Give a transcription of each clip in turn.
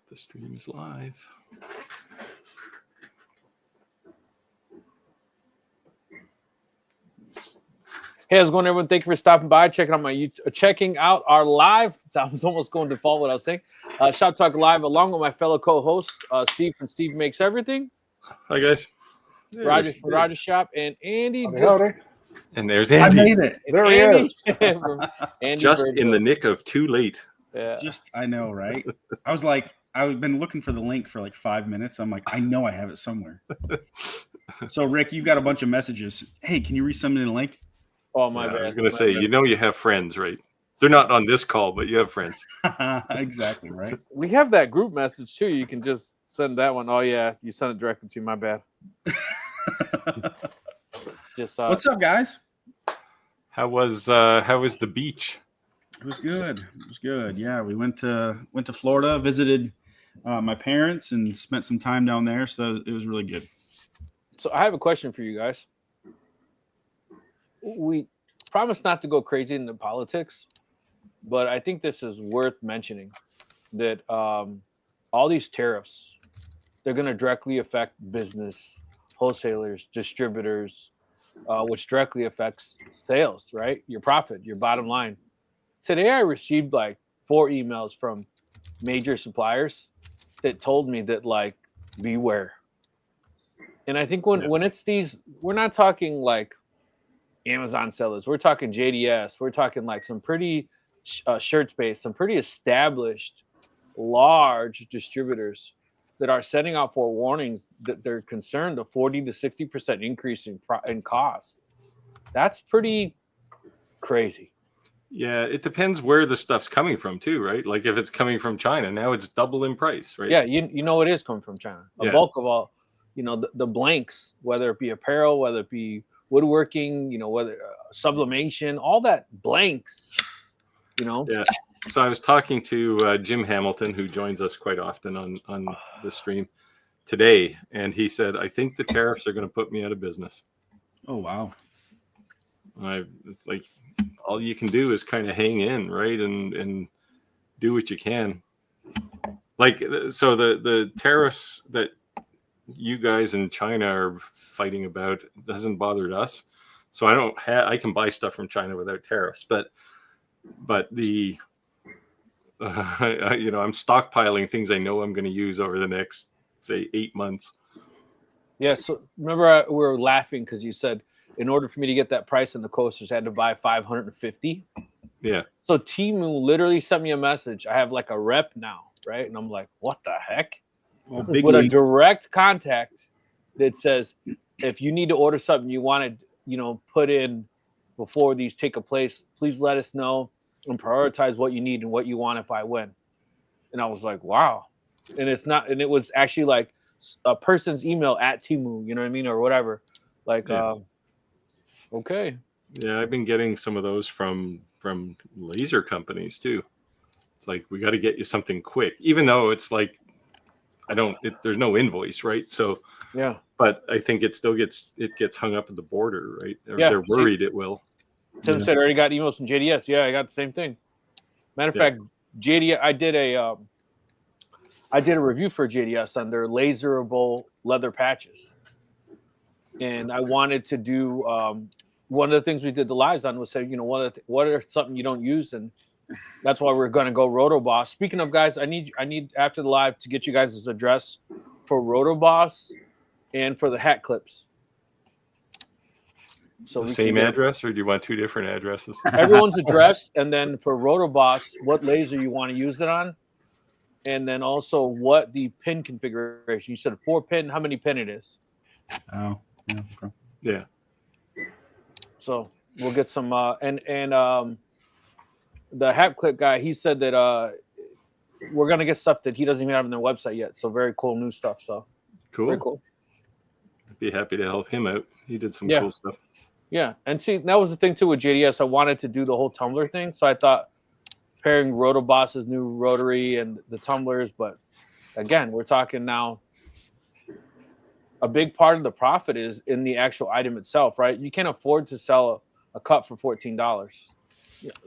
The stream is live. Hey, how's it going, everyone? Thank you for stopping by, checking out my YouTube, checking out our live. So I was almost going to default what I was saying. Shop Talk Live, along with my fellow co-hosts, Steve from Steve Makes Everything. Hi guys. Roger from Roger Shop, and Andy. And there's Andy. I made it. There Andy. he is. Andy Just Virgil. in the nick of too late. Yeah. I know, right? I was like, I've been looking for the link for like 5 minutes. I'm like, I know I have it somewhere. So, Rick, you've got a bunch of messages. Hey, can you resend me the link? Oh, my bad. I was going to say, you know, you have friends, right? They're not on this call, but you have friends. Exactly, right? We have that group message too. You can just send that one. Oh yeah, you sent it directly to me. My bad. What's up, guys? How was the beach? It was good. It was good. Yeah, we went to Florida, visited my parents, and spent some time down there. So it was really good. So I have a question for you guys. We promise not to go crazy into politics, but I think this is worth mentioning that all these tariffs, they're going to directly affect business, wholesalers, distributors, which directly affects sales, right? Your profit, your bottom line. Today, I received like 4 emails from major suppliers that told me that, like, beware. And I think when it's these, we're not talking like Amazon sellers. We're talking JDS. We're talking like some pretty shirt space, some pretty established, large distributors that are sending out forewarnings that they're concerned a 40 to 60% increase in cost. That's pretty crazy. Yeah, it depends where the stuff's coming from too, right? Like if it's coming from China, now it's double in price, right? Yeah, you know it is coming from China. A bulk of all, you know, the blanks, whether it be apparel, whether it be woodworking, you know, whether sublimation, all that blanks, you know. Yeah. So I was talking to Jim Hamilton, who joins us quite often on the stream today, and he said, "I think the tariffs are going to put me out of business." Oh wow! It's like all you can do is kind of hang in, right, and do what you can. Like so, the tariffs that you guys in China are fighting about doesn't bother us. So I can buy stuff from China without tariffs, but the you know, I'm stockpiling things I know I'm going to use over the next, say, 8 months. Yeah. So remember, we were laughing because you said in order for me to get that price on the coasters, I had to buy 550. Yeah. So Temu literally sent me a message. I have like a rep now, right? And I'm like, what the heck? Well, with a direct contact that says, if you need to order something you want to, you know, put in before these take place, please let us know and prioritize what you need and what you want if I win. And I was like, wow. And it's not, and it was actually like a person's email at Temu, you know what I mean? Or whatever. Like, okay. Yeah. I've been getting some of those from laser companies too. It's like, we got to get you something quick, even though it's like, there's no invoice, right? So, yeah, but I think it still gets hung up at the border, right? Yeah, they're worried it will. Tim said I already got emails from JDS. Yeah, I got the same thing. Matter of fact, JDS, I did a review for JDS on their laserable leather patches, and I wanted to do one of the things we did the lives on was say, you know, what are something you don't use, and that's why we're going to go Rotoboss. Speaking of, guys, I need after the live to get you guys' address for Rotoboss and for the hat clips. So the same address, or do you want 2 different addresses? Everyone's address, and then for Rotoboss, what laser you want to use it on, and then also what the pin configuration. You said 4 pin. How many pin it is? Oh, yeah. Okay. Yeah. So we'll get some and the hat clip guy. He said that we're gonna get stuff that he doesn't even have on their website yet. So very cool new stuff. So cool. Very cool. I'd be happy to help him out. He did some cool stuff. Yeah, and see, that was the thing too with JDS. I wanted to do the whole tumbler thing, so I thought pairing Rotoboss's new rotary and the tumblers. But again, we're talking now. A big part of the profit is in the actual item itself, right? You can't afford to sell a cup for $14.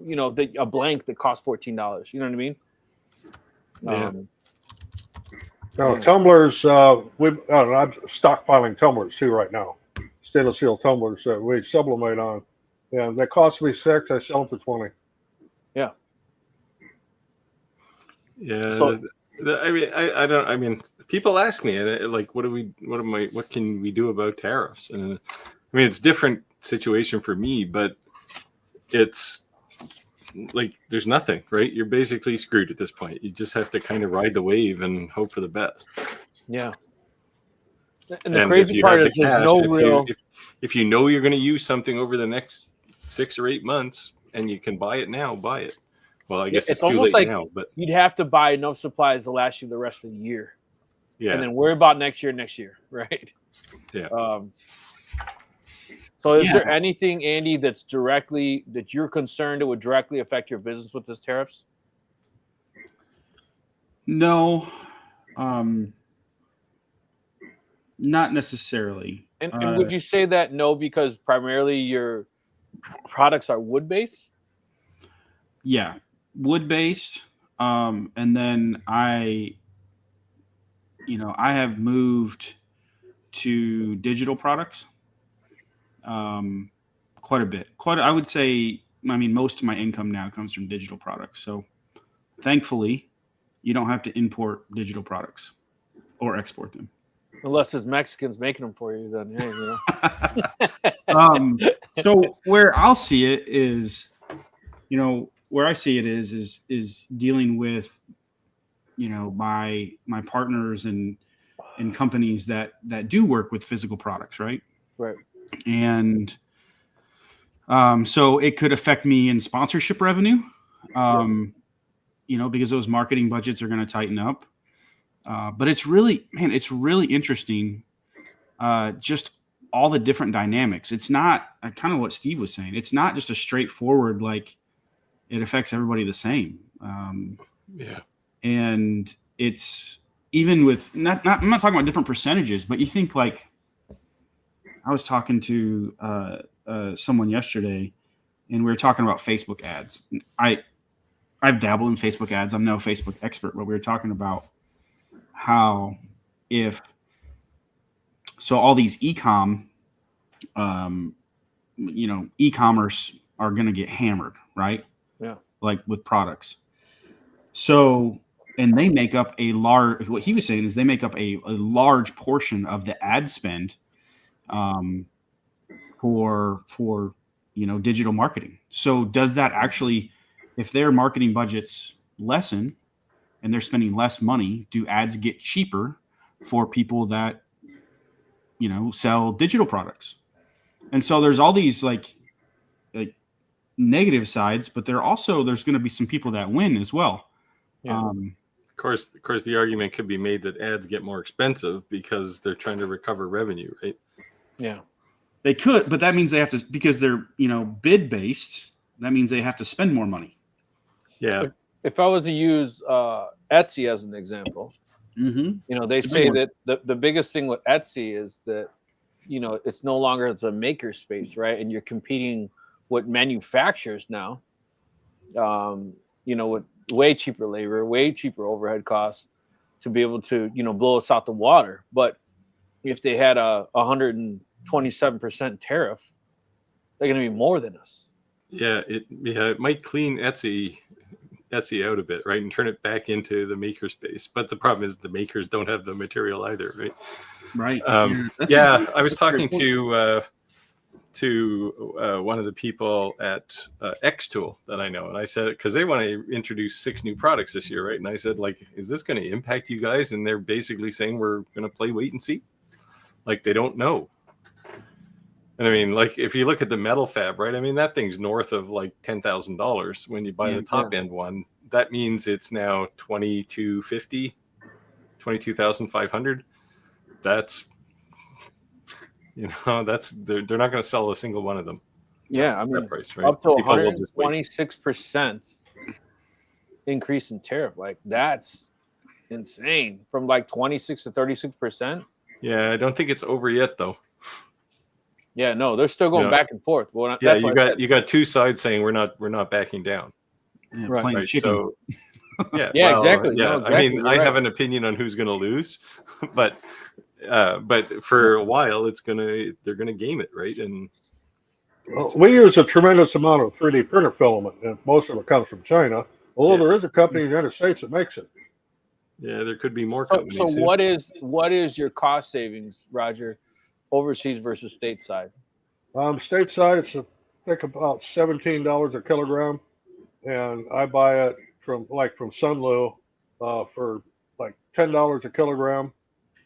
You know, a blank that costs $14. You know what I mean? Yeah. No, Yeah. tumblers. I'm stockpiling tumblers too right now. Stainless steel tumblers that we sublimate on. Yeah, that cost me $6. I sell them for $20. Yeah. Yeah. So- I mean, I don't. I mean, people ask me, like, what can we do about tariffs? And I mean, it's different situation for me, but it's like there's nothing, right? You're basically screwed at this point. You just have to kind of ride the wave and hope for the best. Yeah. And the And if crazy you part have is the there's cash, no real. if you know you're going to use something over the next 6 or 8 months and you can buy it now, buy it. Well, I guess It's it's too almost late like now, but you'd have to buy enough supplies to last you the rest of the year, yeah. and then worry about next year, right? Yeah. So, is Yeah. there anything, Andy, that you're concerned it would directly affect your business with this tariffs? No, not necessarily. And would you say that no, because primarily your products are wood based? Yeah, wood based. And then I have moved to digital products. Quite a bit. I would say. I mean, most of my income now comes from digital products. So, thankfully, you don't have to import digital products or export them. Unless it's Mexicans making them for you, then hey, So where I'll see it is, where I see it is dealing with, my partners and companies that do work with physical products, right? Right. And so it could affect me in sponsorship revenue, because those marketing budgets are going to tighten up. But it's really interesting. Just all the different dynamics. It's not kind of what Steve was saying. It's not just a straightforward, like it affects everybody the same. Yeah. And it's even with I'm not talking about different percentages, but you think like I was talking to someone yesterday and we were talking about Facebook ads. I've dabbled in Facebook ads. I'm no Facebook expert, but we were talking about how all these e-commerce are going to get hammered, right? Yeah. Like with products. So, and they make up what he was saying is they make up a large portion of the ad spend for digital marketing. So does that actually, if their marketing budgets lessen and they're spending less money, do ads get cheaper for people that sell digital products? And so there's all these like negative sides, but there's going to be some people that win as well. Yeah. Of course, the argument could be made that ads get more expensive because they're trying to recover revenue, right? Yeah. They could, but that means they have to, because they're, bid based, that means they have to spend more money. Yeah. If I was to use Etsy as an example, they say that the biggest thing with Etsy is that, it's no longer a maker space, right? And you're competing with manufacturers now, with way cheaper labor, way cheaper overhead costs to be able to, blow us out the water. But if they had a 127% tariff, they're going to be more than us. Yeah, it might clean Etsy out a bit, right, and turn it back into the maker space. But the problem is the makers don't have the material either, right? Right. I was talking to one of the people at Xtool that I know, and I said, because they want to introduce 6 new products this year, right? And I said, like, is this going to impact you guys? And they're basically saying we're going to play wait and see. Like, they don't know. And I mean, like, if you look at the metal fab, right? I mean, that thing's north of like $10,000 when you buy the top end one. That means it's now $2,250, $22,500. That's, they're not going to sell a single one of them. Yeah, I mean, price, right? up to People will just wait. 126% increase in tariff. Like, that's insane. From like 26 to 36%. Yeah, I don't think it's over yet, though. Yeah, no, they're still going back and forth. Well, yeah, you got two sides saying we're not backing down. Yeah, right. playing chicken. So Yeah, Yeah, well, exactly. Yeah, No, I exactly. mean, You're I right. have an opinion on who's going to lose, but for a while, they're gonna game it, right? And We use a tremendous amount of 3D printer filament, and most of it comes from China. Although yeah, there is a company in the United States that makes it. yeah, there could be more So companies soon. what is your cost savings, Roger, overseas versus stateside? Stateside, it's I think about $17 a kilogram, and I buy it from Sunlu for like $10 a kilogram.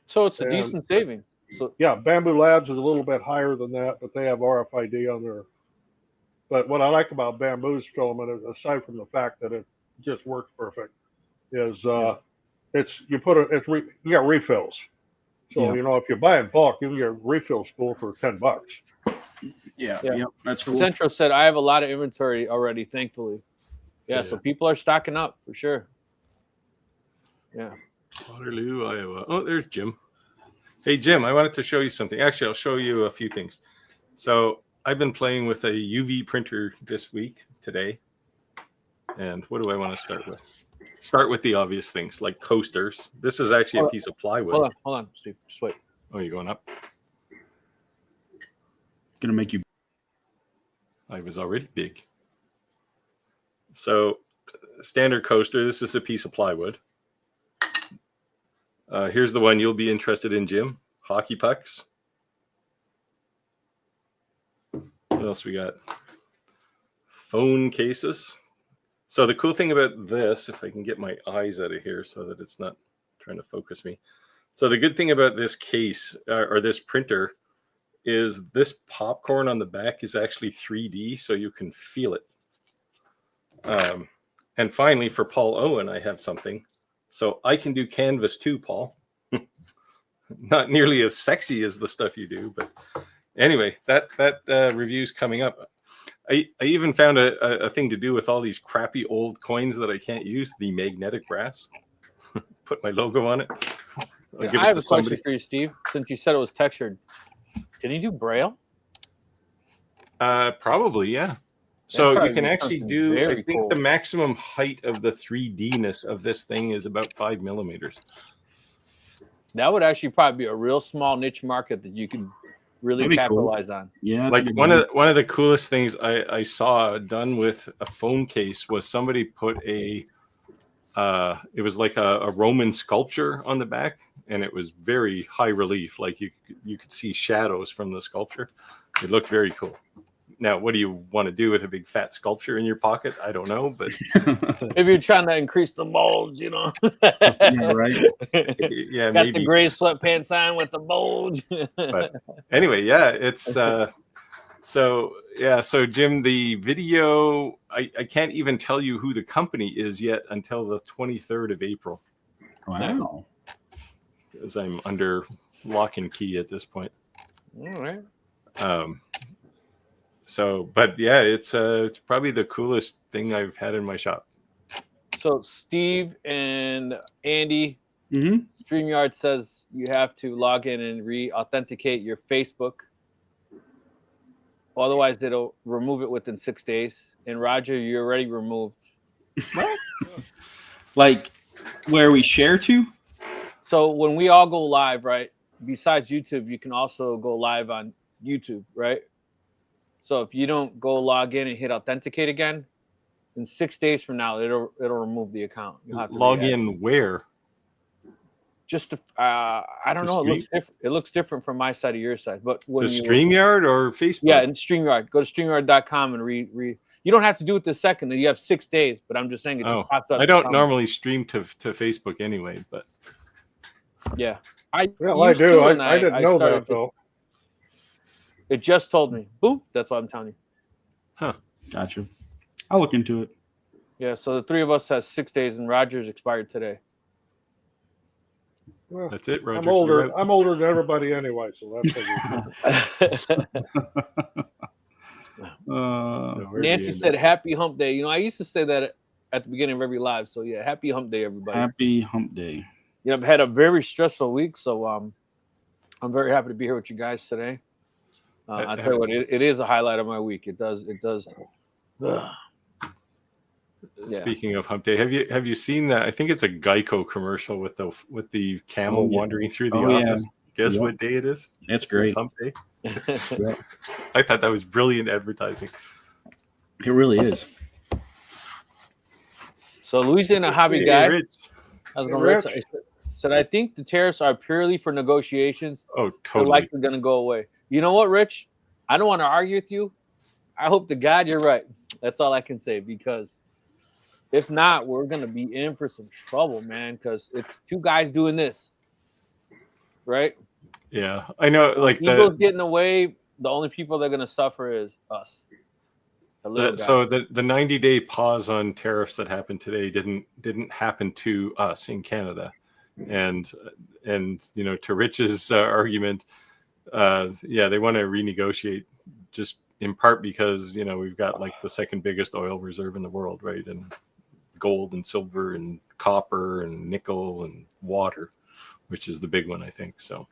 So it's a And decent savings. So yeah, Bamboo Labs is a little bit higher than that, but they have RFID on their. But what I like about Bamboo's filament, aside from the fact that it just works perfect, is it's you put it it's you got refills. So Yeah. if you buy in bulk, you can get a refill spool for $10. Yeah. Yeah. Yep. That's cool. Centro said I have a lot of inventory already, thankfully. Yeah, so Yeah. people are stocking up for sure. Yeah. Waterloo, Iowa. Oh, there's Jim. Hey, Jim, I wanted to show you something. Actually, I'll show you a few things. So I've been playing with a UV printer this week, today. And what do I want to start with? Start with the obvious things like coasters. This is actually a piece of plywood. Hold on, Steve. Just wait. Oh, you're going up? Gonna make you. I was already big. So, standard coaster. This is a piece of plywood. Here's the one you'll be interested in, Jim. Hockey pucks. What else we got? Phone cases. So the cool thing about this, if I can get my eyes out of here so that it's not trying to focus me. So the good thing about this case or this printer is this popcorn on the back is actually 3D, so you can feel it. And finally, for Paul Owen, I have something. So I can do canvas too, Paul. Not nearly as sexy as the stuff you do, but anyway, that review's coming up. I even found a thing to do with all these crappy old coins that I can't use, the magnetic brass. Put my logo on it. I'll give I it have to a somebody. question for you, Steve. Since you said it was textured, can you do Braille? Probably, yeah. So you probably can be actually something do, I very think cool. the maximum height of the 3D-ness of this thing is about 5 millimeters. That would actually probably be a real small niche market that you could really That'd be cool. capitalize on. Yeah. Like one of the coolest things I saw done with a phone case was somebody put it was like a Roman sculpture on the back, and it was very high relief. Like you could see shadows from the sculpture. It looked very cool. Now, what do you want to do with a big fat sculpture in your pocket? I don't know, but If you're trying to increase the bulge, Yeah, right. yeah, Got maybe. the gray sweatpants on with the bulge. But anyway, yeah, it's so Jim, the video, I can't even tell you who the company is yet until the 23rd of April, Wow. because I'm under lock and key at this point. All right. So, but yeah, it's probably the coolest thing I've had in my shop. So Steve and Andy, Mm-hmm. StreamYard says you have to log in and re-authenticate your Facebook. Otherwise, it'll remove it within 6 days. And Roger, you're already removed. Like where we share to? So when we all go live, right? Besides YouTube, you can also go live on YouTube, right? So if you don't go log in and hit authenticate again, in 6 days from now, it'll remove the account. You'll have to Log re-add it. in where? Just to, I don't To know. It looks stream? different. It looks different from my side or your side. But when To you StreamYard or Facebook? yeah, in StreamYard, go to StreamYard.com and read. You don't have to do it this second. You have 6 days. But I'm just saying it just popped up. I don't normally stream to Facebook anyway, but Yeah, Well, I do. I didn't know started that though. It just told me. Boom. That's what I'm telling you. Gotcha. I'll look into it. Yeah. So the three of us has 6 days, and Roger's expired today. Well, that's it, Roger. I'm You're older. out. I'm older than everybody anyway, so that's. So where'd we Nancy end said, up? "Happy Hump Day." You know, I used to say that at the beginning of every live. So yeah, Happy Hump Day, everybody. Happy Hump Day. You know, I've had a very stressful week, so I'm very happy to be here with you guys today. I tell you what, it is a highlight of my week. It does. Ugh. Speaking of hump day, have you seen that? I think it's a Geico commercial with the camel wandering through the office. Yeah. Guess what day it is? That's great. It's hump day. I thought that was brilliant advertising. It really is. So Louisiana hobby guy. Rich. How's it going, Rich? I said I think the tariffs are purely for negotiations. Oh, They're totally. likely going to go away. You know what, Rich? I don't want to argue with you. I hope to God you're right. That's all I can say, because if not, we're going to be in for some trouble, man, because it's two guys doing this, right? Yeah, I know. Like Eagles getting away, the only people that are going to suffer is us. So the 90-day pause on tariffs that happened today didn't happen to us in Canada, and to Rich's argument, they want to renegotiate just in part because we've got like the second biggest oil reserve in the world, right? And gold and silver and copper and nickel and water, which is the big one, I think. So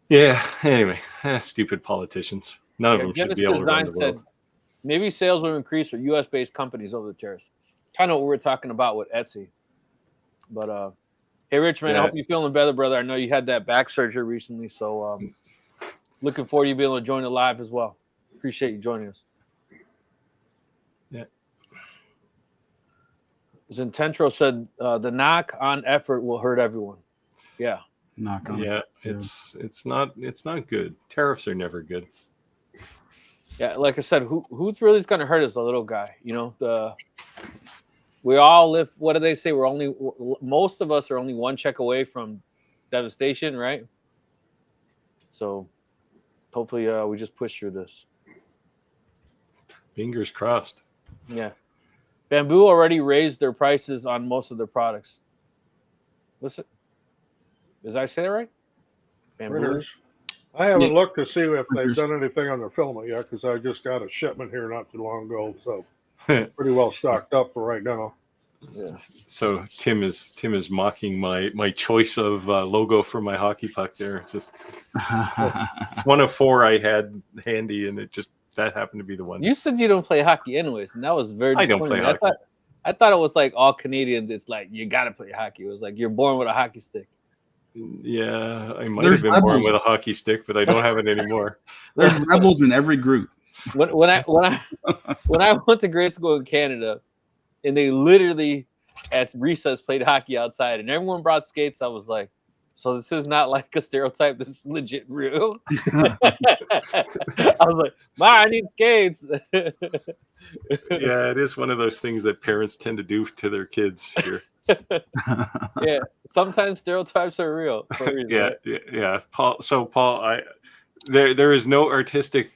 yeah. Anyway, stupid politicians. None of them should be able to run the world. Maybe sales will increase for U.S.-based companies over the tariffs. Kind of what we're talking about with Etsy. But hey, Rich, man, I hope you're feeling better, brother. I know you had that back surgery recently, so looking forward to you being able to join the live as well. Appreciate you joining us. Yeah. Zententro said the knock on effort will hurt everyone. Yeah. Knock on. Yeah, it's not good. Tariffs are never good. Yeah, like I said, who's really going to hurt is the little guy. We all live. What do they say? Most of us are only one check away from devastation, right? So hopefully we just push through this. Fingers crossed. Yeah. Bamboo already raised their prices on most of their products. Listen, did I say that right? Bamboo. I haven't looked to see if they've done anything on their filament yet, because I just got a shipment here not too long ago, so pretty well stocked up for right now. Yeah. So Tim is mocking my choice of logo for my hockey puck there. It's just it's one of 4 I had handy, and that happened to be the one. You said you don't play hockey anyways, and that was very I don't play hockey. I thought it was like all Canadians. It's like you got to play hockey. It was like you're born with a hockey stick. Yeah, I might have been born with a hockey stick, but I don't have it anymore. There's rebels in every group. When I went to grade school in Canada, and they literally at recess played hockey outside, and everyone brought skates, I was like, so this is not like a stereotype. This is legit real. I was like, Ma, I need skates. Yeah, it is one of those things that parents tend to do to their kids here. Yeah, sometimes stereotypes are real. For a reason, yeah. Paul, there is no artistic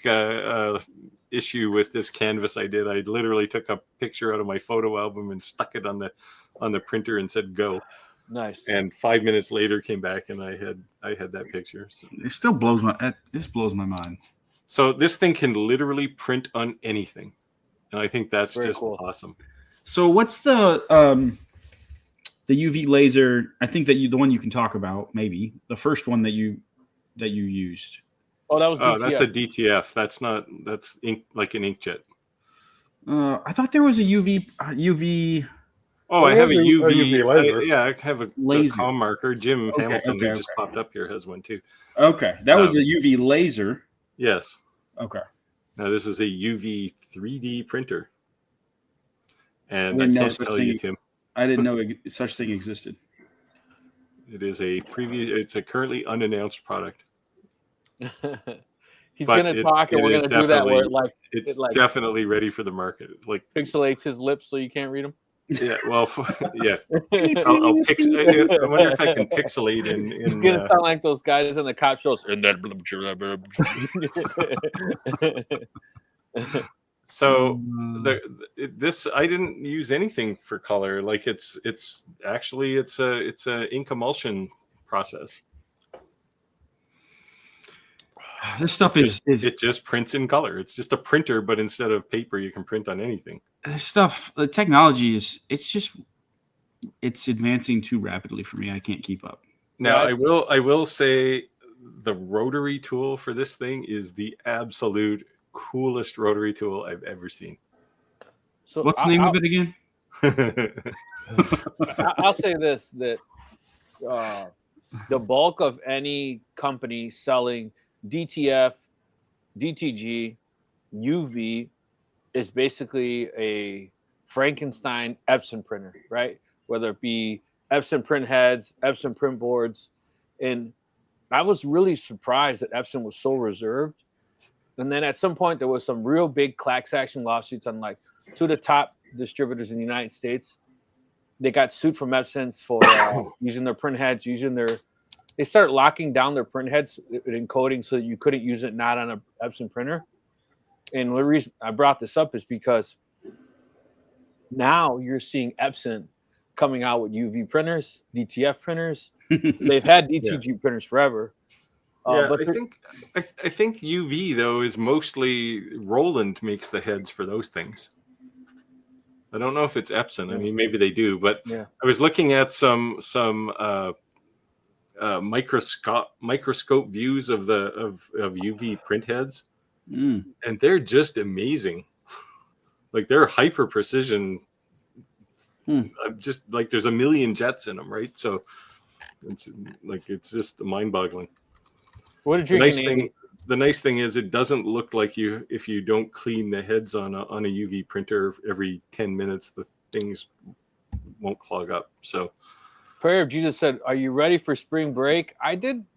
issue with this canvas I did. I literally took a picture out of my photo album and stuck it on the printer and said go. Nice. And 5 minutes later came back and I had that picture. So. It still blows my mind. So this thing can literally print on anything, and I think that's very just cool. Awesome. So what's the UV laser? I think that the one you can talk about, maybe the first one that you used. Oh, that was DTF. That's a DTF. That's ink, like an inkjet. I thought there was a UV. Oh, I have a UV laser. I have a laser com marker. Jim Hamilton, who just popped up here, has one too. Okay, that was a UV laser. Yes. Okay. Now this is a UV 3D printer, and I can't tell you, Tim. I didn't know such thing existed. It is it's a currently unannounced product. He's going to talk, and we're going to do that where it's definitely ready for the market. Like pixelates his lips so you can't read them. Yeah, well, yeah. I'll I wonder if I can pixelate in. It's going to sound like those guys in the cop shows. So this I didn't use anything for color. Like it's a ink emulsion process. This stuff it just prints in color. It's just a printer, but instead of paper, you can print on anything. This stuff, the technology it's advancing too rapidly for me. I can't keep up. Now I will say the rotary tool for this thing is the absolute coolest rotary tool I've ever seen. So What's the name of it again? I'll say this, that the bulk of any company selling DTF, DTG, UV is basically a Frankenstein Epson printer, right? Whether it be Epson print heads, Epson print boards. And I was really surprised that Epson was so reserved. And then at some point, there was some real big class action lawsuits on like two of the top distributors in the United States. They got sued from Epson for using their print heads, they started locking down their print heads in encoding so that you couldn't use it not on an Epson printer. And the reason I brought this up is because now you're seeing Epson coming out with UV printers, DTF printers. They've had DTG printers forever. But I think UV though is mostly Roland makes the heads for those things. I don't know if it's Epson. I mean, maybe they do, but I was looking at some microscope views of UV print heads, and they're just amazing. Like they're hyper precision. Just like there's a million jets in them, right? So it's just mind boggling. What did you The nice thing is it doesn't look like if you don't clean the heads on a UV printer every 10 minutes, the things won't clog up. So Prayer of Jesus said, "Are you ready for spring break?"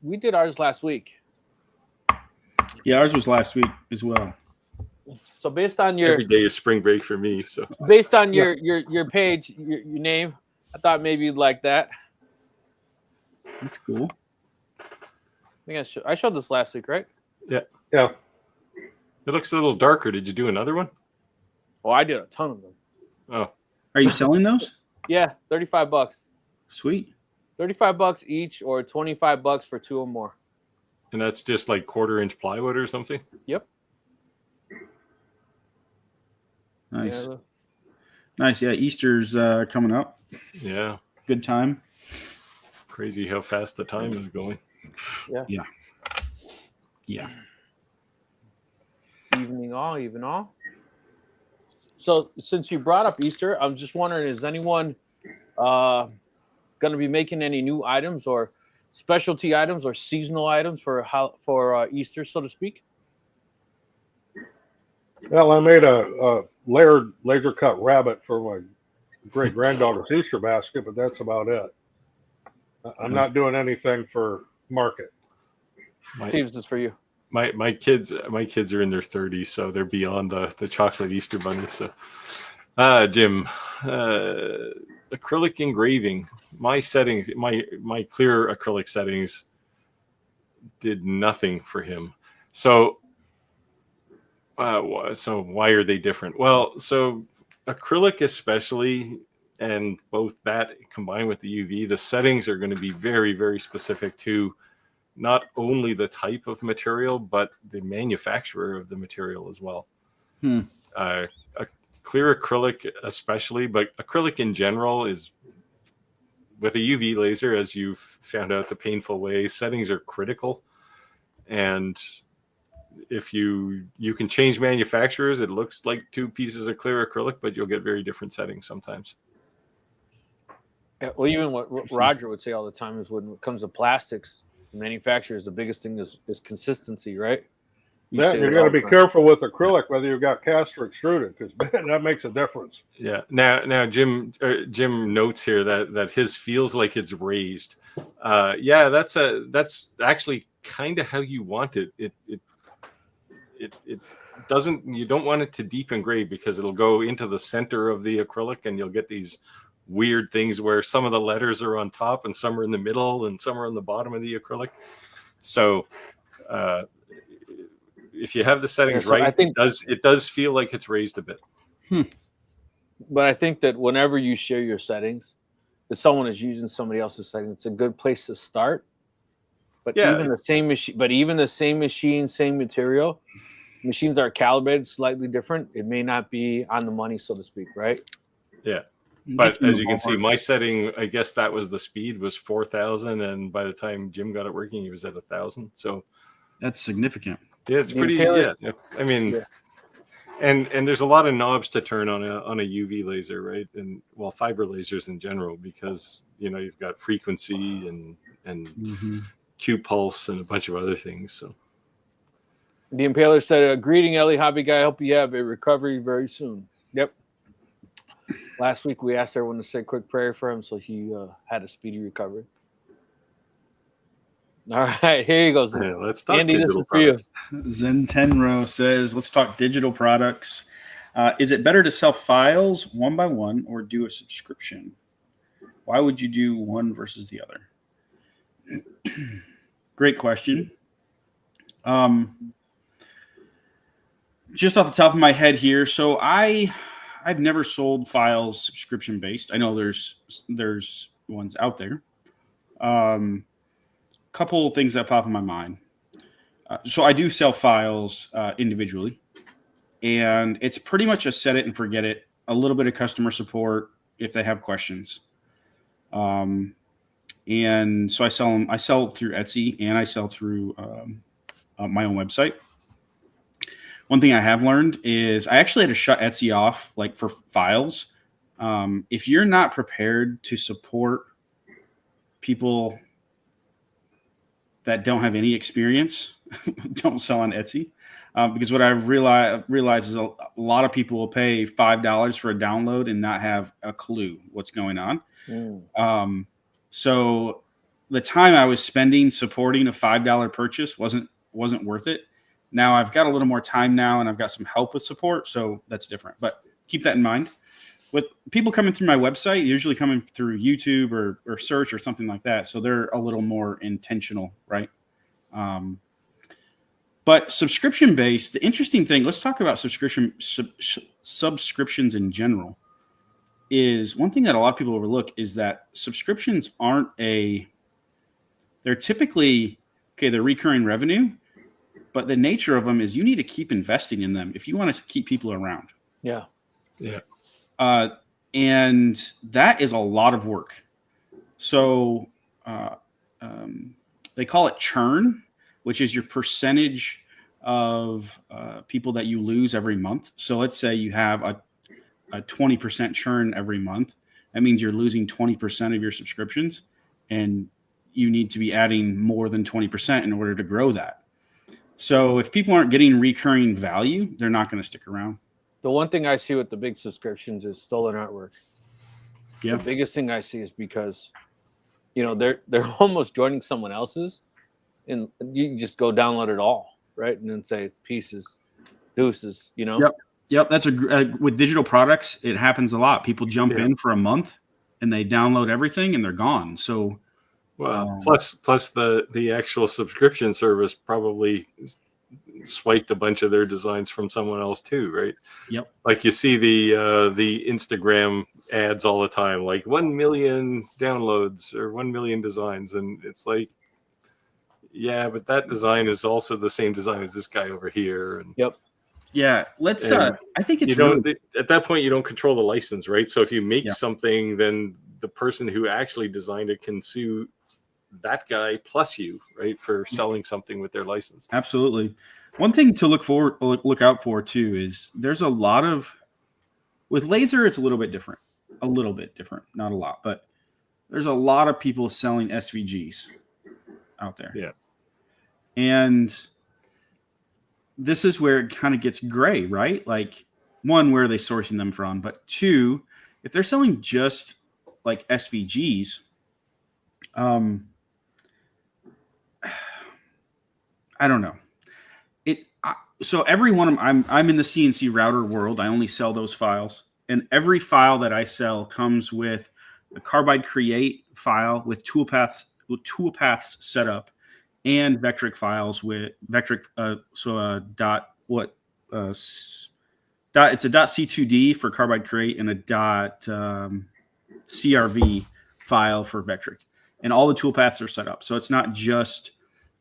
We did ours last week. Yeah, ours was last week as well. So based on your every day is spring break for me. So based on your page, your name, I thought maybe you'd like that. That's cool. I think I showed this last week, right? Yeah. Yeah. It looks a little darker. Did you do another one? Oh, I did a ton of them. Oh. Are you selling those? Yeah, $35. Sweet. $35 each, or $25 for two or more. And that's just like 1/4-inch plywood or something? Yep. Nice. Yeah. Nice. Yeah, Easter's coming up. Yeah. Good time. Crazy how fast the time is going. Yeah. Evening all. So since you brought up Easter, I'm just wondering, is anyone going to be making any new items or specialty items or seasonal items for Easter, so to speak? Well, I made a layered laser cut rabbit for my great granddaughter's Easter basket, but that's about it. I'm not doing anything for market. Steve, this is for you. My kids are in their 30s, so they're beyond the chocolate Easter bunny. So, Jim, acrylic engraving. My settings, my clear acrylic settings, did nothing for him. So why are they different? Well, so acrylic especially, and both that combined with the UV, the settings are going to be very, very specific to not only the type of material, but the manufacturer of the material as well. A clear acrylic especially, but acrylic in general is, with a UV laser, as you've found out the painful way, settings are critical. And if you can change manufacturers, it looks like two pieces of clear acrylic, but you'll get very different settings sometimes. Yeah, well, even what Roger would say all the time is when it comes to plastics, manufacturers, the biggest thing is consistency, right? You're going to be careful with acrylic, whether you've got cast or extruded, because that makes a difference. Yeah. Now, Jim notes here that his feels like it's raised. Yeah, that's actually kind of how you want it. It doesn't. You don't want it to deep engrave because it'll go into the center of the acrylic, and you'll get these weird things where some of the letters are on top and some are in the middle and some are on the bottom of the acrylic. So if you have the settings right, it does feel like it's raised a bit. But I think that whenever you share your settings, if someone is using somebody else's settings, it's a good place to start. But yeah, even the same machine, same material, machines are calibrated slightly different. It may not be on the money, so to speak, right? Yeah. But as you can see, my setting, I guess that was the speed was 4,000, and by the time Jim got it working, he was at 1,000. So that's significant. Yeah, it's pretty. Yeah, I mean, And there's a lot of knobs to turn on a UV laser, right? And well, fiber lasers in general, because you've got frequency and Q pulse and a bunch of other things. So The Impaler said, "Greeting, Ellie Hobby Guy. I hope you have a recovery very soon." Yep. Last week we asked everyone to say a quick prayer for him, so he had a speedy recovery. All right, here he goes. yeah, let's talk Andy, this digital is for you. products. Zen Tenro says, let's talk digital products. Is it better to sell files one by one or do a subscription? Why would you do one versus the other? Great question. Just off the top of my head here, so I've never sold files subscription based. I know there's ones out there. Couple of things that pop in my mind. So I do sell files individually, and it's pretty much a set it and forget it. A little bit of customer support if they have questions. And so I sell through Etsy, and I sell through my own website. One thing I have learned is I actually had to shut Etsy off, like for files. If you're not prepared to support people that don't have any experience, don't sell on Etsy. Because what I've realized is a lot of people will pay $5 for a download and not have a clue what's going on. So the time I was spending supporting a $5 purchase wasn't worth it. Now I've got a little more time now, and I've got some help with support, so that's different. But keep that in mind. With people coming through my website, usually coming through YouTube or search or something like that, so they're a little more intentional, right? But subscription-based, the interesting thing, let's talk about subscriptions in general, is one thing that a lot of people overlook is that subscriptions they're typically, they're recurring revenue, but the nature of them is you need to keep investing in them if you want to keep people around. Yeah. Yeah. And that is a lot of work. So they call it churn, which is your percentage of people that you lose every month. So let's say you have a 20% churn every month. That means you're losing 20% of your subscriptions, and you need to be adding more than 20% in order to grow that. So if people aren't getting recurring value, they're not going to stick around. The one thing I see with the big subscriptions is stolen artwork. Yeah. The biggest thing I see is because, they're almost joining someone else's, and you can just go download it all, right? And then say pieces, deuces, Yep. That's with digital products, it happens a lot. People jump in for a month and they download everything and they're gone. So, plus the actual subscription service probably swiped a bunch of their designs from someone else too, right? Yep. Like you see the Instagram ads all the time, like 1 million downloads or 1 million designs, and it's like, yeah, but that design is also the same design as this guy over here. And yep. Yeah, let's. I think it's at that point you don't control the license, right? So if you make something, then the person who actually designed it can sue that guy plus you, right, for selling something with their license. Absolutely. One thing to look out for too is there's a lot of, with laser it's a little bit different, not a lot, but there's a lot of people selling SVGs out there. Yeah, and this is where it kind of gets gray, right? Like, one, where are they sourcing them from? But two, if they're selling just like SVGs, I don't know. So every one of them, I'm in the CNC router world. I only sell those files, and every file that I sell comes with a Carbide Create file with toolpaths set up, and Vectric files with Vectric. It's a .c2d for Carbide Create and a .crv file for Vectric, and all the toolpaths are set up. So it's not just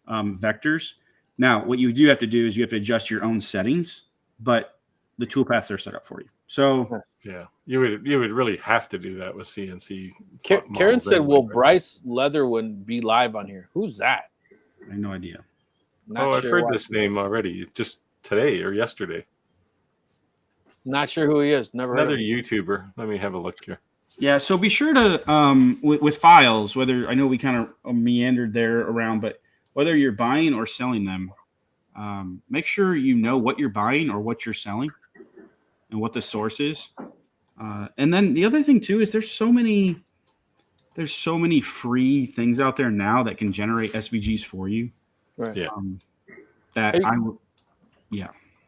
vectors. Now, what you do have to do is you have to adjust your own settings, but the toolpaths are set up for you. So yeah, you would really have to do that with CNC. Karen said, "Will Bryce Leatherwood be live on here?" Who's that? I have no idea. I've heard this name already, just today or yesterday. Not sure who he is. Never heard Another of him. YouTuber. Let me have a look here. Yeah, so be sure to with files, whether I know we kind of meandered there around, but whether you're buying or selling them, make sure you know what you're buying or what you're selling and what the source is. And then the other thing too is there's so many free things out there now that can generate SVGs for you. Right. Yeah. Hey,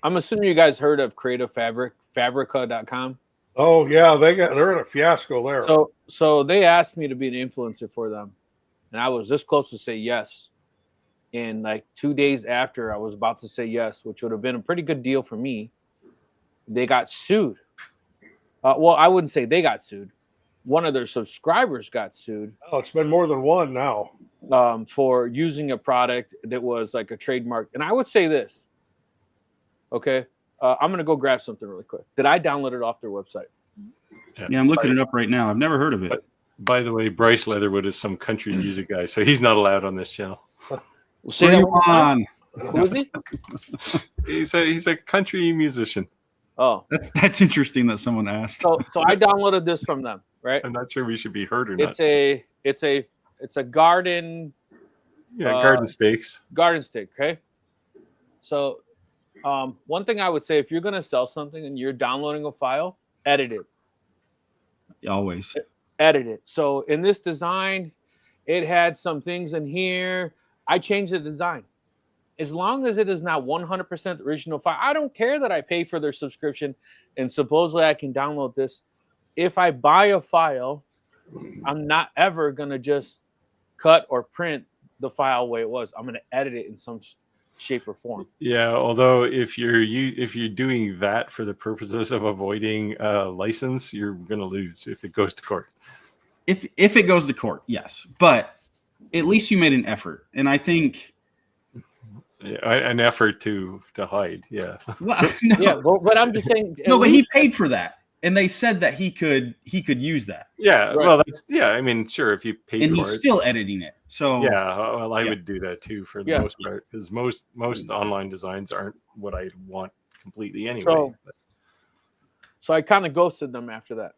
I'm assuming you guys heard of Creative Fabric, Fabrica.com. Oh yeah, they're in a fiasco there. So they asked me to be an influencer for them, and I was this close to say yes. And like 2 days after I was about to say yes, which would have been a pretty good deal for me, they got sued. Well, I wouldn't say they got sued. One of their subscribers got sued. Oh, it's been more than one now. For using a product that was like a trademark. And I would say this. Okay. I'm going to go grab something really quick. Did I download it off their website? Yeah, I'm looking it up right now. I've never heard of it. By the way, Bryce Leatherwood is some country music guy, so he's not allowed on this channel. Say that one more time. on. Who is he? He's a country musician. Oh, That's interesting that someone asked. so I downloaded this from them, right? I'm not sure we should be heard or not. It's a garden Garden stakes. garden stick. Okay. So, one thing I would say, if you're going to sell something and you're downloading a file, edit it. Always. Edit it. So in this design, it had some things in here. I changed the design. As long as it is not 100% original file, I don't care that I pay for their subscription and supposedly I can download this. If I buy a file, I'm not ever going to just cut or print the file the way it was. I'm going to edit it in some shape or form. Yeah, although if you're doing that for the purposes of avoiding license, you're going to lose if it goes to court. If it goes to court, yes. But at least you made an effort. And I think An effort to hide. Yeah. well, no. Yeah, but I'm just saying. No, but he paid for that. And they said that he could use that. Yeah. Right. Well, I mean, sure, if you paid And for he's it. still editing it. So Yeah, well, I Yeah. would do that too for the Yeah. most part, because most online designs aren't what I want completely anyway. So I kind of ghosted them after that.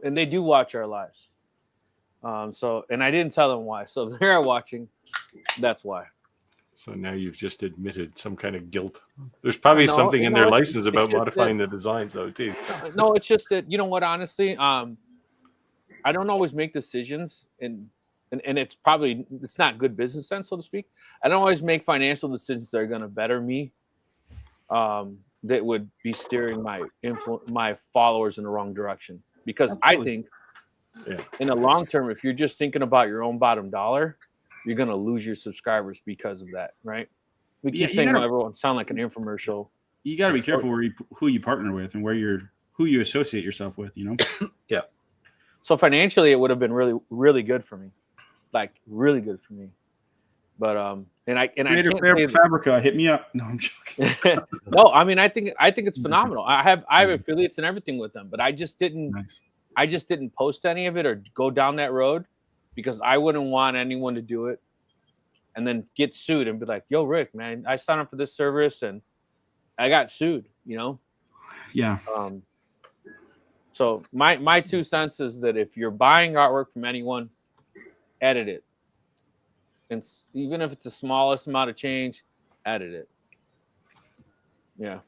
And they do watch our lives. And I didn't tell them why. So if they're watching, that's why. So now you've just admitted some kind of guilt. There's probably No, something in no, their it's- license it's about just modifying the designs, though, too. No, it's just that, you know what, honestly, I don't always make decisions and it's not good business sense, so to speak. I don't always make financial decisions that are going to better me. That would be steering my followers in the wrong direction. Because I think in the long term, if you're just thinking about your own bottom dollar, you're going to lose your subscribers because of that, right? We keep saying everyone sound like an infomercial. you got to be careful who you partner with and who you associate yourself with, you know? Yeah. So financially, it would have been really, really good for me, like really good for me. But Creator Fabrica, hit me up. No, I'm joking. No, I mean, I think it's phenomenal. I have affiliates and everything with them, but I just didn't post any of it or go down that road because I wouldn't want anyone to do it and then get sued and be like, "Yo, Rick, man, I signed up for this service and I got sued," you know? Yeah. So my 2 cents is that if you're buying artwork from anyone, edit it. And even if it's the smallest amount of change, edit it. Yeah.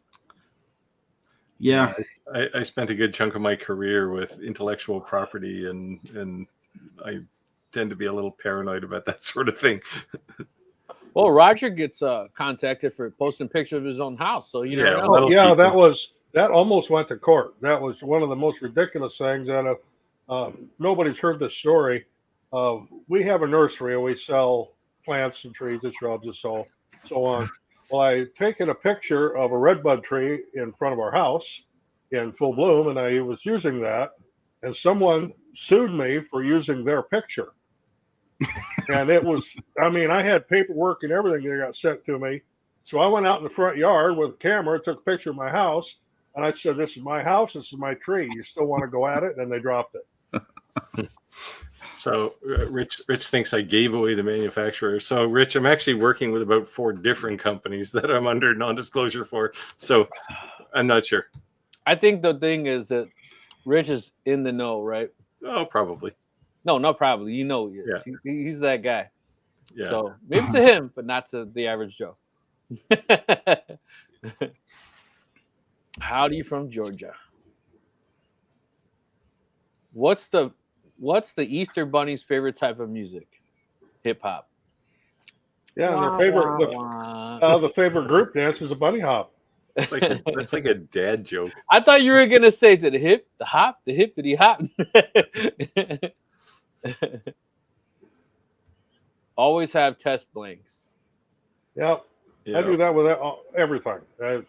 Yeah. I spent a good chunk of my career with intellectual property, and I tend to be a little paranoid about that sort of thing. Well, Roger gets contacted for posting pictures of his own house, so you never know. well, Yeah, that almost went to court. That was one of the most ridiculous things. And nobody's heard this story. We have a nursery and we sell plants and trees and shrubs and so on. Well, I had taken a picture of a redbud tree in front of our house in full bloom, and I was using that, and someone sued me for using their picture. And it was, I mean, I had paperwork and everything that got sent to me. So I went out in the front yard with a camera, took a picture of my house, and I said, "This is my house, this is my tree. You still want to go at it?" And they dropped it. So Rich thinks I gave away the manufacturer. So Rich, I'm actually working with about 4 different companies that I'm under non-disclosure for. So I'm not sure. I think the thing is that Rich is in the know, right? Oh, probably. No, not probably. You know he is. Yeah. He's that guy. Yeah. So maybe to him, but not to the average Joe. Howdy from Georgia. What's the Easter Bunny's favorite type of music? Hip hop. Yeah, and Wah, their favorite wah, wah. the favorite group dance is a bunny hop. It's like that's like a dad joke. I thought you were gonna say to the hip, the hop, the hippity hop. Always have test blanks. Yep. Yeah. I do that with everything. Do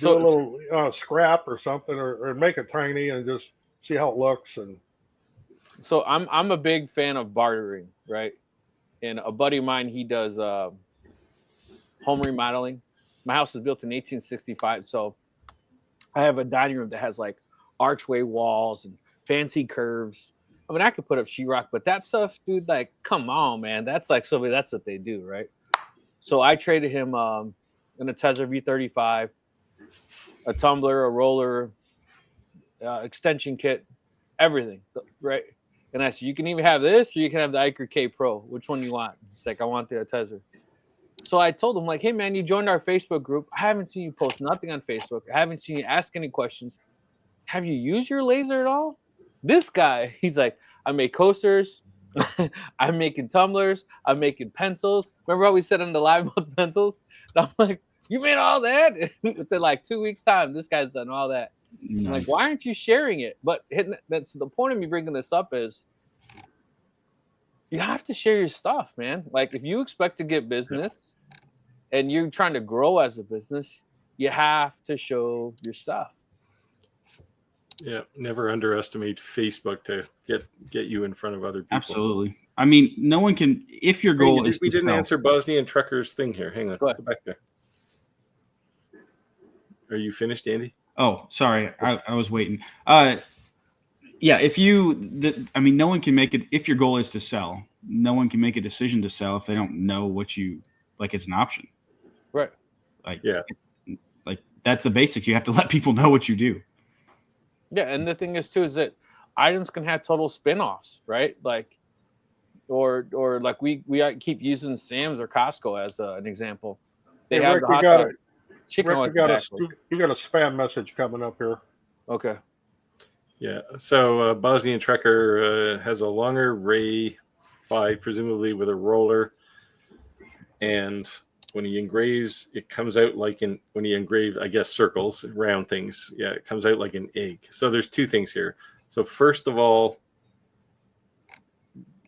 a little scrap or something, or make it tiny and just see how it looks. And So I'm a big fan of bartering, right? And a buddy of mine, he does home remodeling. My house was built in 1865, so I have a dining room that has like archway walls and fancy curves. I mean, I could put up sheetrock, but that stuff, dude, like, come on, man. That's like somebody, that's what they do, right? So I traded him an Atezza V35, a tumbler, a roller, extension kit, everything, right? And I said, you can even have this, or you can have the Iker K Pro. Which one you want? It's like, I want the Atezza. So I told him, like, hey, man, you joined our Facebook group. I haven't seen you post nothing on Facebook. I haven't seen you ask any questions. Have you used your laser at all? This guy, he's like, I make coasters. I'm making tumblers. I'm making pencils. Remember how we said on the live about the pencils? And I'm like, you made all that? Within like 2 weeks' time, this guy's done all that. Nice. I'm like, why aren't you sharing it? But that's the point of me bringing this up is you have to share your stuff, man. Like, if you expect to get business and you're trying to grow as a business, you have to show your stuff. Yeah, never underestimate Facebook to get you in front of other people. Absolutely. I mean, no one can. If your goal is we to didn't sell, answer Bosnian Trucker's thing here. Hang on, go back there. Are you finished, Andy? Oh, sorry, I was waiting. Yeah, I mean, no one can make it. If your goal is to sell, no one can make a decision to sell if they don't know what you like. It's an option, right? Like, yeah, like that's the basics. You have to let people know what you do. Yeah, and the thing is too is that items can have total spin-offs, right? Like, or like we keep using Sam's or Costco as an example. They have Rick, the hot dog chicken. Rick, you got a spam message coming up here. Okay. Yeah. So Bosnian Trucker has a longer ray by presumably with a roller, and when he engraves, it comes out like when he engraves, I guess, circles, round things. Yeah, it comes out like an egg. So there's two things here. So first of all,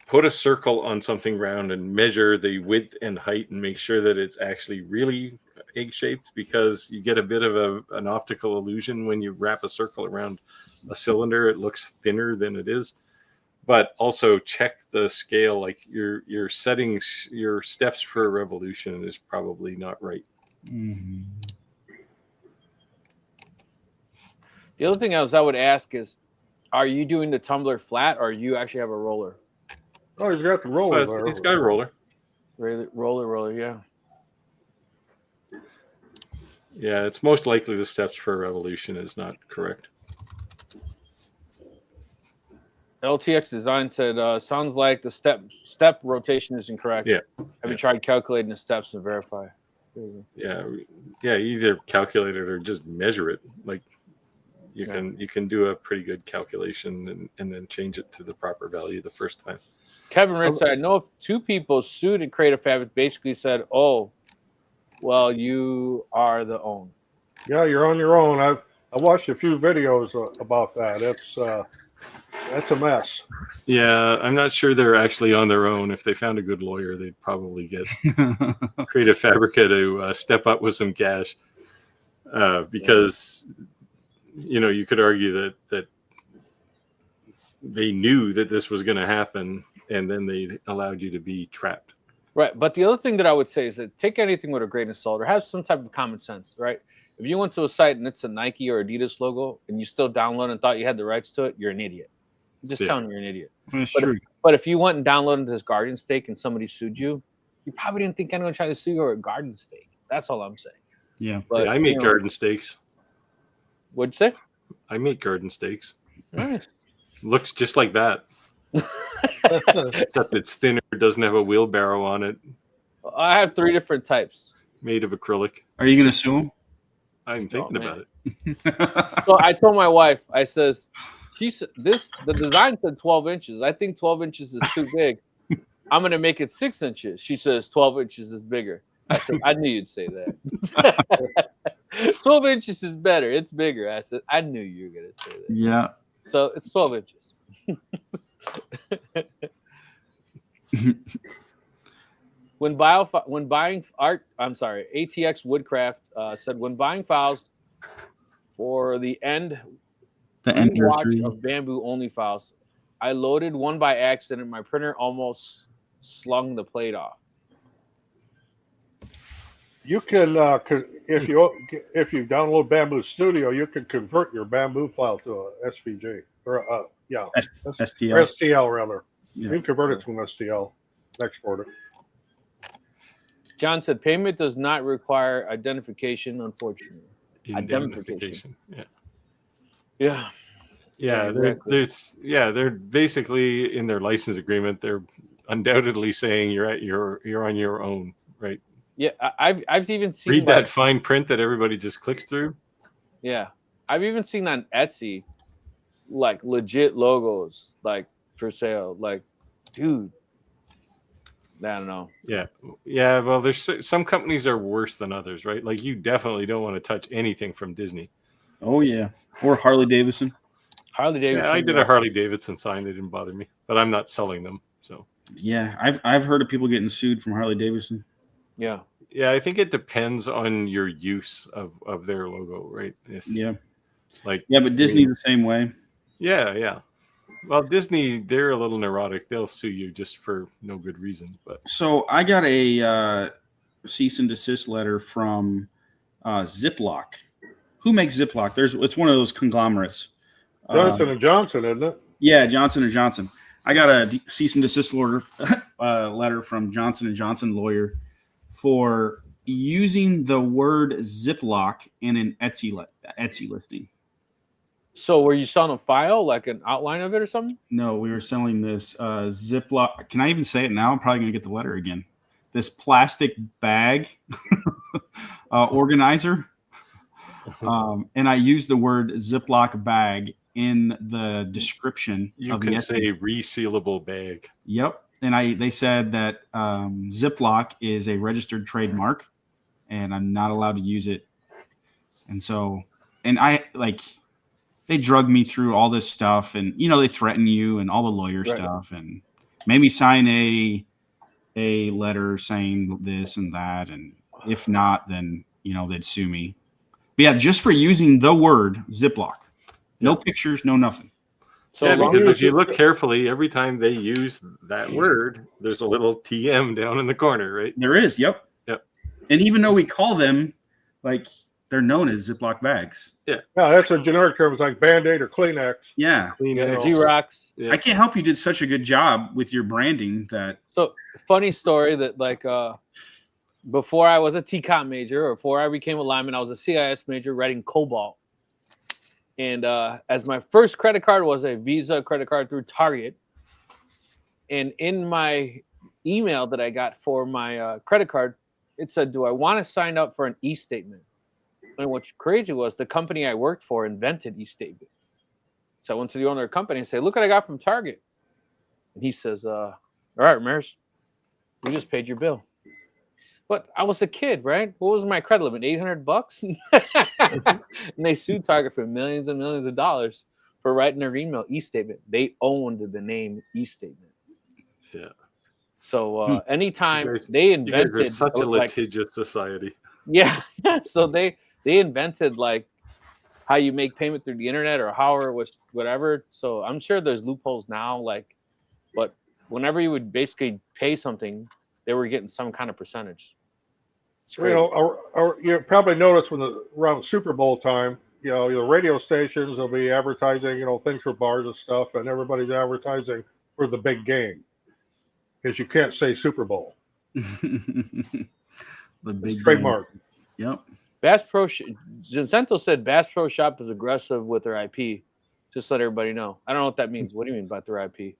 put a circle on something round and measure the width and height and make sure that it's actually really egg-shaped, because you get a bit of an optical illusion when you wrap a circle around a cylinder. It looks thinner than it is. But also check the scale, like your settings, your steps per revolution is probably not right. Mm-hmm. The other thing I would ask is, are you doing the tumbler flat, or you actually have a roller? Oh, he's got the roller Well, there. it's got a roller. Roller, yeah. Yeah, it's most likely the steps per revolution is not correct. LTX Design said, sounds like the step rotation is incorrect. Yeah. Have you tried calculating the steps to verify? Yeah, either calculate it or just measure it. Like you can do a pretty good calculation and then change it to the proper value the first time. Kevin Ritz said, I know if two people sued and Creative Fabric basically said, oh, well, you are the own. Yeah, you're on your own. I watched a few videos about that. That's a mess. Yeah, I'm not sure they're actually on their own. If they found a good lawyer, they'd probably get Creative Fabrica to step up with some cash, because you could argue that they knew that this was going to happen, and then they allowed you to be trapped. Right, but the other thing that I would say is that take anything with a grain of salt, or have some type of common sense, right? If you went to a site and it's a Nike or Adidas logo and you still download and thought you had the rights to it, you're an idiot. I'm just telling you, you're an idiot. That's true. But if you went and downloaded this garden stake and somebody sued you, you probably didn't think anyone tried to sue you over a garden stake. That's all I'm saying. Yeah. But Yeah, I make you know, garden steaks. what'd you say? I make garden steaks. Nice. Looks just like that, except it's thinner, doesn't have a wheelbarrow on it, I have 3 different types. made of acrylic. Are you gonna sue him? I'm thinking man. about it. So I told my wife, I says, the design said 12 inches. I think 12 inches is too big. I'm gonna make it 6 inches. She says 12 inches is bigger. I said, I knew you'd say that. 12 inches is better. It's bigger. I said, I knew you were gonna say that. Yeah. So it's 12 inches. When buying art, I'm sorry, ATX Woodcraft said when buying files for the Ender watch 3. of bamboo only files, I loaded one by accident. My printer almost slung the plate off. You can, if you download Bamboo Studio, you can convert your Bamboo file to a SVG or STL. STL rather. Yeah. You can convert it to an STL, export it. John said payment does not require identification, unfortunately. Indemnification. Yeah. Yeah. Yeah, exactly. they're basically in their license agreement. They're undoubtedly saying you're on your own, right? Yeah, I've even seen Read that fine print that everybody just clicks through. Yeah, I've even seen on Etsy, like legit logos, like for sale. Like, dude, I don't know. Yeah. Well, there's some companies are worse than others, right? Like you definitely don't want to touch anything from Disney. Oh yeah, or Harley Davidson. Harley Davidson. Yeah, I did a Harley Davidson sign. They didn't bother me, but I'm not selling them. So Yeah, I've heard of people getting sued from Harley Davidson. Yeah. Yeah, I think it depends on your use of their logo, right? Yeah. Like but Disney's the same way. Yeah. Well, Disney, they're a little neurotic. They'll sue you just for no good reason. But so I got a cease and desist letter from Ziploc. Who makes Ziploc? It's one of those conglomerates. Johnson & Johnson, isn't it? Yeah, Johnson & Johnson. I got a cease and desist order letter from Johnson & Johnson lawyer for using the word Ziploc in an Etsy listing. So were you selling a file, like an outline of it or something? No, we were selling this Ziploc. Can I even say it now? I'm probably going to get the letter again. This plastic bag organizer. And I used the word Ziploc bag in the description. You can say resealable bag. Yep. And they said that Ziploc is a registered trademark and I'm not allowed to use it. And so, they drug me through all this stuff and, they threaten you and all the lawyer stuff and made me sign a letter saying this and that. And if not, then, they'd sue me. But yeah, just for using the word Ziploc. No pictures, no nothing. So yeah, because if you look carefully, every time they use that word, there's a little TM down in the corner, right? There is, yep. And even though we call them, they're known as Ziploc bags. Yeah, that's a generic term. It's like Band-Aid or Kleenex. Yeah. Xerox. Yeah. I can't help you did such a good job with your branding that. So, funny story that, before I was a TCOM major or before I became a lineman, I was a CIS major writing COBOL. And as my first credit card was a Visa credit card through Target. And in my email that I got for my credit card, it said, do I want to sign up for an e-statement? And what's crazy was the company I worked for invented e-statement. So I went to the owner of the company and said, look what I got from Target. And he says, all right, Ramirez, we just paid your bill. But I was a kid, right? What was my credit limit? $800? And they sued Target for millions and millions of dollars for writing their email e-statement. They owned the name e-statement. Yeah. So anytime they invented, you guys are such a litigious society. Yeah. So they invented how you make payment through the internet or whatever. So I'm sure there's loopholes now. But whenever you would basically pay something, they were getting some kind of percentage. You probably noticed around Super Bowl time, the radio stations will be advertising, things for bars and stuff, and everybody's advertising for the big game because you can't say Super Bowl. The big trademark. Yep. Bass Pro. Zincento said Bass Pro Shop is aggressive with their IP. Just let everybody know. I don't know what that means. What do you mean about their IP?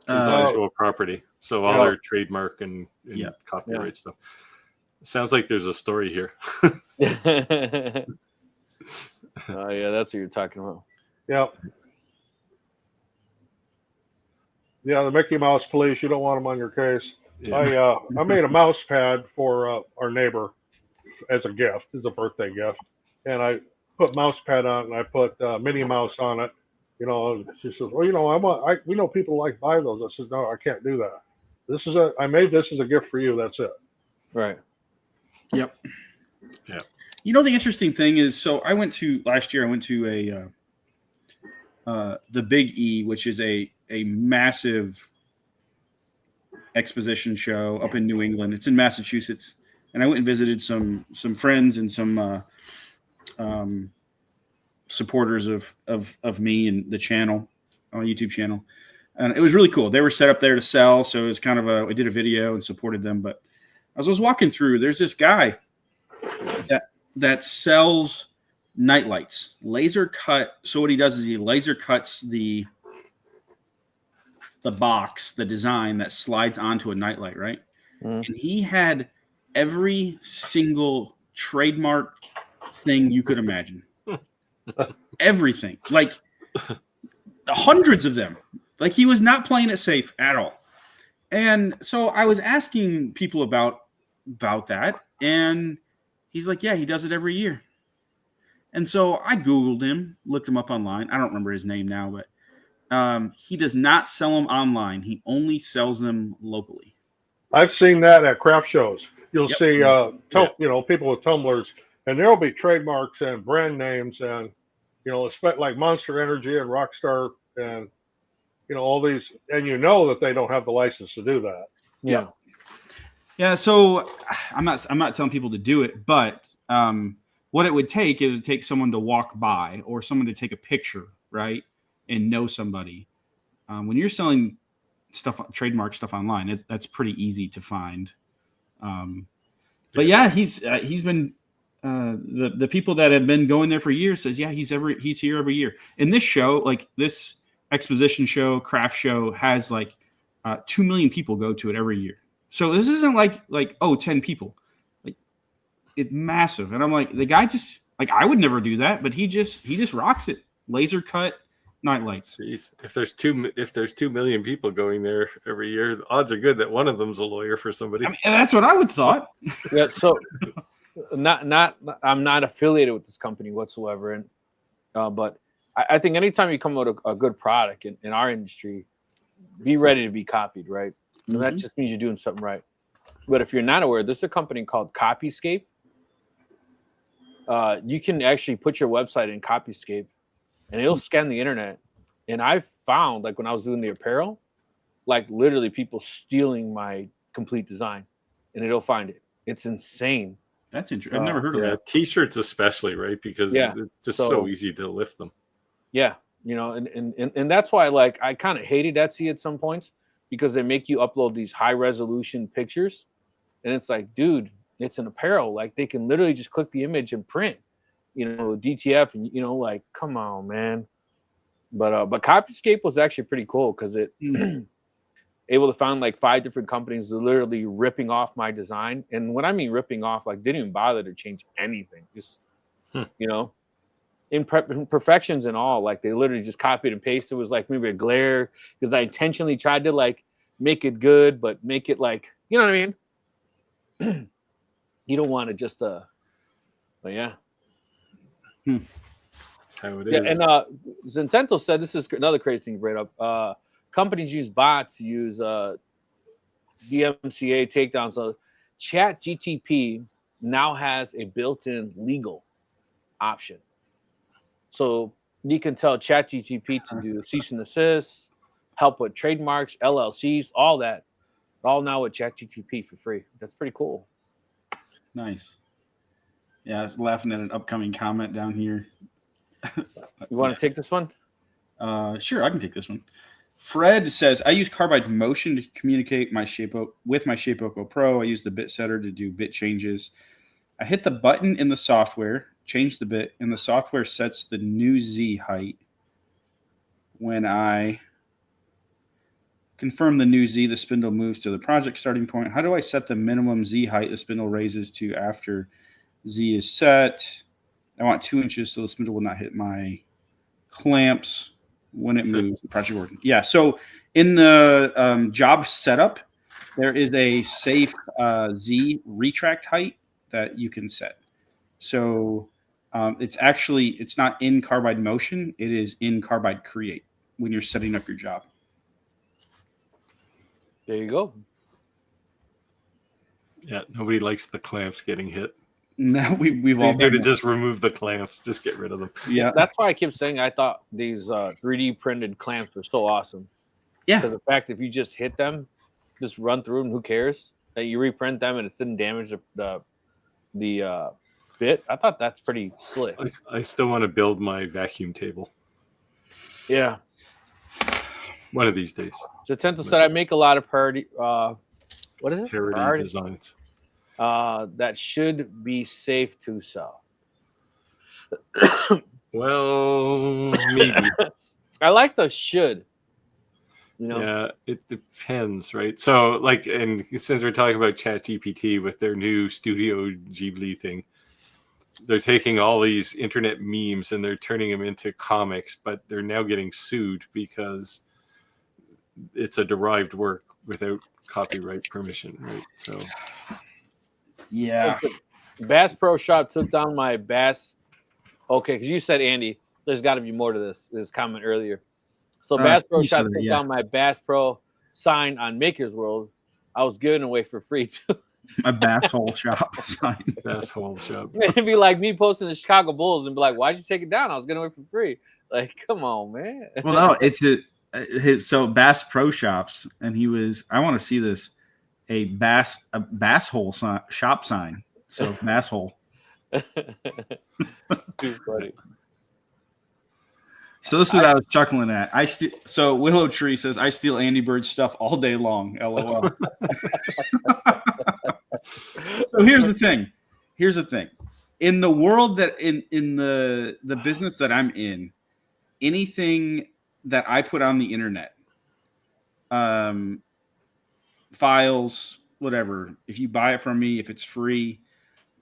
Intellectual property. So all their trademark and copyright stuff. It sounds like there's a story here. Yeah, that's what you're talking about. Yep. Yeah, the Mickey Mouse police. You don't want them on your case. Yeah. I made a mouse pad for our neighbor as a gift, as a birthday gift, and I put mouse pad on it, and I put Minnie Mouse on it. You know, she says, "Well, you know, we know people like buy those." I said, "No, I can't do that. I made this as a gift for you. That's it." Right. Yep. Yeah. You know, the interesting thing is, so last year I went to the Big E, which is a massive exposition show up in New England. It's in Massachusetts. And I went and visited some friends and some supporters of me and the channel, on YouTube channel. And it was really cool. They were set up there to sell. So it was kind of I did a video and supported them. But as I was walking through, there's this guy that sells night lights, laser cut. So what he does is he laser cuts the box, the design that slides onto a nightlight, right? And he had every single trademark thing you could imagine. Everything, like hundreds of them. Like, he was not playing it safe at all. And so I was asking people about that, and he's like, yeah, he does it every year. And so I Googled him, looked him up online. I don't remember his name now, but he does not sell them online. He only sells them locally. I've seen that at craft shows. You'll see, people with tumblers, and there'll be trademarks and brand names, and like Monster Energy and Rockstar, and all these, and that they don't have the license to do that. Yeah. Yeah. So I'm not telling people to do it, but what it would take is someone to walk by or someone to take a picture, right, and know somebody. When you're selling trademark stuff online, that's pretty easy to find. But yeah, he's been the people that have been going there for years says, yeah, he's here every year. And this show, like this exposition show, craft show, has like 2 million people go to it every year. So this isn't like 10 people. Like, it's massive. And I'm like, the guy just, like, I would never do that, but he just rocks it. Laser cut night lights. Jeez. If there's 2 million people going there every year, the odds are good that one of them's a lawyer for somebody. I mean, that's what I would thought. Yeah. So I'm not affiliated with this company whatsoever. And, but I think anytime you come out with a good product in our industry, be ready to be copied, right? And that just means you're doing something right. But if you're not aware, there's a company called Copyscape. You can actually put your website in Copyscape, and it'll scan the internet. And I've found, like, when I was doing the apparel, like, literally people stealing my complete design, and it'll find it. It's insane. That's interesting. I've never heard of that. T-shirts especially, right? Because it's just so easy to lift them. Yeah. And that's why, like, I kind of hated Etsy at some points, because they make you upload these high resolution pictures. And it's like, dude, it's an apparel. Like, they can literally just click the image and print, DTF, and, like, come on, man. But Copyscape was actually pretty cool, because it able to find like 5 different companies literally ripping off my design. And when I mean ripping off, like, didn't even bother to change anything. Just, imperfections and all, like, they literally just copied and pasted. It was like maybe a glare, because I intentionally tried to, like, make it good, but make it, like, you know what I mean? You don't want to just but yeah. That's how it is. Yeah, and Zincento said, this is another crazy thing to bring up. Companies use bots, use DMCA takedowns. So ChatGTP now has a built-in legal option. So you can tell ChatGTP to do cease and desist, help with trademarks, LLCs, all that. All now with ChatGTP for free. That's pretty cool. Nice. Yeah, I was laughing at an upcoming comment down here. You want to take this one? Sure, I can take this one. Fred says, I use Carbide Motion to communicate with my Shapeoko Pro. I use the bit setter to do bit changes. I hit the button in the software, change the bit, and the software sets the new Z height. When I confirm the new Z, the spindle moves to the project starting point. How do I set the minimum Z height the spindle raises to after Z is set? I want 2 inches so the spindle will not hit my clamps when it moves the project working. Yeah, so in the job setup, there is a safe Z retract height that you can set. So it's not in Carbide Motion, it is in Carbide Create when you're setting up your job. There you go. Yeah, nobody likes the clamps getting hit. No, we've all Easier done to that. just remove the clamps. Just get rid of them. Yeah, That's why I keep saying I thought these 3D printed clamps were so awesome. yeah. Because the fact if you just hit them, just run through them, who cares? That you reprint them and it didn't damage the bit. I thought that's pretty slick. I still want to build my vacuum table Yeah. one of these days. So Tento said I make a lot of parody. What is it? Parody designs. That should be safe to sell. Well, maybe. I like the should. You know? Yeah, it depends, right? So, like, and since we're talking about ChatGPT with their new Studio Ghibli thing, they're taking all these internet memes and they're turning them into comics, but they're now getting sued because it's a derived work without copyright permission, right? So, Yeah. Bass Pro Shop took down my Bass. Okay, because you said, Andy, there's got to be more to this comment earlier. So Bass Pro Shop took down my Bass Pro sign on Maker's World. I was giving away for free too. My Bass Hole Shop sign. Bass Hole Shop. It'd be like me posting the Chicago Bulls and be like, "Why'd you take it down? I was giving away for free." Like, come on, man. Well, no, it's so Bass Pro Shops, and he was. I want to see this. A Bass Hole shop sign. So Bass Hole. Too funny. So this is what I was chuckling at. So Willow Tree says I steal Andy Bird's stuff all day long. LOL. So here's the thing. In the world that in the business that I'm in, anything that I put on the internet, files, whatever, if you buy it from me, if it's free,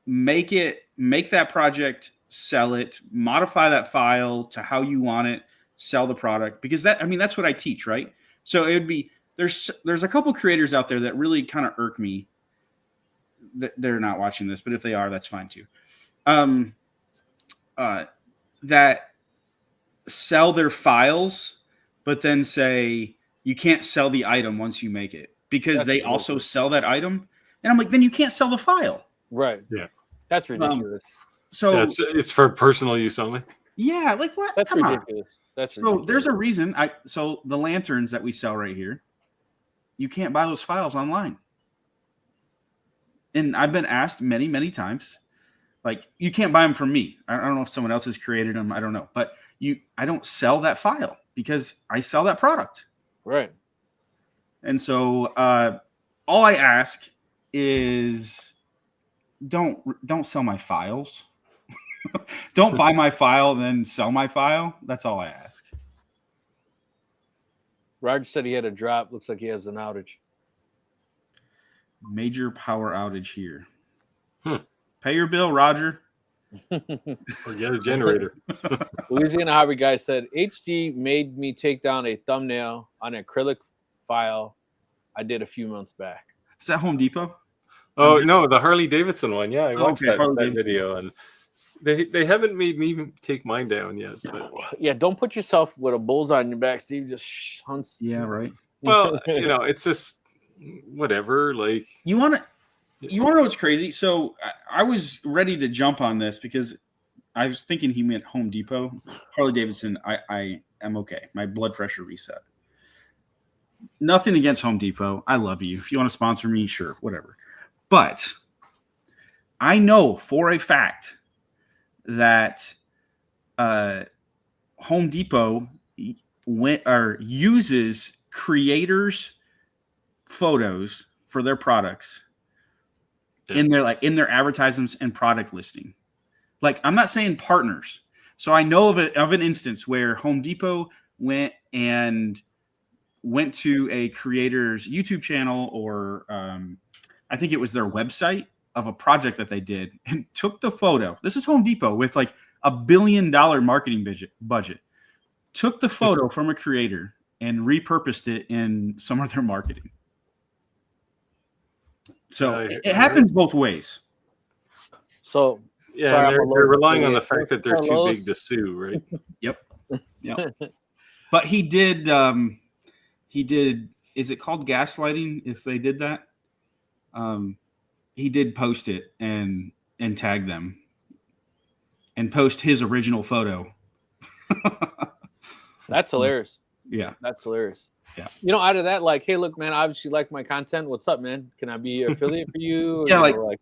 make that project, sell it, modify that file to how you want it, sell the product, because that's what I teach, right? So it would be there's a couple creators out there that really kind of irk me. They're not watching this, but if they are, that's fine too. That sell their files, but then say you can't sell the item once you make it because they also sell that item, and I'm like, then you can't sell the file, right? Yeah, that's ridiculous. So it's for personal use only. Yeah, like what? That's Come ridiculous. On. So there's a reason. So the lanterns that we sell right here, you can't buy those files online. And I've been asked many, many times, like, you can't buy them from me. I don't know if someone else has created them. I don't know, but I don't sell that file because I sell that product. Right. And so all I ask is don't sell my files. Don't buy my file, then sell my file. That's all I ask. Roger said he had a drop. Looks like he has an outage. Major power outage here. Pay your bill, Roger. Or get a generator. Louisiana Hobby Guy said, HD made me take down a thumbnail on an acrylic file I did a few months back. Is that Home Depot? Oh, no, the Harley Davidson one. Yeah, I watched Okay, that video, and they haven't made me take mine down yet. But. Yeah, don't put yourself with a bullseye on your back, Steve. Just hunts. Yeah, right. Well, it's just whatever. Like you want to know what's crazy? So I was ready to jump on this because I was thinking he meant Home Depot. Harley Davidson, I am okay. My blood pressure reset. Nothing against Home Depot. I love you. If you want to sponsor me, sure, whatever. But I know for a fact that Home Depot uses creators' photos for their products in their advertisements and product listing. Like, I'm not saying partners. So I know of an instance where Home Depot went to a creator's YouTube channel, or I think it was their website, of a project that they did, and took the photo. This is Home Depot with like $1 billion marketing budget. Took the photo from a creator and repurposed it in some of their marketing. So it happens both ways. So Yeah, sorry, and I'm they're allergic relying to on the it. fact that they're too Carlos. big to sue, right? Yep. But he did. Is it called gaslighting? If they did that, he did post it and tag them, and post his original photo. That's hilarious. Yeah, That's hilarious. Yeah. You know, out of that, like, hey, look, man, obviously you like my content. What's up, man? Can I be an affiliate for you? Yeah, You know, like,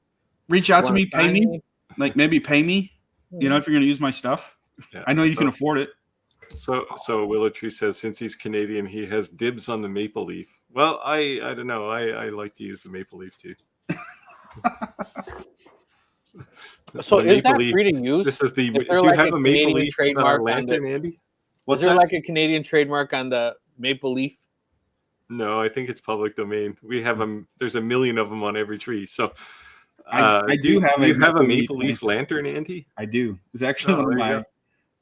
reach out to me, pay sign me. Like, maybe pay me. You know, if you're going to use my stuff. Yeah. I know you can afford it. So Willow Tree says, since he's Canadian, he has dibs on the maple leaf. Well, I don't know. I like to use the maple leaf too. So The is that maple leaf- free to use? This is the. Is Do there you like have a a maple Canadian leaf trademark on lantern, Andy? What's Is there that? like a Canadian trademark on the maple leaf? No, I think it's public domain. We have them. There's a million of them on every tree. So, I do have you a have a maple maple leaf leaf lantern, Andy? I do. It's actually Oh, one of there you my. go.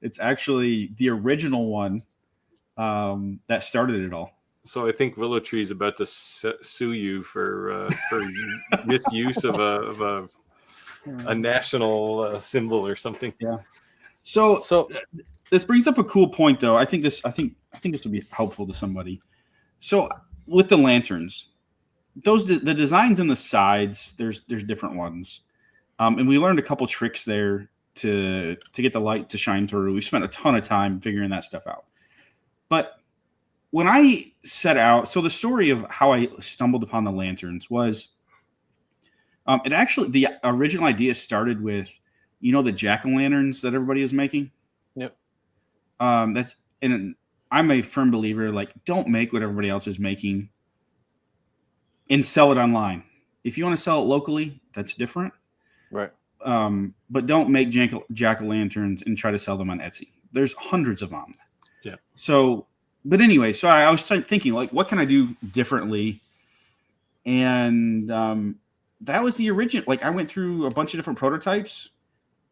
It's actually the original one that started it all. So I think Willow Tree is about to sue you for misuse of a national symbol or something. Yeah. So this brings up a cool point, though. I think this would be helpful to somebody. So with the lanterns, the designs in the sides, there's different ones, and we learned a couple tricks there to get the light to shine through. We spent a ton of time figuring that stuff out. But when I set out, so the story of how I stumbled upon the lanterns was, the original idea started with, the jack-o'-lanterns that everybody was making. Yep. And I'm a firm believer, like, don't make what everybody else is making and sell it online. If you want to sell it locally, that's different. Right. But don't make jack-o'-lanterns and try to sell them on Etsy. There's hundreds of them. Yeah. So, but anyway, so I was thinking, like, what can I do differently? And that was the original. Like, I went through a bunch of different prototypes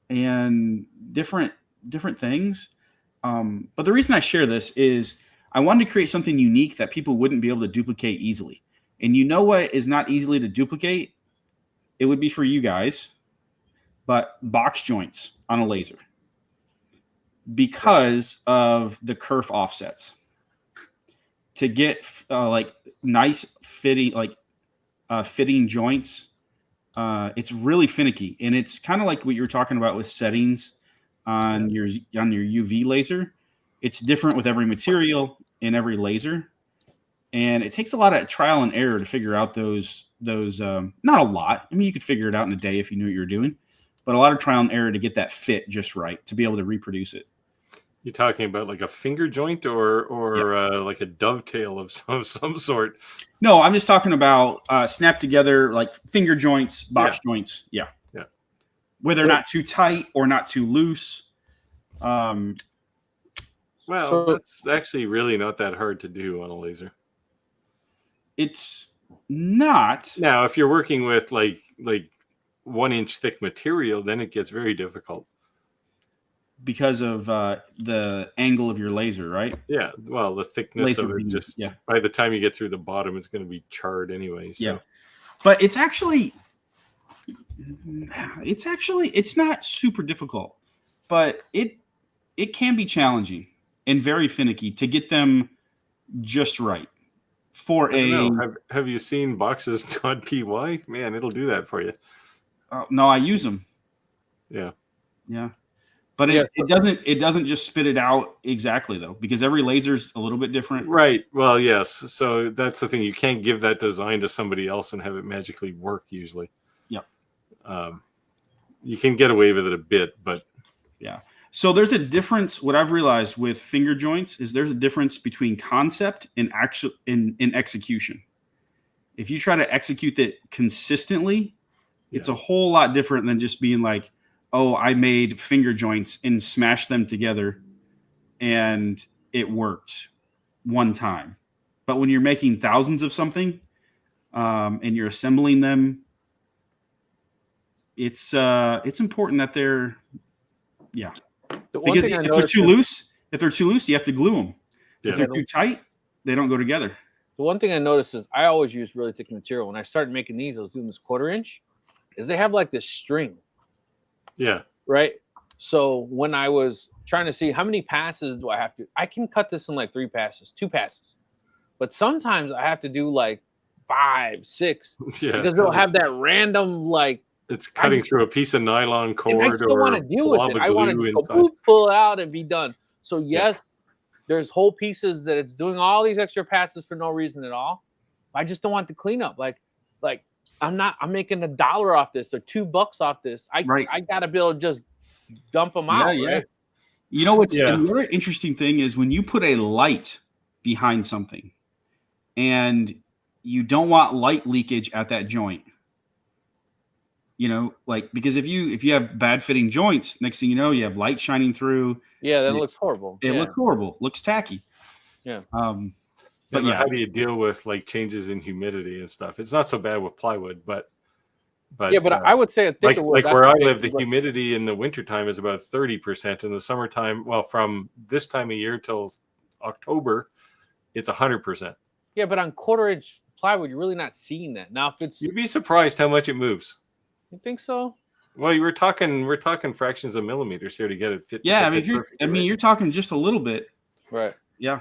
and different things. But the reason I share this is I wanted to create something unique that people wouldn't be able to duplicate easily. And you know what is not easily to duplicate? It would be for you guys, but box joints on a laser, because of the kerf offsets. To get like nice fitting, fitting joints, it's really finicky, and it's kind of like what you were talking about with settings on your UV laser. It's different with every material and every laser, and it takes a lot of trial and error to figure out those. Not a lot. I mean, you could figure it out in a day if you knew what you were doing, but a lot of trial and error to get that fit just right to be able to reproduce it. You're talking about like a finger joint or like a dovetail of some sort. No, I'm just talking about snap together, like finger joints, box joints. Yeah. Where they're not too tight or not too loose. Well, that's actually really not that hard to do on a laser. It's not. Now, if you're working with like 1 inch thick material, then it gets very difficult. Because of the angle of your laser, right? Yeah, well, the thickness Laser of it, beam, just yeah. by the time you get through the bottom, it's going to be charred anyway. So. Yeah, but it's not super difficult, but it can be challenging and very finicky to get them just right. Have you seen boxes.py? Man, it'll do that for you. No, I use them. Yeah. But it doesn't just spit it out exactly, though, because every laser's a little bit different. Right. Well, yes. So that's the thing. You can't give that design to somebody else and have it magically work usually. Yep. You can get away with it a bit, but yeah. So there's a difference. What I've realized with finger joints is there's a difference between concept and in execution. If you try to execute it consistently, It's a whole lot different than just being like, oh, I made finger joints and smashed them together and it worked one time. But when you're making thousands of something and you're assembling them, it's important that they're The one because thing I if they're noticed too loose, you have to glue them. Yeah. If they're too tight, they don't go together. The one thing I noticed is I always use really thick material. When I started making these, I was doing this 1/4 inch, is they have like this string, Yeah. right? So when I was trying to see how many passes do I have to, I can cut this in like 3 passes, 2 passes. But sometimes I have to do like 5, 6 Yeah. because they'll have that random like It's cutting through a piece of nylon and I cord still or want a to deal with blob it. of I want to glue go inside. boop, pull it out and be done. So yes, there's whole pieces that it's doing all these extra passes for no reason at all. I just don't want the cleanup. Like I'm making $1 off this or $2 off this. I gotta be able to just dump them out. Right? You know what's and the other interesting thing is when you put a light behind something and you don't want light leakage at that joint. You know, like because if you have bad fitting joints, next thing you know, you have light shining through. Yeah, that looks horrible. It looks horrible. Looks tacky. Yeah. But how do you deal with like changes in humidity and stuff? It's not so bad with plywood, but I would say a thicker wood. Like where I live, the humidity in the wintertime is about 30%. In the summertime, well, from this time of year till October, it's 100%. Yeah, but on 1/4 inch plywood, you're really not seeing that. Now, if it's you'd be surprised how much it moves. You think so? Well, we're talking fractions of millimeters here to get it fit. Yeah, I mean, you're talking just a little bit, right? Yeah,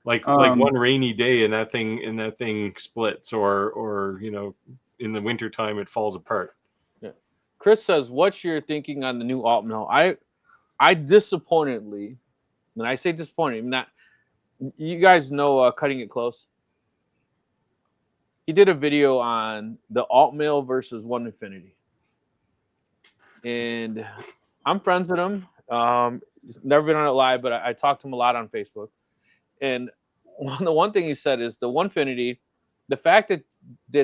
like one rainy day and that thing splits, or in the wintertime it falls apart. Yeah. Chris says, "What's your thinking on the new alt mill?" I disappointedly, and I say disappointed, not you guys know Cutting It Close. He did a video on the alt mill versus One Infinity. And I'm friends with him. He's never been on it live, but I talked to him a lot on Facebook. And the one thing he said is the Onefinity, the fact that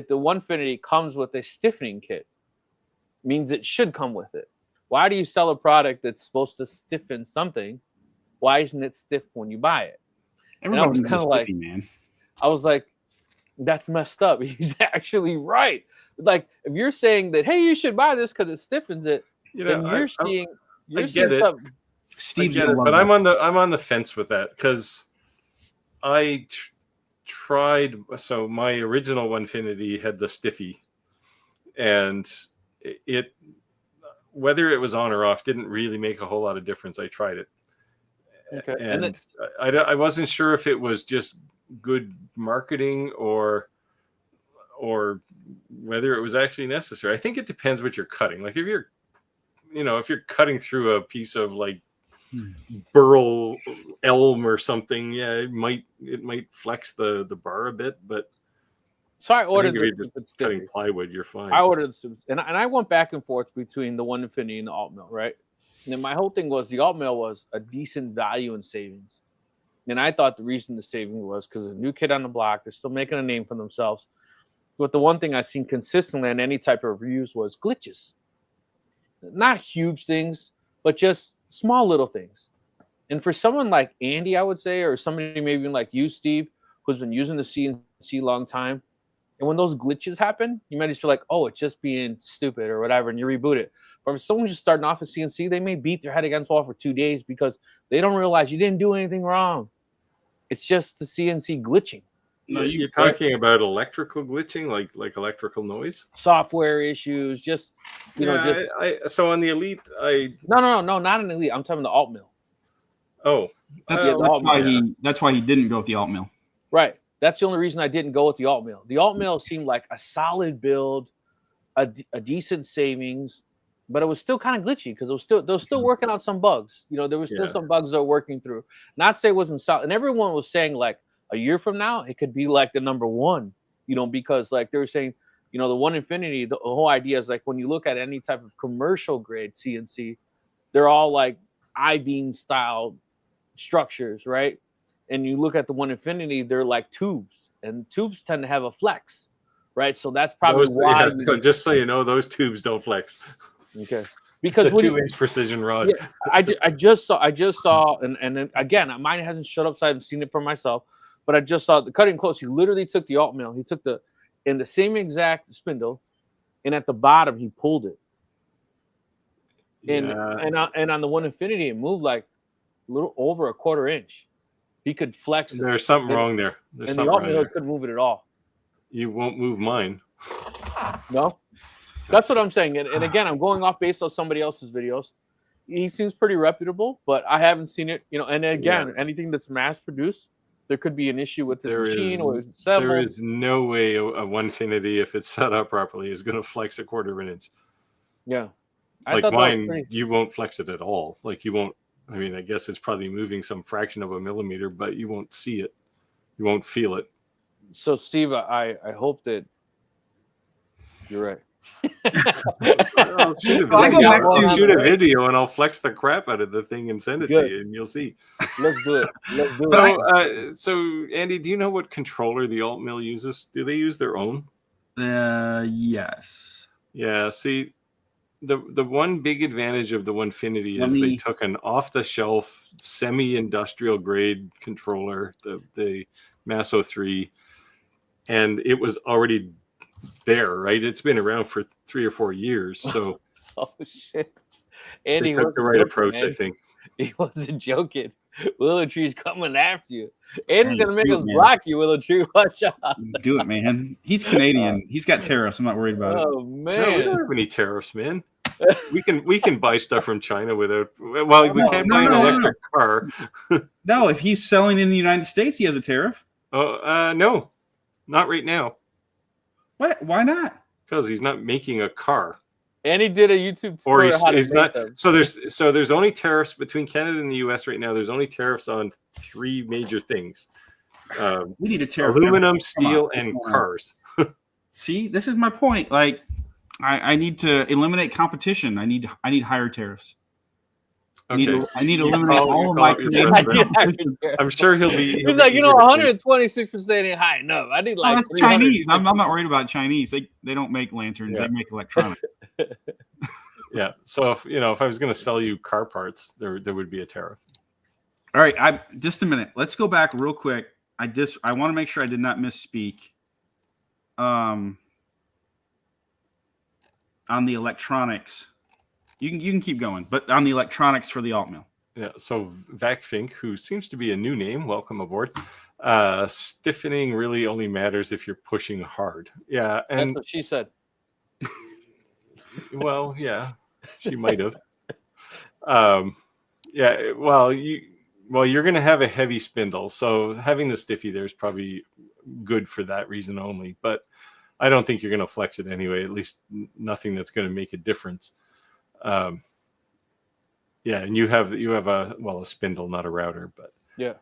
the Onefinity comes with a stiffening kit means it should come with it. Why do you sell a product that's supposed to stiffen something? Why isn't it stiff when you buy it? And I was kind of like, man. I was like, that's messed up. He's actually right. Like, if you're saying that, hey, you should buy this because it stiffens it, then you're seeing stuff. Steve, but I'm on the fence with that because I tried. So my original Onefinity had the stiffy, and it whether it was on or off didn't really make a whole lot of difference. I tried it, and I wasn't sure if it was just good marketing or whether it was actually necessary. I think it depends what you're cutting. Like if you're cutting through a piece of like burl elm or something, yeah, it might flex the bar a bit, but so I ordered just cutting plywood, you're fine. I ordered and I went back and forth between the Onefinity and the alt mill, right? And then my whole thing was the alt mill was a decent value in savings. And I thought the reason the saving was because a new kid on the block, they're still making a name for themselves. But the one thing I've seen consistently in any type of reviews was glitches. Not huge things, but just small little things. And for someone like Andy, I would say, or somebody maybe even like you, Steve, who's been using the CNC a long time, and when those glitches happen, you might just feel like, oh, it's just being stupid or whatever, and you reboot it. But if someone's just starting off a CNC, they may beat their head against the wall for 2 days because they don't realize you didn't do anything wrong. It's just the CNC glitching. No, you're talking about electrical glitching, like electrical noise, software issues, just so on the Elite, no, not an Elite. I'm talking the alt mill. Oh, that's why he didn't go with the alt mill. Right. That's the only reason I didn't go with the alt mill. The alt mill seemed like a solid build, a decent savings, but it was still kind of glitchy because they were still working on some bugs. There was still some bugs they're working through. Not say it wasn't solid, and everyone was saying like a year from now it could be like the number one. Because like they were saying, the Onefinity, the whole idea is like when you look at any type of commercial grade CNC, they're all like I-beam style structures, right? And you look at the Onefinity, they're like tubes, and tubes tend to have a flex. right? So that's probably why. So just so you know, those tubes don't flex. Okay. Because Because it's a 2-inch precision rod. Yeah, I just saw, and then again, mine hasn't shut up, so I haven't seen it for myself. But I just saw the cutting close. He literally took the alt mill. He took in the same exact spindle, and at the bottom he pulled it. And Yeah. and on the One Infinity, it moved like a little over a 1/4 inch. He could flex it. There's something wrong there. There's And something the alt wrong mill there. couldn't move it at all. You won't move mine. No, that's what I'm saying. And again, I'm going off based on somebody else's videos. He seems pretty reputable, but I haven't seen it. And again, anything that's mass produced, there could be an issue with the machine or there is no way a Onefinity, if it's set up properly, is going to flex a 1/4 inch. Yeah, like mine, you won't flex it at all. Like you won't. I mean, I guess it's probably moving some fraction of a millimeter, but you won't see it. You won't feel it. So, Steve, I hope that you're right. I'll shoot a video and I'll flex the crap out of the thing and send it to you, and you'll see. Let's do it. So Andy, do you know what controller the alt mill uses? Do they use their own? Yes. Yeah. See, the one big advantage of the Onefinity is they took an off-the-shelf, semi-industrial grade controller, the Masso 3, and it was already there, right? It's been around for 3 or 4 years, so oh shit! Andy took the right approach, I think. He wasn't joking. Willow Tree's coming after you. Andy's gonna make us block you, Willow Tree. Watch out! Do it, man. He's Canadian. He's got tariffs. I'm not worried about it. Oh man, no, we don't have any tariffs, man. we can buy stuff from China without. Well, we can't buy an electric car. No, if he's selling in the United States, he has a tariff. Oh, no, not right now. What? Why not? Because he's not making a car. And he did a YouTube tutorial. Or he's not. Them. So there's only tariffs between Canada and the U.S. right now. There's only tariffs on 3 major things. We need a tariff. Aluminum, steel, and cars. See, this is my point. Like, I need to eliminate competition. I need higher tariffs. Okay. I need to eliminate all of my Canadian. I'm sure he'll be. He's like, 126% ain't high enough. I need like. That's Chinese. I'm not worried about Chinese. They don't make lanterns. They make electronics. Yeah. So if I was going to sell you car parts, there would be a tariff. All right. Just a minute. Let's go back real quick. I want to make sure I did not misspeak. On the electronics. You can keep going, but on the electronics for the alt mill. Yeah. So VacFink, who seems to be a new name, welcome aboard. Stiffening really only matters if you're pushing hard. Yeah, and that's what she said. Well, yeah, she might have. Yeah. Well, you're going to have a heavy spindle, so having the stiffy there is probably good for that reason only. But I don't think you're going to flex it anyway. At least nothing that's going to make a difference. Yeah, and you have a spindle, not a router, but yeah.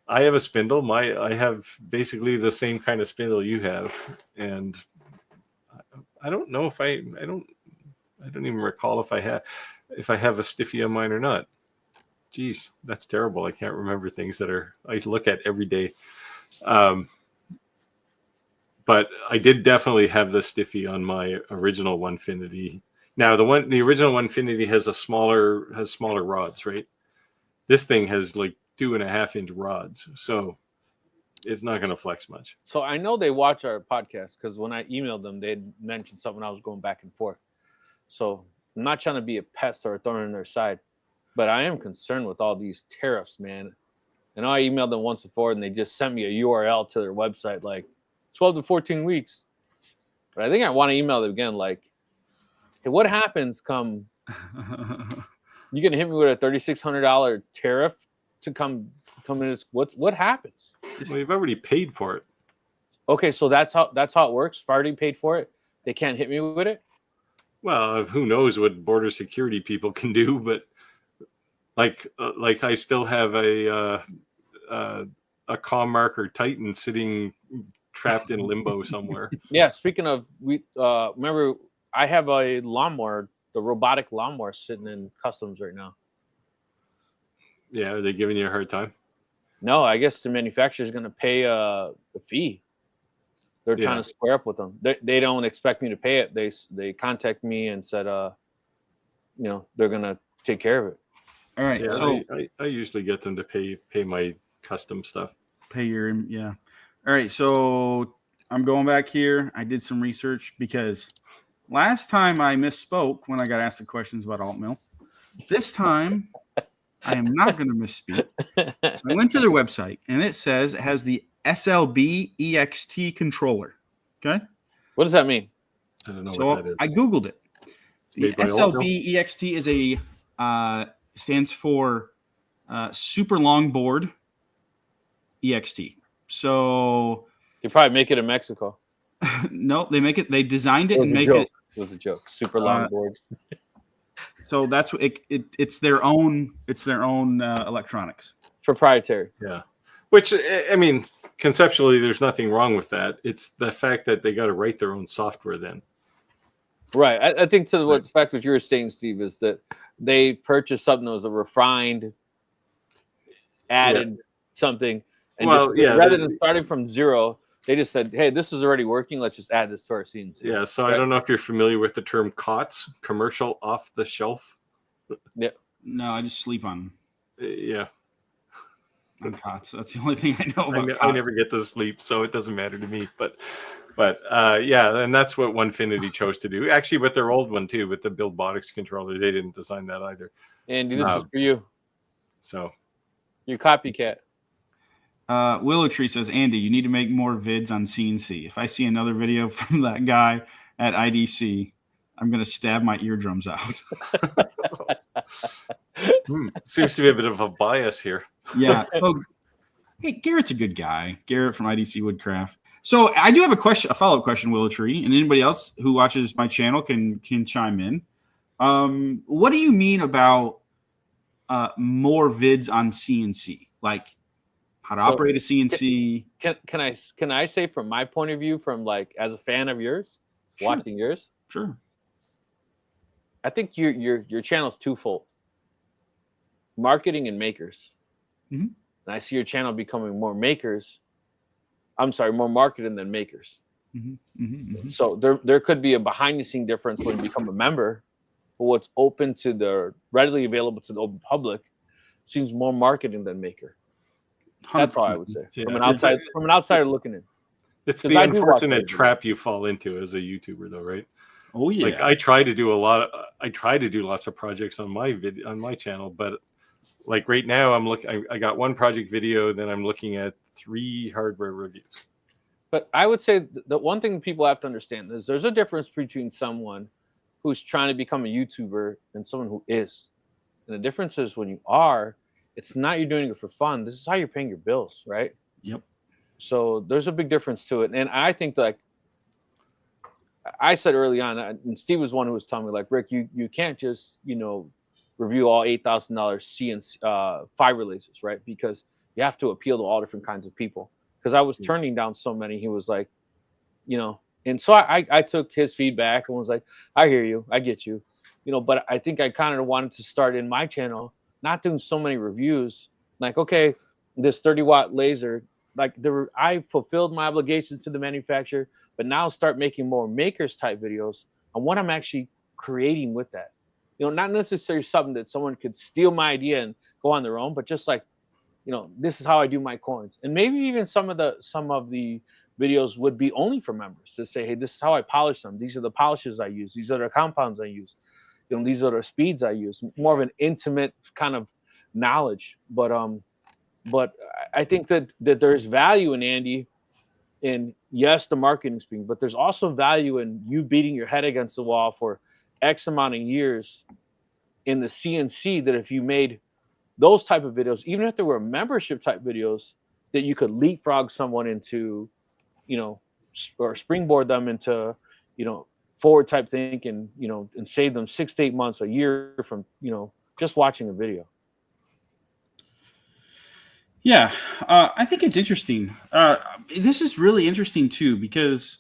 I have a spindle. I have basically the same kind of spindle you have, and I don't know if I don't even recall if I have a stiffy on mine or not. Jeez, that's terrible. I can't remember things that I look at every day. But I did definitely have the stiffy on my original Onefinity. Now the original Onefinity has smaller rods, right? This thing has like 2.5-inch rods, so it's not going to flex much. So I know they watch our podcast because when I emailed them, they mentioned something. I was going back and forth. So I'm not trying to be a pest or a thorn in their side, but I am concerned with all these tariffs, man. And I emailed them once before, and they just sent me a URL to their website, like 12 to 14 weeks. But I think I want to email them again, like, hey, what happens come? You're gonna hit me with a $3,600 tariff to come in. What happens? Well, you've already paid for it. Okay, so that's how it works. If I already paid for it, they can't hit me with it. Well, who knows what border security people can do, but like I still have a Commark or Titan sitting trapped in limbo somewhere. Yeah. Speaking of, we remember I have a lawnmower, the robotic lawnmower, sitting in customs right now. Yeah, are they giving you a hard time? No, I guess the manufacturer is going to pay the fee. They're trying to square up with them. They don't expect me to pay it. They contact me and said, they're gonna take care of it. All right. Yeah, So I usually get them to pay my custom stuff. pay your All right. So I'm going back here. I did some research because last time I misspoke when I got asked the questions about alt mill. This time I am not going to misspeak. So I went to their website and it says it has the SLB EXT controller. Okay. What does that mean? I don't know So what that is. I Googled it. The made by alt mill? SLB EXT is stands for super long board EXT. So They probably make it in Mexico. no, they designed it and make it. It was a joke. Super long board. So that's what it's their own electronics. Proprietary. Yeah. Which, I mean, conceptually, there's nothing wrong with that. It's the fact that they got to write their own software then. Right. I think the fact what you were saying, Steve, is that they purchased something that was a refined, added something. And rather than starting from zero, they just said, hey, this is already working. Let's just add this to our CNC. Yeah. So I don't know if you're familiar with the term COTS, commercial off the shelf. Yeah. No, I just sleep on Yeah. on cots. That's the only thing I know about I never get to sleep, so it doesn't matter to me. But and that's what Onefinity chose to do. Actually, with their old one too, with the Buildbotics controller, they didn't design that either. Andy, this is for you. So, your copycat. Willow Tree says, Andy, you need to make more vids on CNC. If I see another video from that guy at IDC, I'm going to stab my eardrums out. Seems to be a bit of a bias here. Yeah. So, hey, Garrett's a good guy. Garrett from IDC Woodcraft. So I do have a follow-up question, Willow Tree, and anybody else who watches my channel can chime in. What do you mean about more vids on CNC? Like how to operate a CNC? Can I say from my point of view, from like as a fan of yours, watching yours? Sure. I think your channel's twofold: marketing and makers. Mm-hmm. And I see your channel becoming more makers. I'm sorry, more marketing than makers. Mm-hmm. Mm-hmm. Mm-hmm. So there could be a behind the scene difference when you become a member, but what's open to the readily available to the open public seems more marketing than maker. That's all I would say. Yeah. From an outsider looking in. It's the unfortunate trap you fall into as a YouTuber, though, right? Oh yeah. Like I try to do lots of projects on my channel, but like right now I got one project video, then I'm looking at 3 hardware reviews. But I would say the one thing people have to understand is there's a difference between someone who's trying to become a YouTuber and someone who is. And the difference is when you are, it's not you're doing it for fun. This is how you're paying your bills, right? Yep. So there's a big difference to it. And I think, like I said early on, and Steve was one who was telling me, like, Rick, you can't just, review all $8,000 CNC fiber lasers, right? Because you have to appeal to all different kinds of people. Because I was turning down so many. He was like, and so I took his feedback and was like, I hear you, I get you, but I think I kind of wanted to start in my channel, not doing so many reviews. Like, okay, this 30-watt laser, like I fulfilled my obligations to the manufacturer, but now start making more makers type videos on what I'm actually creating with that. Not necessarily something that someone could steal my idea and go on their own, but just like, this is how I do my coins. And maybe even some of the videos would be only for members to say, hey, this is how I polish them. These are the polishes I use. These are the compounds I use. These are the speeds I use. More of an intimate kind of knowledge. But I think that there's value in Andy in, yes, the marketing speaking, but there's also value in you beating your head against the wall for X amount of years in the CNC, that if you made those type of videos, even if there were membership type videos, that you could leapfrog someone into, or springboard them into, forward type thinking, and save them 6 to 8 months, a year from, just watching a video. Yeah, I think it's interesting. This is really interesting too, because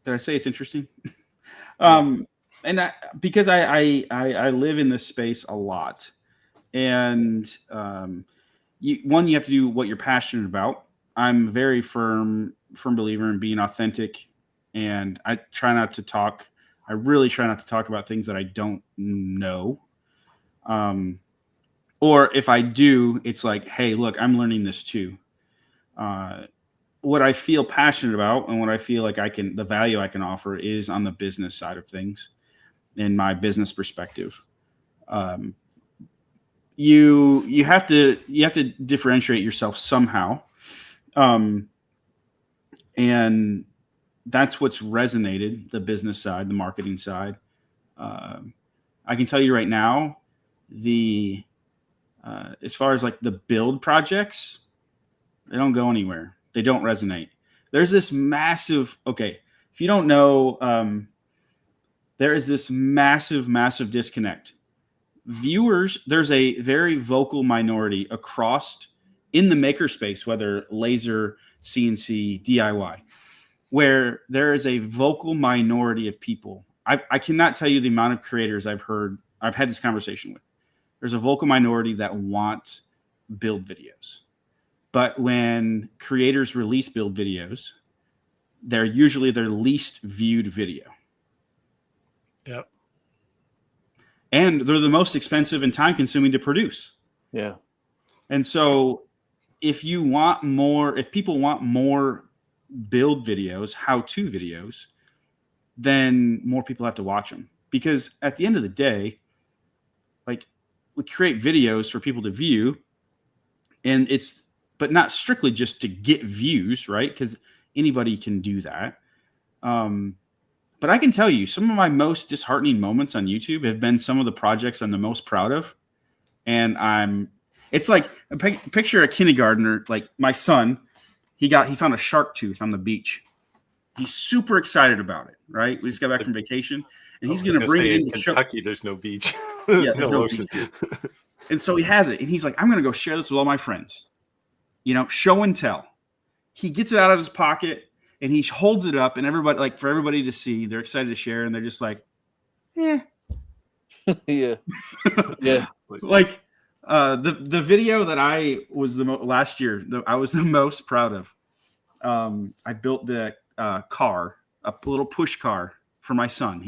did I say it's interesting? Because I live in this space a lot, and you have to do what you're passionate about. I'm very firm believer in being authentic, and I try not to talk. I really try not to talk about things that I don't know. Or if I do, it's like, hey, look, I'm learning this too. What I feel passionate about and what I feel like the value I can offer is on the business side of things, in my business perspective. You have to differentiate yourself somehow. And that's what's resonated, the business side, the marketing side. I can tell you right now, as far as like the build projects, they don't go anywhere. They don't resonate. There's this massive, if you don't know, there is this massive disconnect. Viewers, there's a very vocal minority across in the makerspace, whether laser, CNC, DIY, where there is a vocal minority of people. I cannot tell you the amount of creators I've had this conversation with. There's a vocal minority that want build videos. But when creators release build videos, they're usually their least viewed video. Yep. And they're the most expensive and time consuming to produce. Yeah. And so if people want more build videos, how-to videos, then more people have to watch them. Because at the end of the day, like, we create videos for people to view, but not strictly just to get views, right? Because anybody can do that. But I can tell you, some of my most disheartening moments on YouTube have been some of the projects I'm the most proud of. And it's like, picture a kindergartner, like my son, he found a shark tooth on the beach. He's super excited about it, right? We just got back from vacation, and he's going to bring it into Kentucky. There's no beach. Yeah, there's no beach. And so he has it, and he's like, I'm going to go share this with all my friends. Show and tell. He gets it out of his pocket, and he holds it up, and everybody, like, for everybody to see, they're excited to share, and they're just like, yeah. Yeah. Like, the video that I was last year, I was the most proud of. I built the car, a little push car for my son.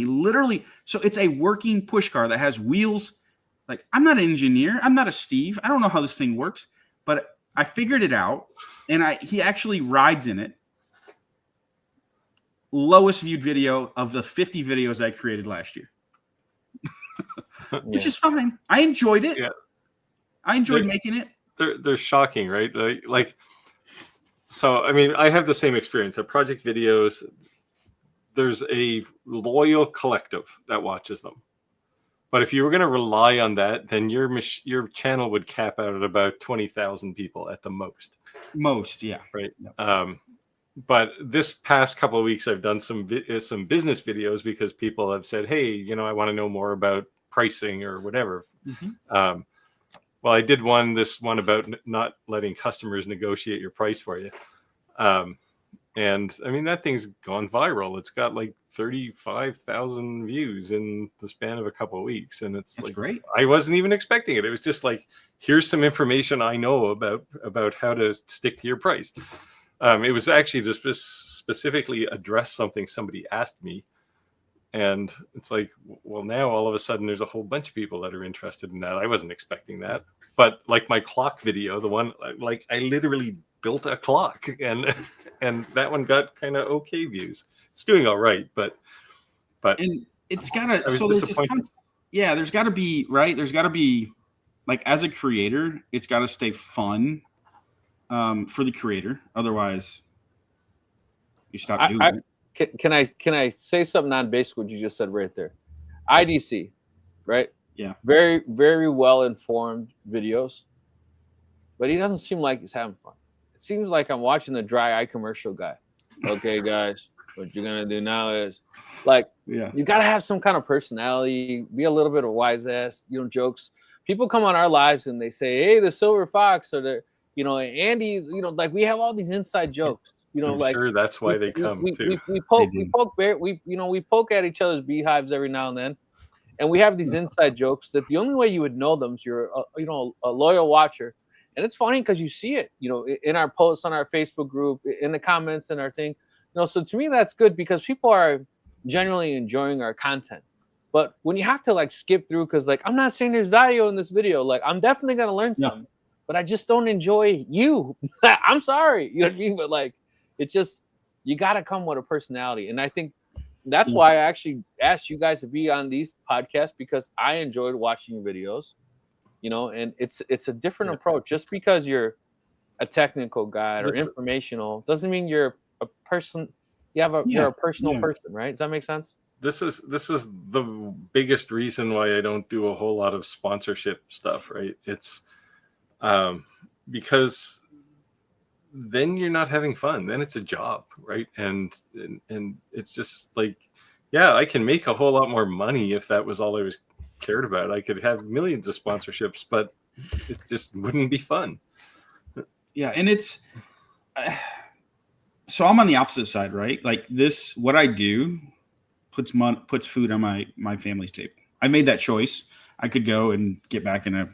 So it's a working push car that has wheels. Like, I'm not an engineer. I'm not a Steve. I don't know how this thing works, but I figured it out, and he actually rides in it. Lowest viewed video of the 50 videos I created last year. Which is fine. I enjoyed it. Yeah. I enjoyed making it. They're shocking, right? So, I mean, I have the same experience. At project videos, there's a loyal collective that watches them. But if you were going to rely on that, then your channel would cap out at about 20,000 people at the most. Most, yeah. Right. Yep. But this past couple of weeks, I've done some business videos because people have said, hey, I want to know more about pricing or whatever. Mm-hmm. Well, I did this one about not letting customers negotiate your price for you. And I mean, that thing's gone viral. It's got like 35,000 views in the span of a couple of weeks. And it's like, great. I wasn't even expecting it. It was just like, here's some information I know about how to stick to your price. It was actually just specifically address something somebody asked me. And it's like, well, now all of a sudden there's a whole bunch of people that are interested in that. I wasn't expecting that. But like my clock video, the one, like, I literally built a clock, and that one got kind of okay views. It's doing all right, but and it's gotta, so there's this there's gotta be, right, there's gotta be, like, as a creator, it's gotta stay fun for the creator, otherwise you stop doing it. Can I say something on basic what you just said right there? IDC, right? Yeah. Very, very well informed videos, but he doesn't seem like he's having fun. It seems like I'm watching the dry eye commercial guy. Okay, guys, what you're gonna do now is, like, you gotta have some kind of personality, be a little bit of wise ass, jokes. People come on our lives and they say, hey, the silver fox, or the, Andy's, like, we have all these inside jokes. I'm like, sure that's why they come too. We poke at each other's beehives every now and then, and we have these inside jokes that the only way you would know them is you're a loyal watcher, And it's funny because you see it, in our posts on our Facebook group, in the comments in our thing. So to me, that's good because people are genuinely enjoying our content. But when you have to like skip through, because like I'm not saying there's value in this video, like I'm definitely gonna learn something, but I just don't enjoy you. I'm sorry, you know what I mean? But like, it just, you gotta come with a personality, and I think that's why I actually asked you guys to be on these podcasts, because I enjoyed watching your videos, and it's a different approach. Just because you're a technical guy or informational doesn't mean you're a person. You're a personal person, right? Does that make sense? This is the biggest reason why I don't do a whole lot of sponsorship stuff, right? It's because then you're not having fun. Then it's a job, right? And it's just like, yeah, I can make a whole lot more money if that was all I was cared about. I could have millions of sponsorships, but it just wouldn't be fun. Yeah, and it's so I'm on the opposite side, right? Like this, what I do puts food on my family's table. I made that choice. I could go and get back in a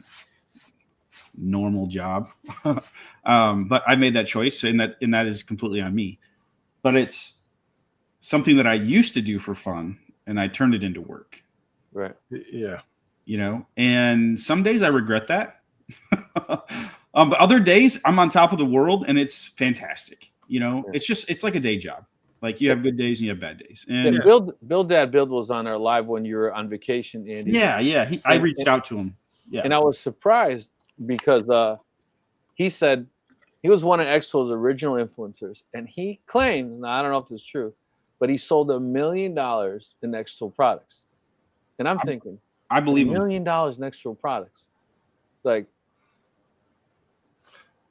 normal job, but I made that choice, and that is completely on me. But it's something that I used to do for fun, and I turned it into work. Right. Yeah. And some days I regret that. But other days I'm on top of the world, and it's fantastic. It's like a day job. Like you have good days and you have bad days. And Build was on our live when you were on vacation, Andy. Yeah. I reached out to him. Yeah. And I was surprised because he said he was one of Expo's original influencers, and he claims, now I don't know if this is true, but he sold $1 million in Expo products. And I'm thinking, I believe $1 million in Expo products. Like,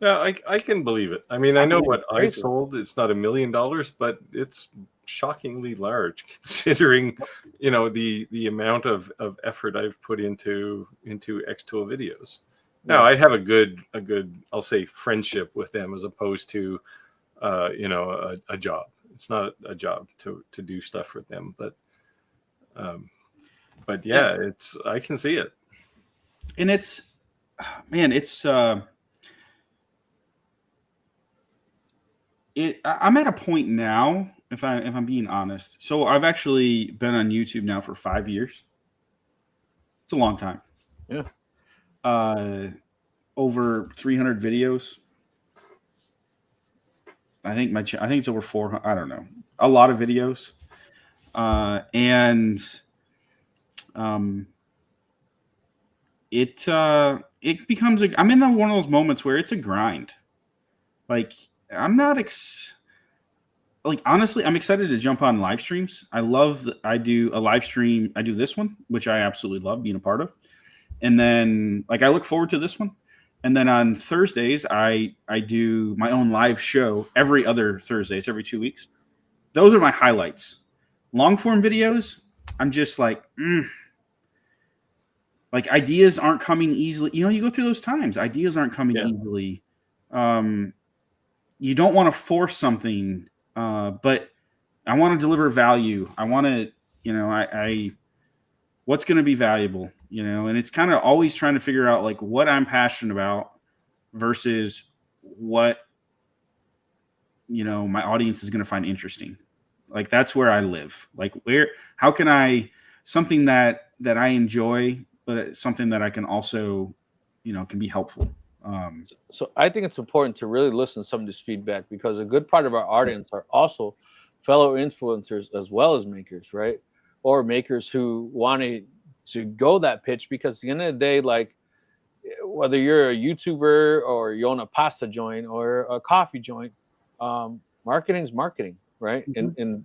yeah, I can believe it. I mean, I know what I've sold. It's not $1 million, but it's shockingly large considering, the amount of effort I've put into X-Tool videos. Now I have a good, I'll say, friendship with them as opposed to, a job. It's not a job to do stuff with them, but yeah, I can see it. And it's, man, it's, I'm at a point now, if I'm being honest. So I've actually been on YouTube now for 5 years. It's a long time. Yeah. Over 300 videos. I think it's over 400. I don't know. A lot of videos. It becomes I'm in one of those moments where it's a grind. Like I'm not honestly, I'm excited to jump on live streams. I do a live stream. I do this one, which I absolutely love being a part of. And then I look forward to this one. And then on Thursdays, I do my own live show every other Thursday. It's every 2 weeks. Those are my highlights. Long form videos, I'm just like ideas aren't coming easily. You go through those times. Ideas aren't coming easily. You don't want to force something, but I want to deliver value. I want to, what's going to be valuable, and it's kind of always trying to figure out what I'm passionate about versus what, my audience is going to find interesting. That's where I live. How can I, something that I enjoy, but it's something that I can also, can be helpful. So I think it's important to really listen to some of this feedback, because a good part of our audience are also fellow influencers as well as makers, right? Or makers who want to go that pitch, because at the end of the day, whether you're a YouTuber or you own a pasta joint or a coffee joint, marketing's marketing, right? Mm-hmm. And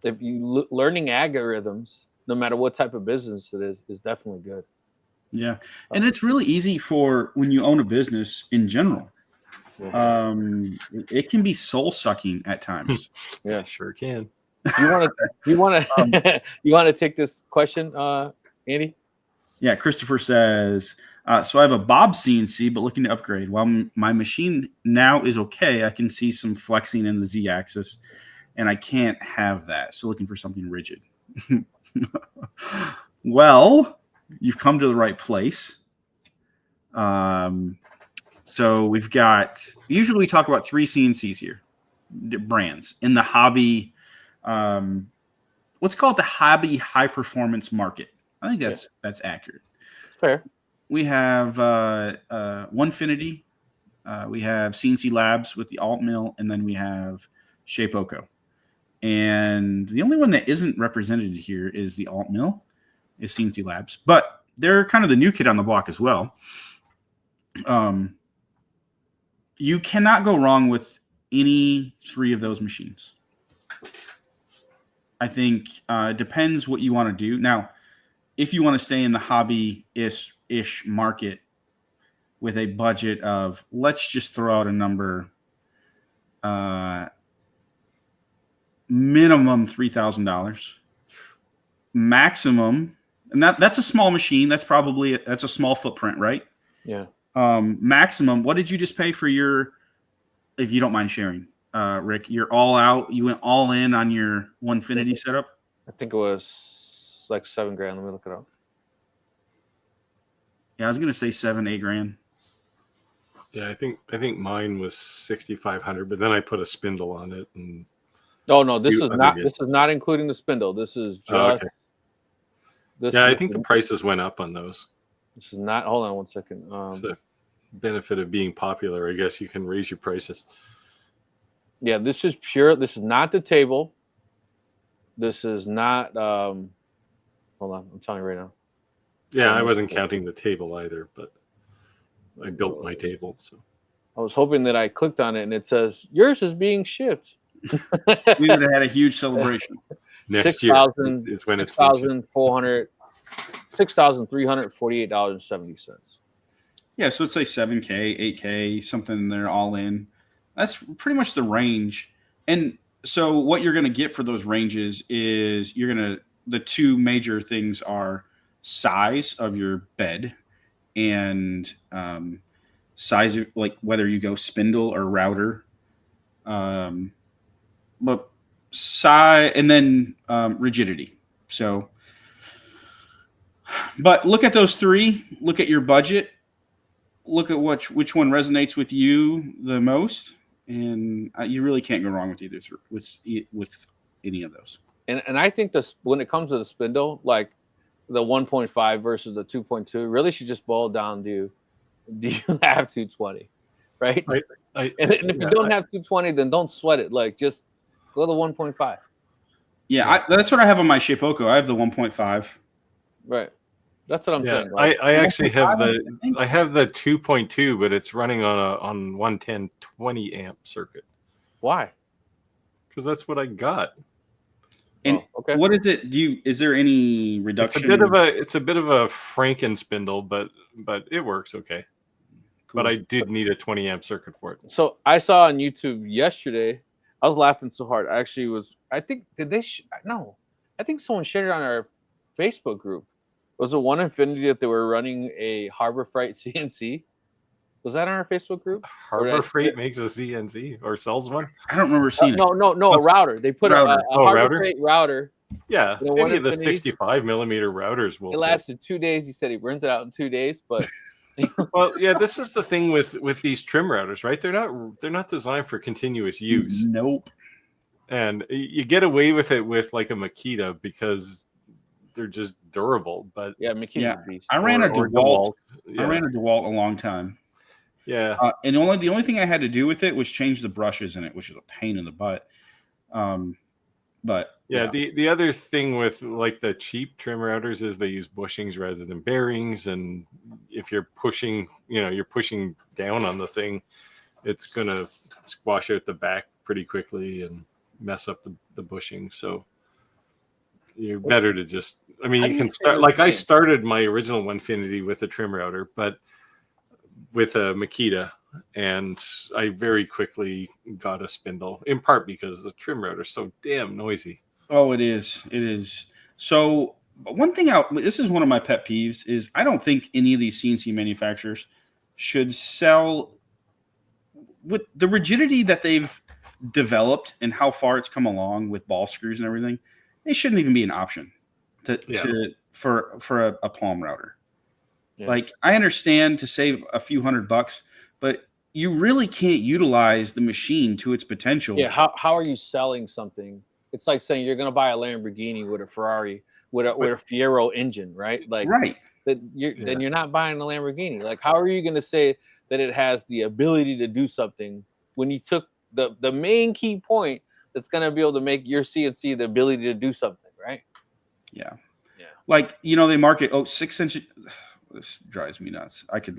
if you learning algorithms, no matter what type of business it is definitely good. Yeah. And it's really easy for when you own a business in general. It can be soul sucking at times. Yeah, sure can. You want to take this question, Andy? Yeah. Christopher says, so I have a Bob CNC, but looking to upgrade. While my machine now is okay, I can see some flexing in the Z axis, and I can't have that. So looking for something rigid. Well, you've come to the right place. So we've got, usually we talk about 3 CNCs here, brands in the hobby, let's call it the hobby high performance market. I think that's accurate. Fair. We have Onefinity, we have CNC Labs with the alt mill, and then we have Shapeoko. And the only one that isn't represented here is the alt mill, is CNC Labs, but they're kind of the new kid on the block as well. You cannot go wrong with any 3 of those machines. I think it depends what you want to do. Now, if you want to stay in the hobby-ish market with a budget of, let's just throw out a number, minimum $3,000, maximum, and that's a small machine. That's a small footprint, right? Yeah. Maximum. What did you just pay for your, if you don't mind sharing, Rick? You're all out. You went all in on your Onefinity setup. I think it was like $7,000. Let me look it up. Yeah, I was gonna say $7,000-8,000. Yeah, I think mine was 6,500, but then I put a spindle on it. And Oh no, this is not including the spindle. This is just. okay. This Yeah, I is- think the prices went up on those. This is not. Hold on one second. It's the benefit of being popular. I guess you can raise your prices. Yeah, this is pure. This is not the table. This is not. Hold on, I'm telling you right now. Yeah, I wasn't counting the table either, but I built my table. So I was hoping that I clicked on it and it says yours is being shipped. We would have had a huge celebration. next year is when it's $6,348.70. Yeah, so let's say 7K, 8K, something there all in. That's pretty much the range. And so what you're going to get for those ranges is the 2 major things are size of your bed and size of, like, whether you go spindle or router. But size, and then rigidity. So, but look at those 3, look at your budget, look at which one resonates with you the most, and you really can't go wrong with either with any of those. And I think this, when it comes to the spindle, like the 1.5 versus the 2.2, really should just boil down to, do you have 220, right? And if you don't have 220, then don't sweat it. Like, just go to 1.5. Yeah, that's what I have on my Shapeoko. I have the 1.5. Right. That's what I'm saying. Like, I actually have the 2.2, but it's running on 110 20 amp circuit. Why? Because that's what I got. And okay. What is it? Is there any reduction? It's a bit of a Franken spindle, but it works okay. Cool. But I did need a 20 amp circuit for it. So I saw on YouTube yesterday, I was laughing so hard. I think someone shared it on our Facebook group. Was it Onefinity that they were running a Harbor Freight CNC? Was that on our Facebook group? Harbor Freight makes a CNC or sells one? I don't remember seeing it. No, a router. They put a Harbor Freight router. Yeah, any of the 65 millimeter routers will. It lasted 2 days. He said he rented it out in 2 days, but. Well, yeah, this is the thing with these trim routers, right? They're not designed for continuous use. Nope. And you get away with it with like a Makita because they're just durable. But yeah, Makita's a beast. I ran a DeWalt. I ran a DeWalt a long time. Yeah, and the only thing I had to do with it was change the brushes in it, which is a pain in the butt. But yeah, the other thing with like the cheap trim routers is they use bushings rather than bearings, and if you're pushing down on the thing, it's gonna squash out the back pretty quickly and mess up the bushing. So you're better to just. I mean, you can start like I started my original Onefinity with a trim router, but with a Makita, and I very quickly got a spindle, in part because the trim router is so damn noisy. Oh, it is. It is. So one thing this is one of my pet peeves is I don't think any of these CNC manufacturers should sell with the rigidity that they've developed and how far it's come along with ball screws and everything. They shouldn't even be an option for a palm router. Yeah. Like, I understand to save a few $100, but you really can't utilize the machine to its potential. Yeah, how are you selling something? It's like saying you're gonna buy a Lamborghini with a Ferrari with a Fiero engine, right? Like Right. then you're not buying a Lamborghini. Like, how are you gonna say that it has the ability to do something when you took the main key point that's gonna be able to make your CNC the ability to do something, right? Yeah. Yeah. Like, you know, they market 6 inches. This drives me nuts. I could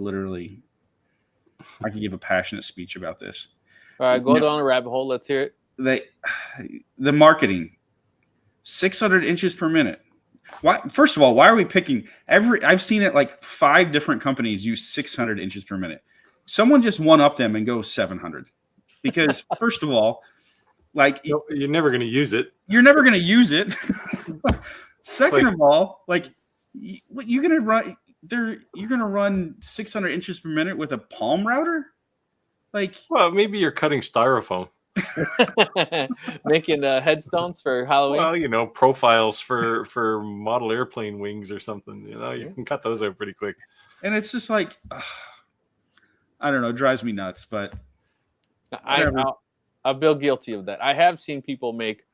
give a passionate speech about this. All right, go down a rabbit hole. Let's hear it. The marketing, 600 inches per minute. Why? First of all, why are we picking I've seen it like 5 different companies use 600 inches per minute. Someone just one up them and go 700. Because first of all, like you're never going to use it. You're never going to use it. Second of all, like you're going to run there. You're going to run 600 inches per minute with a palm router. Like, well, maybe you're cutting styrofoam. Making headstones for Halloween. Well, you know, profiles for model airplane wings or something. You know, you can cut those out pretty quick. And it's just like, I don't know, it drives me nuts. But I'll feel guilty of that. I have seen people make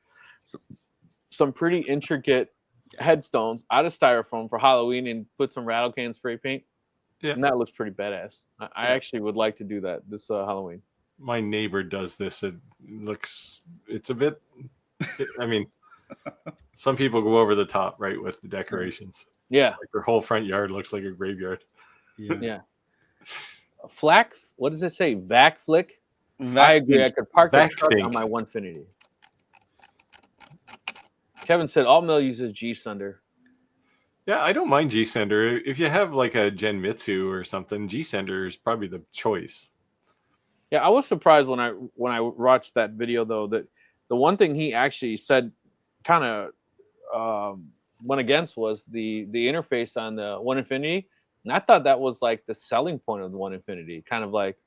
some pretty intricate headstones out of styrofoam for Halloween and put some rattle can spray paint. Yeah, and that looks pretty badass. I actually would like to do that this Halloween. My neighbor does this. It's a bit, I mean, some people go over the top, right, with the decorations. Yeah. Like their whole front yard looks like a graveyard. Yeah. Flack, what does it say? Vac flick? I agree. I could park the truck on my Onefinity. Kevin said all mill uses G-Sender. Yeah, I don't mind G-Sender. If you have like a Genmitsu or something, G-Sender is probably the choice. Yeah, I was surprised when I watched that video though that the one thing he actually said kind of went against was the interface on the Onefinity, and I thought that was like the selling point of the Onefinity, kind of like,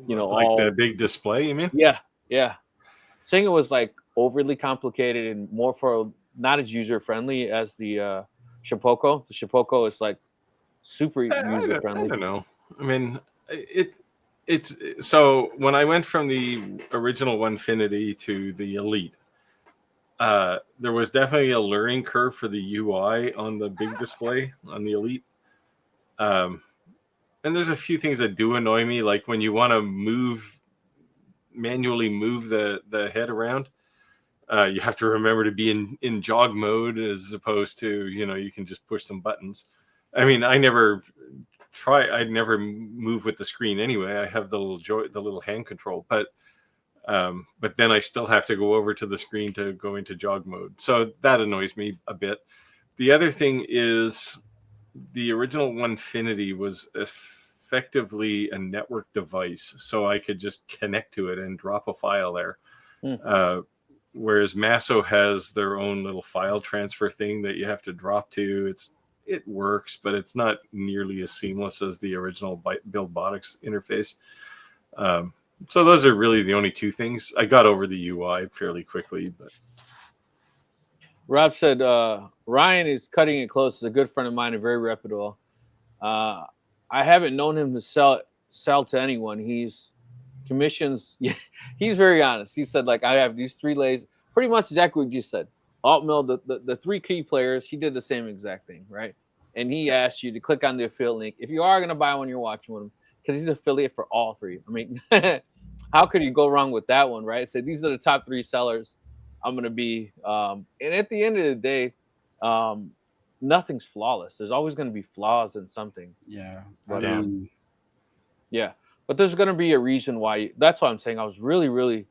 you know, like the big display. You mean? Yeah. Saying it was like overly complicated and more for not as user friendly as the Shipoko. The Shipoko is like super user friendly. I don't know. I mean, it's so when I went from the original Onefinity to the Elite, there was definitely a learning curve for the UI on the big display on the Elite. And there's a few things that do annoy me, like when you want to manually move the head around. You have to remember to be in jog mode as opposed to, you know, you can just push some buttons. I mean, I'd never move with the screen anyway. I have the little hand control, but then I still have to go over to the screen to go into jog mode. So that annoys me a bit. The other thing is the original Onefinity was effectively a network device, so I could just connect to it and drop a file there. Whereas Masso has their own little file transfer thing that you have to drop to. It works, but it's not nearly as seamless as the original BuildBotics interface. So those are really the only two things. I got over the UI fairly quickly. But Rob said, Ryan is cutting it close. He's a good friend of mine and very reputable. I haven't known him to sell to anyone. He's commissions. Yeah, he's very honest. He said, like, I have these 3 lathes, pretty much exactly what you said. Alt mill, the 3 key players, he did the same exact thing, right? And he asked you to click on the affiliate link if you are going to buy one you're watching with him, because he's affiliate for all 3. I mean, how could you go wrong with that one, right? So these are the top 3 sellers I'm going to be. And at the end of the day, nothing's flawless. There's always going to be flaws in something. Yeah. But, yeah. But there's going to be a reason why. That's why I'm saying I was really, really.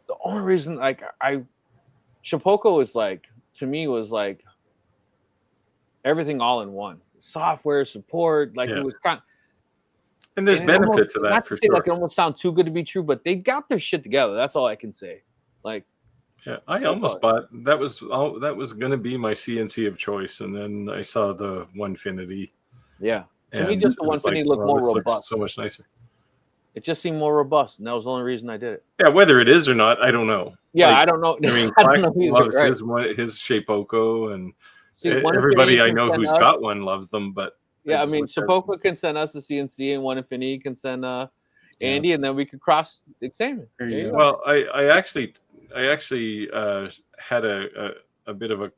The only reason, like, Shipoko is like, to me, was like everything all in one. Software support, like it was kind of. And there's benefit to that for sure. Like, it almost sounds too good to be true, but they got their shit together. That's all I can say. Like, yeah, I almost bought that was going to be my CNC of choice, and then I saw the Onefinity. Yeah. To me, just the Onefinity looked more robust. So much nicer. It just seemed more robust, and that was the only reason I did it. Yeah, whether it is or not, I don't know. Yeah, I don't know. I mean, Clack loves his Shapoko, and everybody I know who's got one loves them. But Yeah, I just mean, looked at- Shapoka can send us a CNC, and One Infinity can send Andy, and then we could cross examine. There you go. Well, I actually had a bit of a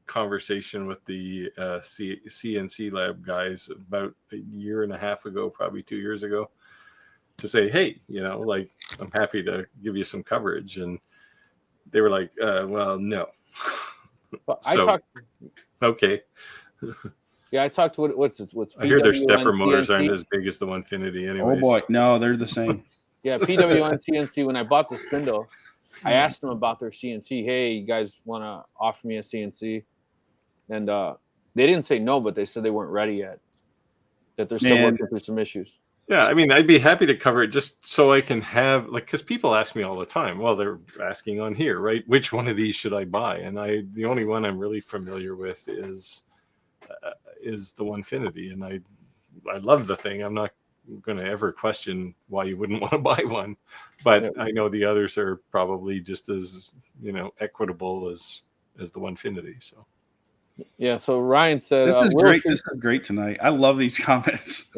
conversation with the CNC lab guys about a year and a half ago, probably 2 years ago, to say, hey, like, I'm happy to give you some coverage, and they were like, well, no. But So, okay. I talked to what's I hear their PWN stepper motors CNC. aren't as big as the 150 anyways. Oh boy, no, they're the same. Yeah, PWN CNC. When I bought the spindle, I asked them about their CNC. Hey, you guys want to offer me a CNC? And they didn't say no, but they said they weren't ready yet. That they're still working through some issues. Yeah, I mean, I'd be happy to cover it just so I can have, like, because people ask me all the time. Well, they're asking on here, right? Which one of these should I buy? And the only one I'm really familiar with is the Onefinity, and I love the thing. I'm not going to ever question why you wouldn't want to buy one, but I know the others are probably just as equitable as the Onefinity. So yeah. So Ryan said, "This is great. This is great tonight. I love these comments."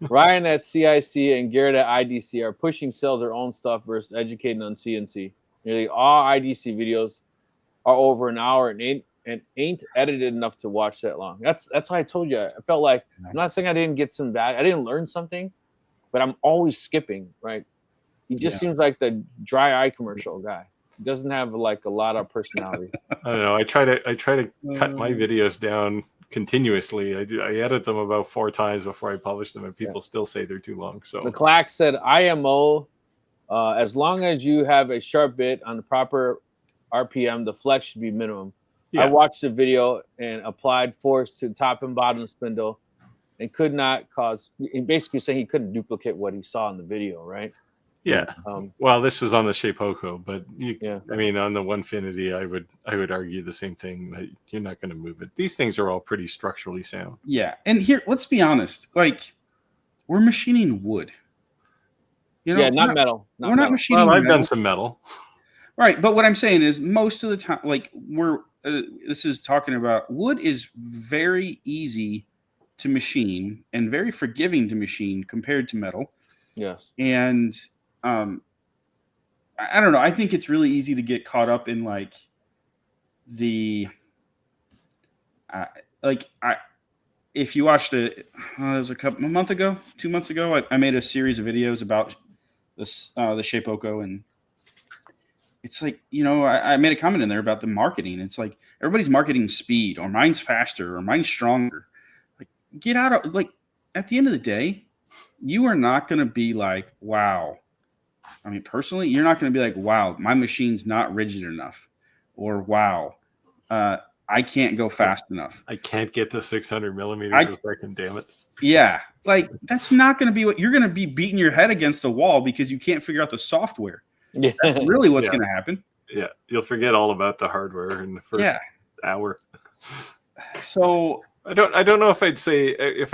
Ryan at CIC and Garrett at IDC are pushing sell their own stuff versus educating on CNC. Nearly all IDC videos are over an hour and ain't edited enough to watch that long. That's why I told you. I felt like, I'm not saying I didn't get some bad. I didn't learn something, but I'm always skipping. Right? He just seems like the dry eye commercial guy. He doesn't have like a lot of personality. I don't know. I try to cut my videos down continuously. I edit them about 4 times before I publish them, and people still say they're too long. So the Clack said, IMO, as long as you have a sharp bit on the proper RPM, the flex should be minimum. Yeah. I watched the video and applied force to top and bottom spindle and could not cause, basically saying he couldn't duplicate what he saw in the video, right? Yeah. Well, this is on the Shapeoko, but I mean, on the Onefinity, I would argue the same thing, that you're not going to move it. These things are all pretty structurally sound. Yeah, and here, let's be honest. Like, we're machining wood. Not metal. We're not machining. Well, I've done some metal. Right, but what I'm saying is, most of the time, like this is talking about wood is very easy to machine and very forgiving to machine compared to metal. Yes, and I don't know. I think it's really easy to get caught up in like the if you watched it, it was a month ago, 2 months ago, I made a series of videos about this the Shapeoko, and it's like, I made a comment in there about the marketing. It's like everybody's marketing speed, or mine's faster, or mine's stronger. Like, get out of, like, at the end of the day, you are not going to be like, wow. I mean, personally, you're not going to be like, wow, my machine's not rigid enough, or wow, I can't go fast enough. I can't get to 600 millimeters a second, damn it. Yeah, like, that's not going to be what you're going to be beating your head against the wall because you can't figure out the software. Yeah, that's really what's going to happen. Yeah, you'll forget all about the hardware in the first hour. So I don't know if I'd say if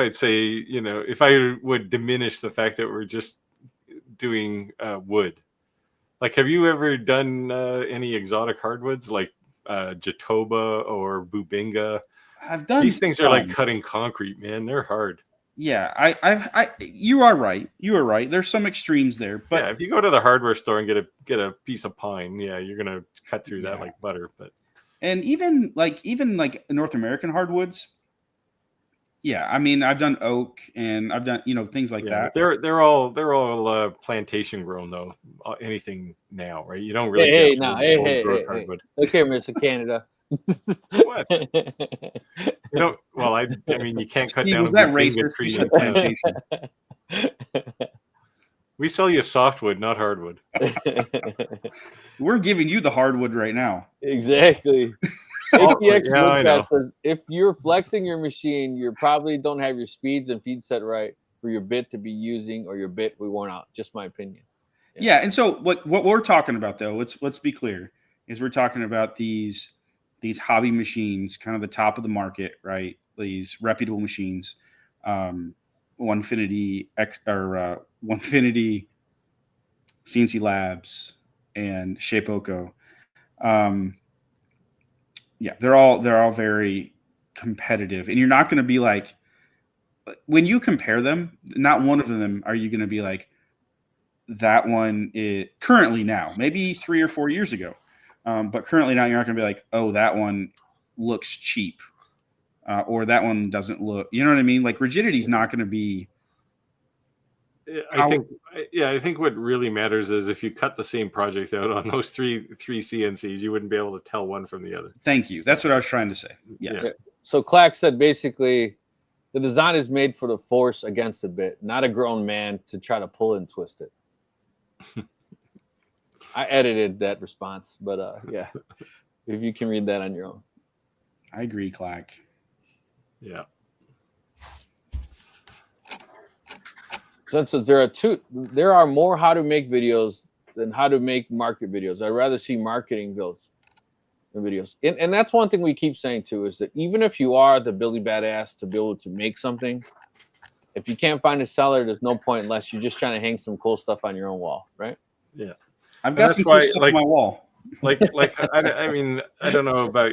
I would diminish the fact that we're just doing wood. Like, have you ever done any exotic hardwoods like Jatoba or Bubinga? I've done. These things are like cutting concrete, man. They're hard. Yeah, you are right. You are right. There's some extremes there, but if you go to the hardware store and get a piece of pine, you're gonna cut through that like butter. But even like North American hardwoods. Yeah, I mean, I've done oak and I've done things like that. They're all plantation grown though. Anything now, right? You don't really. Hardwood. Look here, Mr. Canada. What? Well, I mean, you can't cut down that a tree in plantation. We sell you softwood, not hardwood. We're giving you the hardwood right now. Exactly. If you're flexing your machine, you probably don't have your speeds and feed set right for your bit to be using, or your bit we want out. Just my opinion. Yeah, and so what we're talking about, though, let's be clear, is we're talking about these hobby machines, kind of the top of the market, right? These reputable machines, Onefinity Onefinity, CNC Labs, and Shapeoko. They're all very competitive, and you're not going to be like, when you compare them, not one of them are you going to be like, that one is currently now, maybe 3 or 4 years ago. But currently now you're not going to be like, oh, that one looks cheap, or that one doesn't look, you know what I mean? Like rigidity is not going to be. I think what really matters is if you cut the same project out on those three CNCs, you wouldn't be able to tell one from the other. Thank you. That's what I was trying to say. Yes. Yeah. So Clack said basically the design is made for the force against a bit, not a grown man to try to pull and twist it. I edited that response, but yeah, if you can read that on your own. I agree, Clack. Yeah. Since there are more how to make videos than how to make market videos. I'd rather see marketing videos. And that's one thing we keep saying too, is that even if you are the Billy Badass to be able to make something, if you can't find a seller, there's no point unless you're just trying to hang some cool stuff on your own wall, right? Yeah. I've got some cool stuff on my wall. Like I mean, I don't know about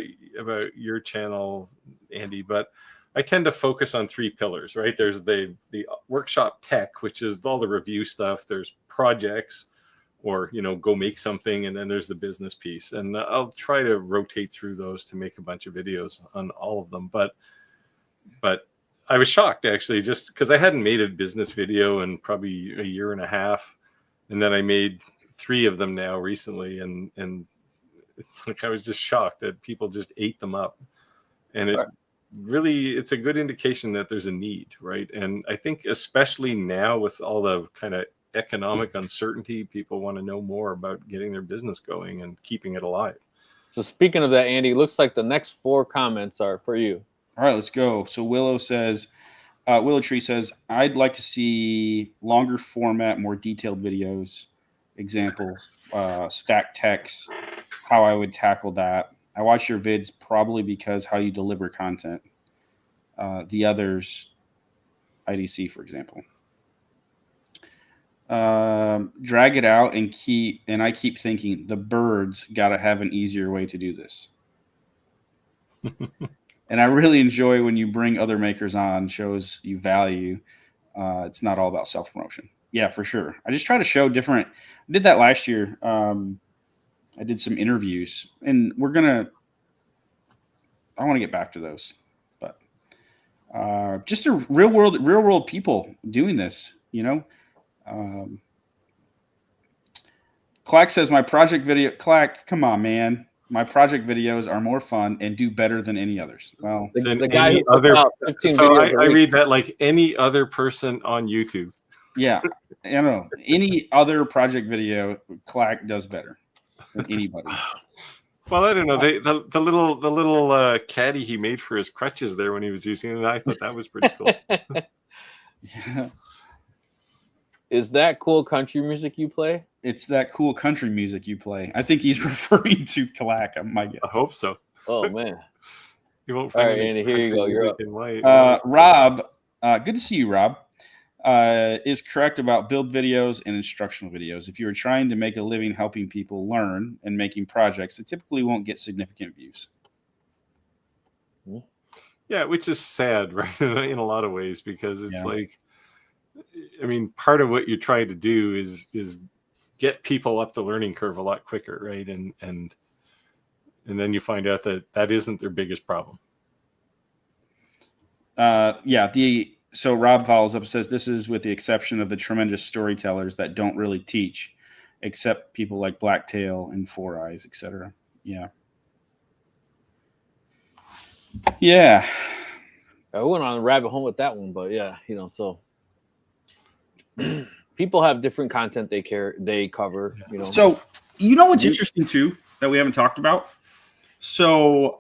your channel, Andy, but I tend to focus on 3 pillars, right? There's the workshop tech, which is all the review stuff. There's projects, or go make something, and then there's the business piece. And I'll try to rotate through those to make a bunch of videos on all of them. But I was shocked actually, just because I hadn't made a business video in probably a year and a half, and then I made 3 of them now recently, and it's like I was just shocked that people just ate them up, and it's a good indication that there's a need, right? And I think especially now with all the kind of economic uncertainty, people want to know more about getting their business going and keeping it alive. So speaking of that, Andy, looks like the next 4 comments are for you. All right, let's go. So Willow Tree says, I'd like to see longer format, more detailed videos, examples, stack text, how I would tackle that. I watch your vids probably because how you deliver content. The others, IDC, for example. Drag it out and I keep thinking the birds got to have an easier way to do this. And I really enjoy when you bring other makers on, shows you value. It's not all about self-promotion. Yeah, for sure. I just try to show different. I did that last year. I did some interviews, and I want to get back to those, but just a real world people doing this, Clack says my project video. Clack, come on, man. My project videos are more fun and do better than any others. Well, the guy who puts out 15 so videos I read that like any other person on YouTube. Yeah, I don't know. Any other project video, Clack does better than anybody. Well, I don't know. The little caddy he made for his crutches there when he was using it, I thought that was pretty cool. Yeah. Is that cool country music you play? It's that cool country music you play. I think he's referring to Clack. My guess. I hope so. Oh man! You won't All find right, Andy. Here you go. You're up. Rob, good to see you, Rob. Is correct about build videos and instructional videos. If you are trying to make a living helping people learn and making projects, it typically won't get significant views. Yeah, which is sad, right? In a lot of ways, because it's like, I mean, part of what you're trying to do is get people up the learning curve a lot quicker, right? And then you find out that isn't their biggest problem. So Rob follows up and says, this is with the exception of the tremendous storytellers that don't really teach, except people like Blacktail and Four Eyes, etc. Yeah. Yeah. I went on a rabbit hole with that one, but yeah, so people have different content they cover, So, what's interesting too that we haven't talked about? So,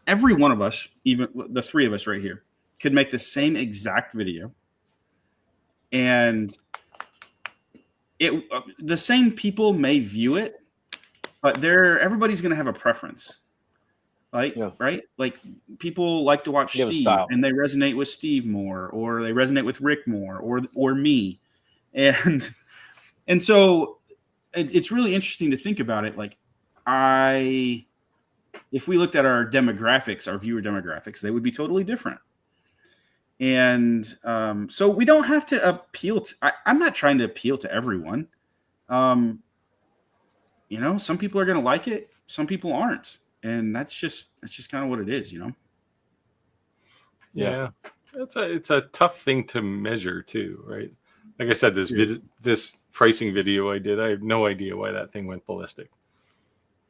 every one of us, even the 3 of us right here, could make the same exact video, and the same people may view it, but everybody's going to have a preference. Right? Like people like to watch Steve and they resonate with Steve more, or they resonate with Rick more, or me. And so it's really interesting to think about it. Like if we looked at our demographics, our viewer demographics, they would be totally different. And so we don't have to appeal to, I'm not trying to appeal to everyone. Some people are going to like it. Some people aren't. And that's just kind of what it is, Yeah. It's a tough thing to measure too, right? Like I said, this pricing video I did, I have no idea why that thing went ballistic.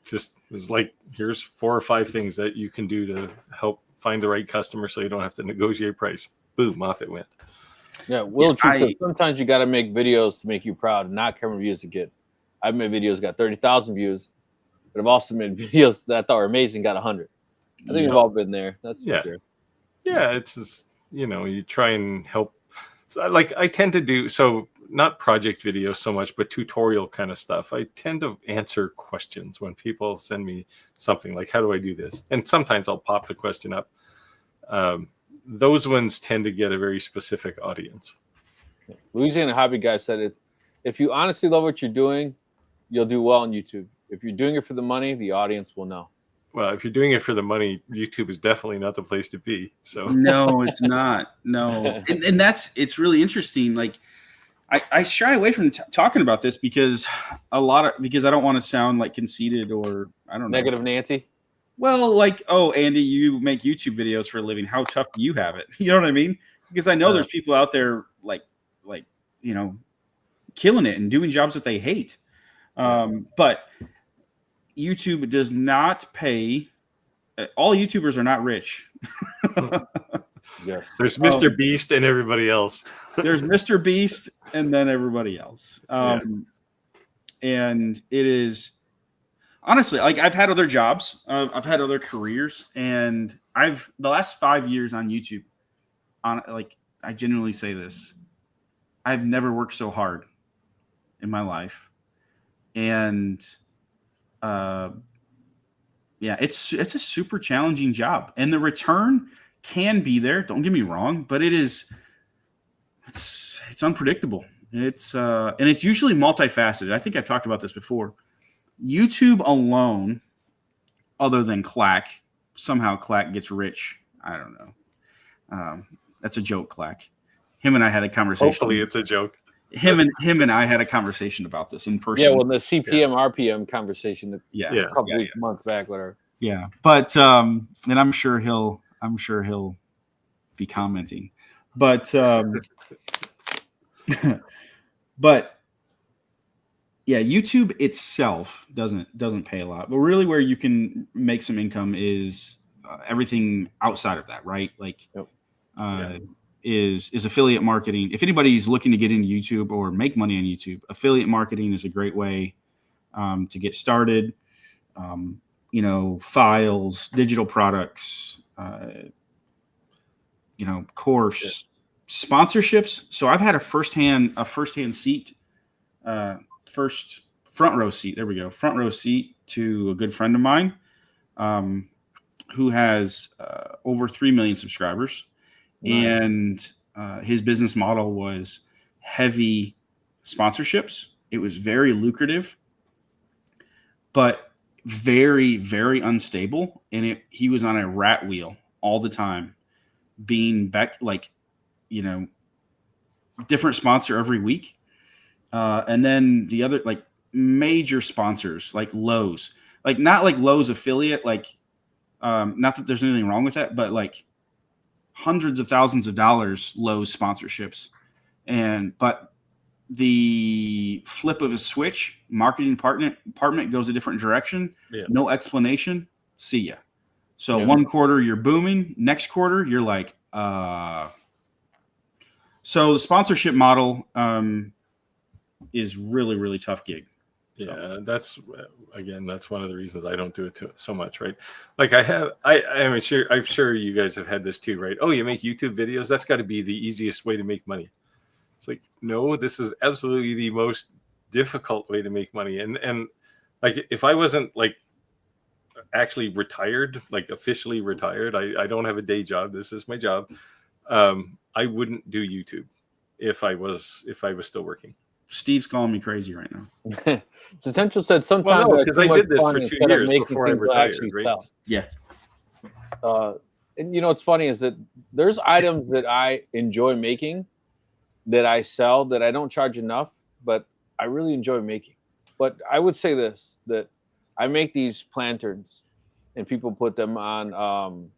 Just it was like, here's 4 or 5 things that you can do to help find the right customer so you don't have to negotiate price. Boom, off it went. Yeah, sometimes you got to make videos to make you proud and not camera views to get. I've made videos got 30,000 views, but I've also made videos that I thought were amazing got 100. I think we've all been there. That's for sure. Yeah, it's just, you try and help. So like I tend to do, so not project videos so much, but tutorial kind of stuff. I tend to answer questions when people send me something like, how do I do this? And sometimes I'll pop the question up. Those ones tend to get a very specific audience. Louisiana Hobby Guy said it. If you honestly love what you're doing, you'll do well on YouTube. If you're doing it for the money, the audience will know. Well, if you're doing it for the money, YouTube is definitely not the place to be. So no, it's not. No, and it's really interesting. Like I shy away from talking about this because I don't want to sound like conceited or I don't know. Negative Nancy. Well, like, oh, Andy, you make YouTube videos for a living. How tough do you have it? You know what I mean? Because I know there's people out there like killing it and doing jobs that they hate. But YouTube does not pay. All YouTubers are not rich. Yes. There's Mr. Beast and everybody else. There's Mr. Beast and then everybody else. And it is honestly, like, I've had other jobs, I've had other careers, and the last 5 years on YouTube, I genuinely say this, I've never worked so hard in my life. And it's a super challenging job, and the return can be there. Don't get me wrong, but it's unpredictable. And it's usually multifaceted. I think I've talked about this before. YouTube alone, other than Clack, somehow Clack gets rich. I don't know. That's a joke, Clack. Him and I had a conversation. Hopefully it's a joke. Him and I had a conversation about this in person. Yeah, well, the CPM RPM conversation a couple months back, whatever. Yeah, but and I'm sure he'll be commenting, but but yeah, YouTube itself doesn't pay a lot, but really where you can make some income is everything outside of that, right? Like, is affiliate marketing. If anybody's looking to get into YouTube or make money on YouTube, affiliate marketing is a great way to get started. Files, digital products, course, sponsorships. So I've had a firsthand seat, front row seat. There we go. Front row seat to a good friend of mine who has over 3 million subscribers. Nice. And his business model was heavy sponsorships. It was very lucrative, but very, very unstable. And he was on a rat wheel all the time, being back, different sponsor every week. And then the other, major sponsors, like Lowe's, not like Lowe's affiliate, not that there's anything wrong with that, but hundreds of thousands of dollars Lowe's sponsorships. But the flip of a switch, marketing department goes a different direction. Yeah. No explanation. See ya. So 1 quarter you're booming, next quarter you're like, So the sponsorship model is really, really tough gig. Yeah, that's one of the reasons I don't do it so much, right? Like I'm sure you guys have had this too, right? Oh, you make YouTube videos? That's got to be the easiest way to make money. It's like, no, this is absolutely the most difficult way to make money. And if I wasn't actually retired, officially retired, I don't have a day job. This is my job. I wouldn't do YouTube if I was still working. Steve's calling me crazy right now. Essential said sometimes because I did this for 2 years before I retired, right? Yeah. And what's funny is that there's items that I enjoy making that I sell that I don't charge enough, but I really enjoy making. But I would say this, that I make these planterns and people put them on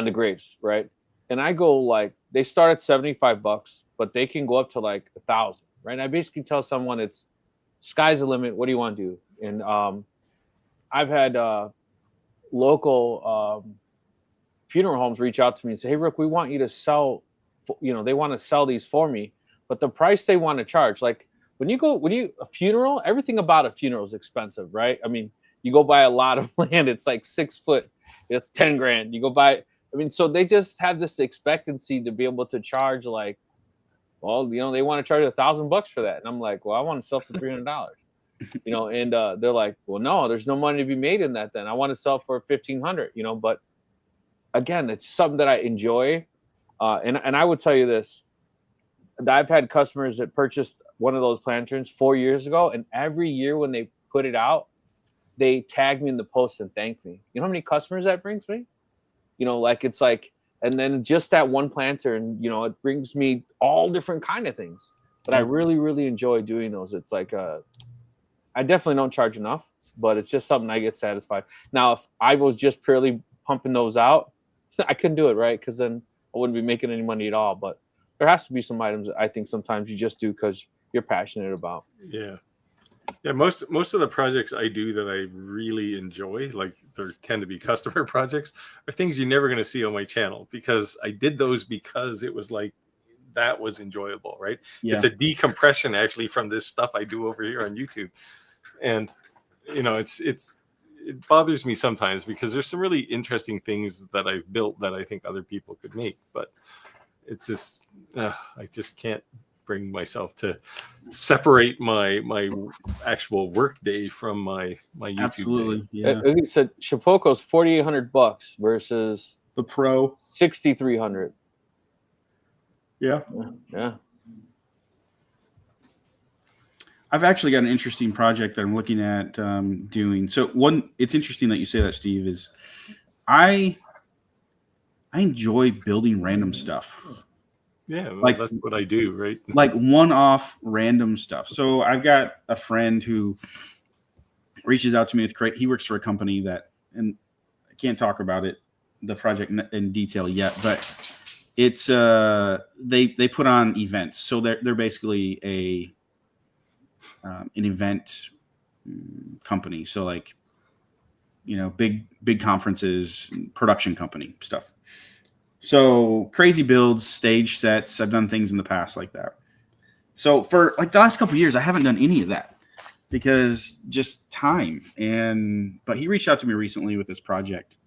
the graves, right? And I go like they start at $75, but they can go up to like 1,000, right? And I basically tell someone it's sky's the limit. What do you want to do? And I've had local funeral homes reach out to me and say, "Hey, Rick, we want you to sell." They want to sell these for me, but the price they want to charge, like when you a funeral, everything about a funeral is expensive, right? I mean, you go buy a lot of land, it's like 6 foot, it's 10 grand. You go buy, I mean, so they just have this expectancy to be able to charge like, well, they want to charge $1,000 for that, and I'm like, well, I want to sell for $300. And they're like, well, no, there's no money to be made in that. Then I want to sell for 1,500. But again, it's something that I enjoy, and I would tell you this: that I've had customers that purchased one of those planterns 4 years ago, and every year when they put it out, they tag me in the post and thank me. You know how many customers that brings me? Like it's like, and then just that one planter, and it brings me all different kind of things. But I really, really enjoy doing those. It's like I definitely don't charge enough, but it's just something I get satisfied. Now, if I was just purely pumping those out, I couldn't do it, right? Because then I wouldn't be making any money at all. But there has to be some items that I think sometimes you just do because you're passionate about. Yeah. Yeah, most of the projects I do that I really enjoy, like there tend to be customer projects, are things you're never going to see on my channel because I did those because it was like that was enjoyable, right? Yeah. It's a decompression actually from this stuff I do over here on YouTube, and it bothers me sometimes because there's some really interesting things that I've built that I think other people could make, but it's just I just can't bring myself to separate my actual work day from my YouTube Absolutely. day. Yeah. Like you said, Shapoko's $4,800 versus The Pro. $6,300. Yeah. Yeah. I've actually got an interesting project that I'm looking at doing. So it's interesting that you say that, Steve, is I enjoy building random stuff. Yeah, well, that's what I do, right? Like one-off random stuff. So I've got a friend who reaches out to me with he works for a company that, and I can't talk about the project in detail yet, but it's they put on events. So they're basically an event company. So like big conferences, production company stuff. So crazy builds, stage sets. I've done things in the past like that. So for like the last couple of years, I haven't done any of that because just time. But he reached out to me recently with this project,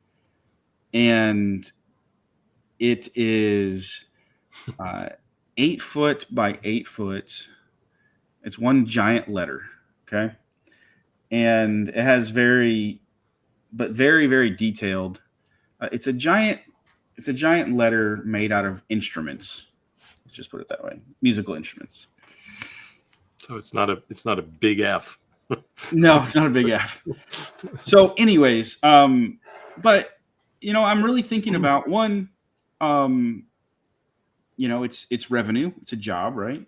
and it is 8 foot by 8 foot. It's one giant letter. Okay. And it has very, very detailed. It's a giant letter made out of instruments. Let's just put it that way. Musical instruments. So it's not a big F. No, it's not a big F. So anyways, but I'm really thinking about one, it's revenue. It's a job, right?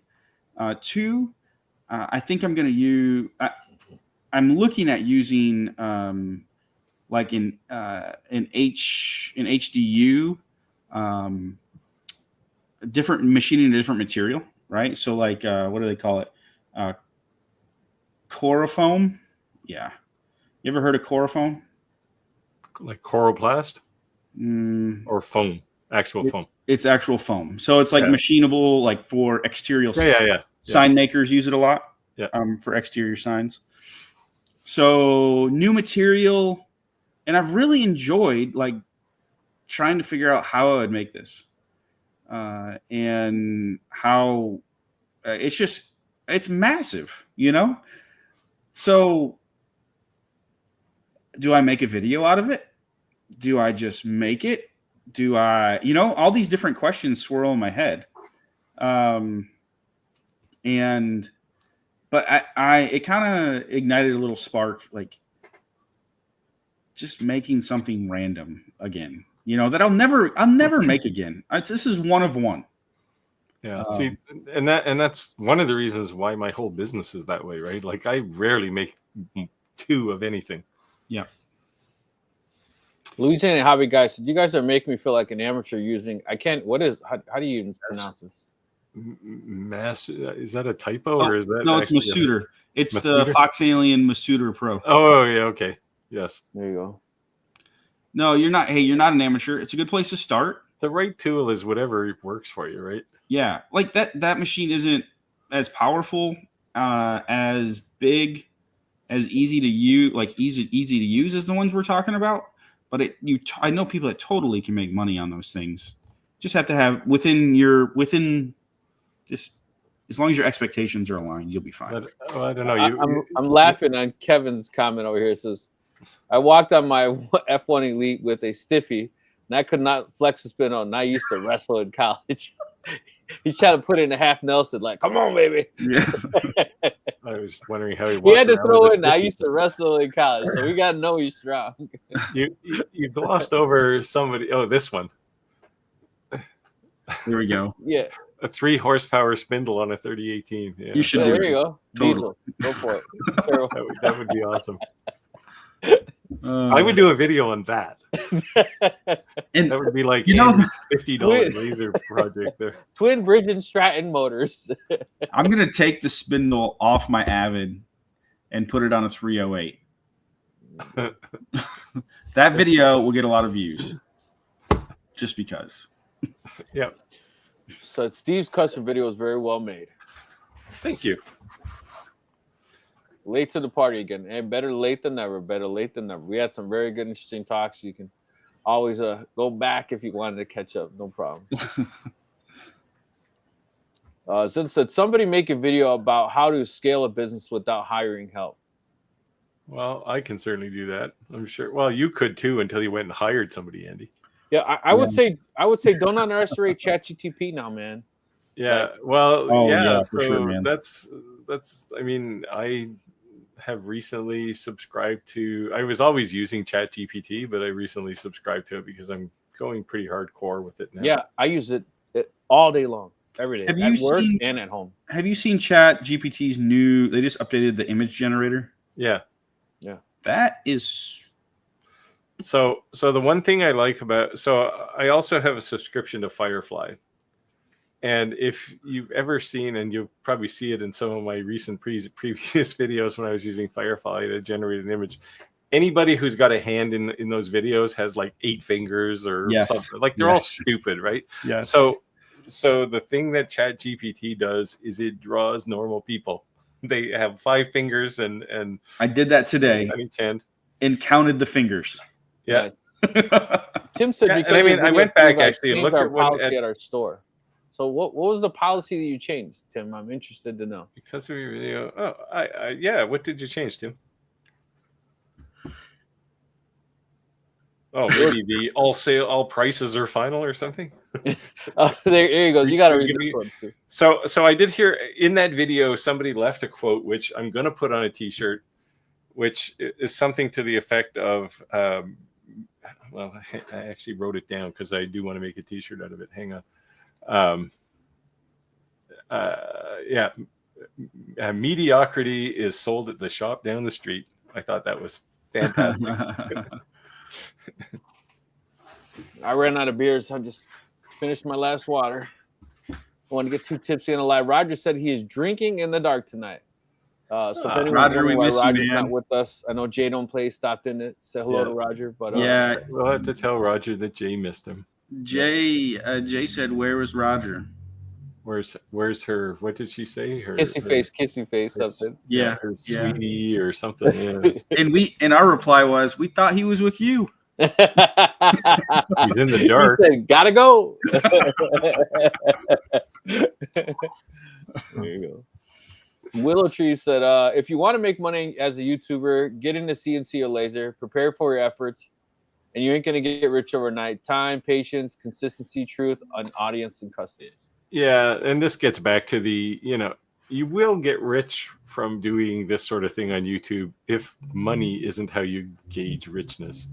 Two, I think I'm going to use, I'm looking at using, like in HDU, different machining a different material, right? So like, what do they call it? Corofoam. Yeah. You ever heard of corofoam? Like coroplast or foam, foam. It's actual foam. So it's like machinable, like for exterior. Yeah. Sign makers use it a lot. Yeah. For exterior signs. So new material. And I've really enjoyed like trying to figure out how I would make this, and how it's massive, So do I make a video out of it? Do I just make it? Do I, all these different questions swirl in my head. But it kind of ignited a little spark, like, just making something random again. that I'll never make again. This is one of one. Yeah. See, and that's one of the reasons why my whole business is that way, right? Like I rarely make two of anything. Yeah. Louisiana hobby guys, you guys are making me feel like an amateur using. I can't. What is? How do you even pronounce this? Is that a typo or is that no? It's Masuder. It's the Fox Alien Masuder Pro. Oh yeah, okay, yes. There you go. No, you're not. Hey, you're not an amateur. It's a good place to start. The right tool is whatever works for you, right? Yeah, like that machine isn't as powerful, as big, as easy to use, like easy to use as the ones we're talking about. But I know people that totally can make money on those things. Just have to have within just as long as your expectations are aligned, you'll be fine. But, I don't know. I'm laughing on Kevin's comment over here. It says, I walked on my F1 Elite with a stiffy, and I could not flex a spin on. And I used to wrestle in college. He's trying to put in a half Nelson, like, come on, baby. Yeah. I was wondering how he had to throw in. I used to wrestle in college, so we got to know he's strong. You glossed over somebody. Oh, this one. There we go. Yeah. A 3 horsepower spindle on a 3018. Yeah. You should do there it. you go. Totally. Diesel. Go for it. That would be awesome. I would do a video on that. And that would be like $50 laser project there. Twin Bridge and Stratton motors. I'm gonna take the spindle off my Avid and put it on a 308. That video will get a lot of views, just because. Yeah. So Steve's custom video is very well made. Thank you. Late to the party again. And better late than never. Better late than never. We had some very good, interesting talks. You can always go back if you wanted to catch up. No problem. Since said somebody make a video about how to scale a business without hiring help. Well, I can certainly do that. I'm sure. Well, you could too until you went and hired somebody, Andy. Yeah, I would say don't underestimate ChatGPT now, man. Yeah. Well, for so sure, man. That's. I mean, I have recently subscribed to. I was always using ChatGPT, but I recently subscribed to it because I'm going pretty hardcore with it now. Yeah, I use it all day long, every day, Have at you work seen- and at home. Have you seen ChatGPT's new? They just updated the image generator. Yeah. That is. So the one thing I like about I also have a subscription to Firefly. And if you've ever seen, and you'll probably see it in some of my recent previous videos when I was using Firefly to generate an image, anybody who's got a hand in those videos has like 8 fingers or something. Like they're all stupid, right? Yeah. So the thing that ChatGPT does is it draws normal people. They have 5 fingers and I did that today on each hand and counted the fingers. Yeah. Tim said, Yeah, and I mean, I went back actually and looked at one at our store. So what was the policy that you changed, Tim? I'm interested to know. Because of your video. Oh, what did you change, Tim? Oh, maybe the all prices are final or something. There you go. You got to read this one too. So I did hear in that video somebody left a quote which I'm going to put on a T-shirt, which is something to the effect of. Well, I actually wrote it down because I do want to make a T-shirt out of it. Hang on. Mediocrity is sold at the shop down the street. I thought that was fantastic. I ran out of beers. I just finished my last water. I want to get too tipsy on the live. Roger said he is drinking in the dark tonight. So if anyone's Roger, wondering we why miss you, Roger's man. not with us, I know Jay Don't Play stopped in to say hello to Roger. But We'll have to tell Roger that Jay missed him. Jay said, "Where was Roger?" Where's her? What did she say? Her kissy face, something. Yeah, her sweetie or something. Yeah. And our reply was, "We thought he was with you." He's in the dark. He said, gotta go. There you go. Willow Tree said, if you want to make money as a YouTuber, get into CNC or laser, prepare for your efforts, and you ain't going to get rich overnight. Time, patience, consistency, truth, an audience, and customers. Yeah, and this gets back to you will get rich from doing this sort of thing on YouTube if money isn't how you gauge richness.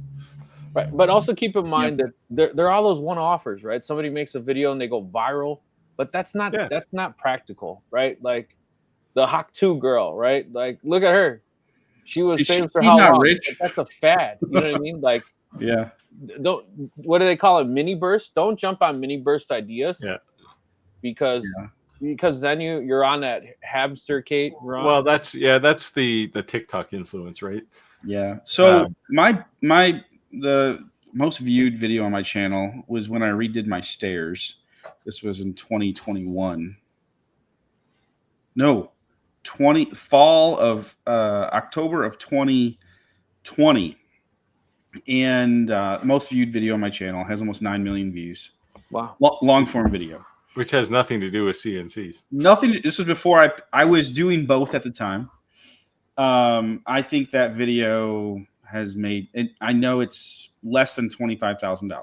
Right, but also keep in mind that there are all those one-offers, right? Somebody makes a video and they go viral, but that's not practical, right? Like the Hawk 2 girl, right? Like look at her. She was famous for She's how not long? rich. But that's a fad. You know what I mean? Like Yeah. don't what do they call it? Mini bursts? Don't jump on mini burst ideas. Yeah. Because then you're on that hamster Kate run. Well, that's the TikTok influence, right? Yeah. So the most viewed video on my channel was when I redid my stairs. This was in 2021. No, fall of October of 2020. And most viewed video on my channel has almost 9 million views. Wow. Long form video. Which has nothing to do with CNCs. Nothing. This was before I was doing both at the time. I think that video has made, I know it's less than $25,000.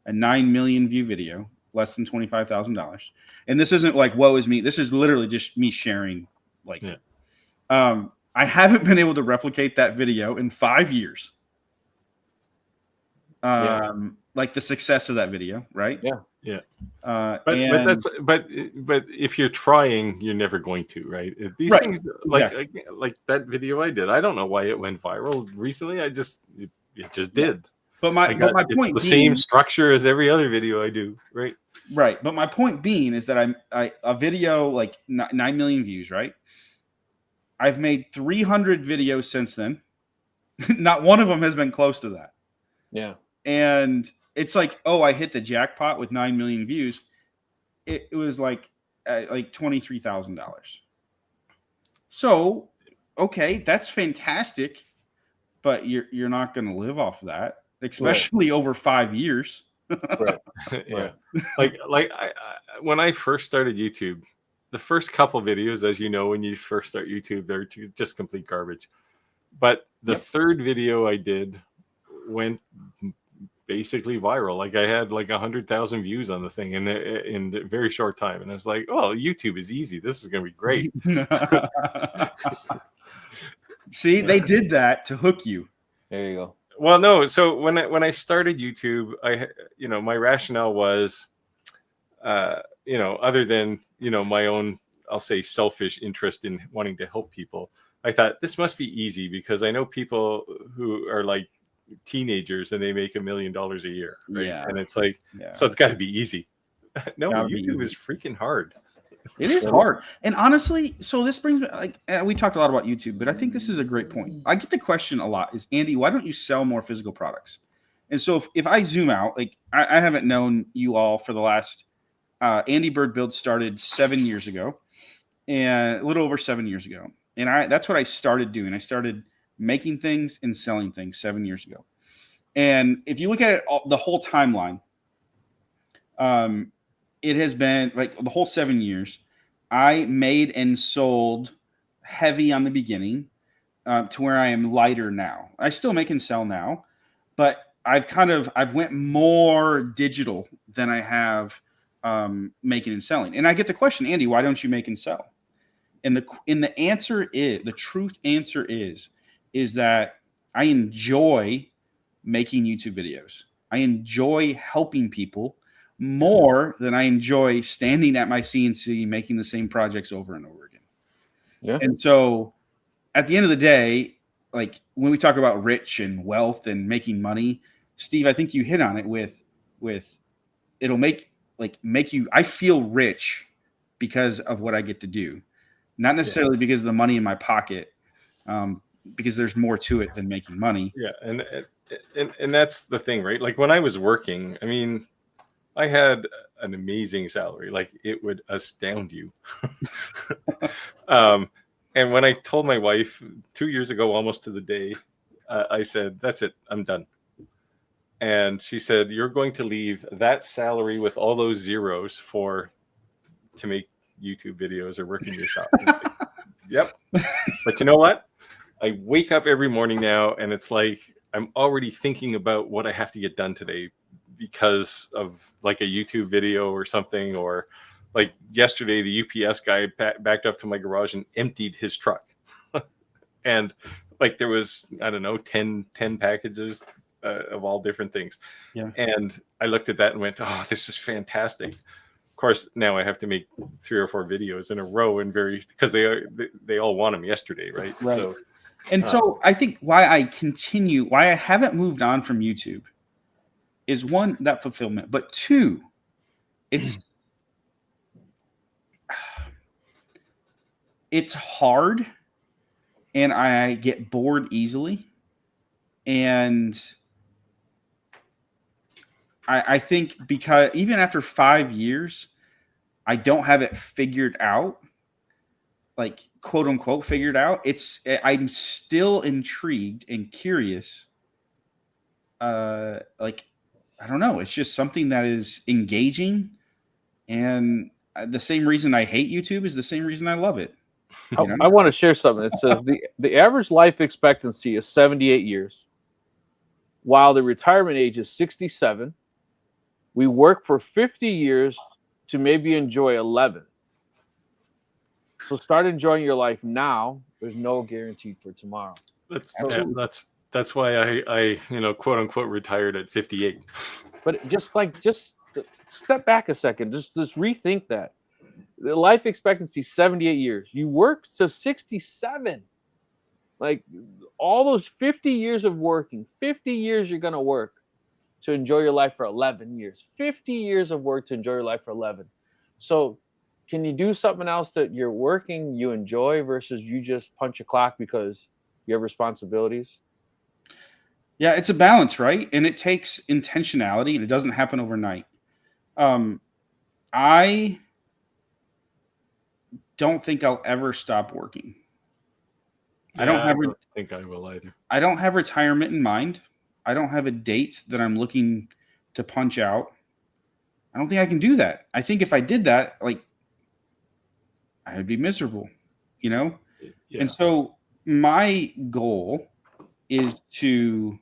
A 9 million view video, less than $25,000. And this isn't like, woe is me. This is literally just me sharing. I haven't been able to replicate that video in 5 years. Like the success of that video, right? Yeah. But if you're trying, you're never going to, right? These things, like that video I did, I don't know why it went viral recently. It just did. But my point, the same structure as every other video I do, right? Right. But my point being is that a video like 9 million views, right? I've made 300 videos since then. Not one of them has been close to that. Yeah. And it's like, oh, I hit the jackpot with 9 million views. It was like $23,000. So, okay, that's fantastic, but you're not going to live off of that, especially over 5 years. Right. Yeah. Like when I first started YouTube, the first couple videos, as you know, when you first start YouTube, they're just complete garbage. But the third video I did went basically viral. Like I had like 100,000 views on the thing in a very short time, and I was like, "Oh, YouTube is easy. This is going to be great." See, they did that to hook you. There you go. Well, no. So when I started YouTube, my rationale was, other than my own, I'll say, selfish interest in wanting to help people, I thought this must be easy because I know people who are like teenagers and they make $1 million a year, right? Yeah. And it's like, so it's got to be easy. No, Gotta YouTube be is freaking hard. It is hard. And honestly, so this brings we talked a lot about YouTube, but I think this is a great point. I get the question a lot is, Andy, why don't you sell more physical products? And so if I zoom out, like I haven't known you all for the last Andy Bird Build started 7 years ago, and a little over 7 years ago. And that's what I started doing. I started making things and selling things 7 years ago. And if you look at it, the whole timeline, it has been like the whole 7 years. I made and sold heavy on the beginning to where I am lighter now. I still make and sell now, but I've went more digital than I have making and selling. And I get the question, Andy, why don't you make and sell? And the answer is, the truth answer is that I enjoy making YouTube videos. I enjoy helping people more than I enjoy standing at my CNC making the same projects over and over again. Yeah. And so at the end of the day, like when we talk about rich and wealth and making money, Steve, I think you hit on it with it'll make you, I feel rich because of what I get to do. Not necessarily because of the money in my pocket, because there's more to it than making money. Yeah, and that's the thing, right? Like when I was working, I mean, I had an amazing salary. Like it would astound you. And when I told my wife 2 years ago, almost to the day, I said, "That's it, I'm done." And she said, "You're going to leave that salary with all those zeros to make YouTube videos or work in your shop." Like, yep. But you know what? I wake up every morning now and it's like I'm already thinking about what I have to get done today because of like a YouTube video or something, or like yesterday, the UPS guy backed up to my garage and emptied his truck. And like there was, I don't know, 10 packages of all different things. Yeah. And I looked at that and went, "Oh, this is fantastic." Of course, now I have to make 3 or 4 videos in a row, and because they all want them yesterday, right? Right. So, And so I think why I haven't moved on from YouTube is, one, that fulfillment, but two, it's hard, and I get bored easily. And I think because even after 5 years, I don't have it figured out, like quote unquote figured out. I'm still intrigued and curious. Like, I don't know. It's just something that is engaging, and the same reason I hate YouTube is the same reason I love it. You know? I want to share something. It says the average life expectancy is 78 years, while the retirement age is 67. We work for 50 years to maybe enjoy 11. So start enjoying your life now. There's no guarantee for tomorrow. That's why I quote unquote retired at 58. But just step back a second. Just rethink that. The life expectancy 78 years. You work to 67. Like all those 50 years of working, 50 years you're gonna work to enjoy your life for 11 years. 50 years of work to enjoy your life for 11. So can you do something else that you're working, you enjoy, versus you just punch a clock because you have responsibilities? Yeah, it's a balance, right? And it takes intentionality, and it doesn't happen overnight. I don't think I'll ever stop working. Yeah, I don't think I will either. I don't have retirement in mind. I don't have a date that I'm looking to punch out. I don't think I can do that. I think if I did that, like, I would be miserable, you know? Yeah. And so my goal is to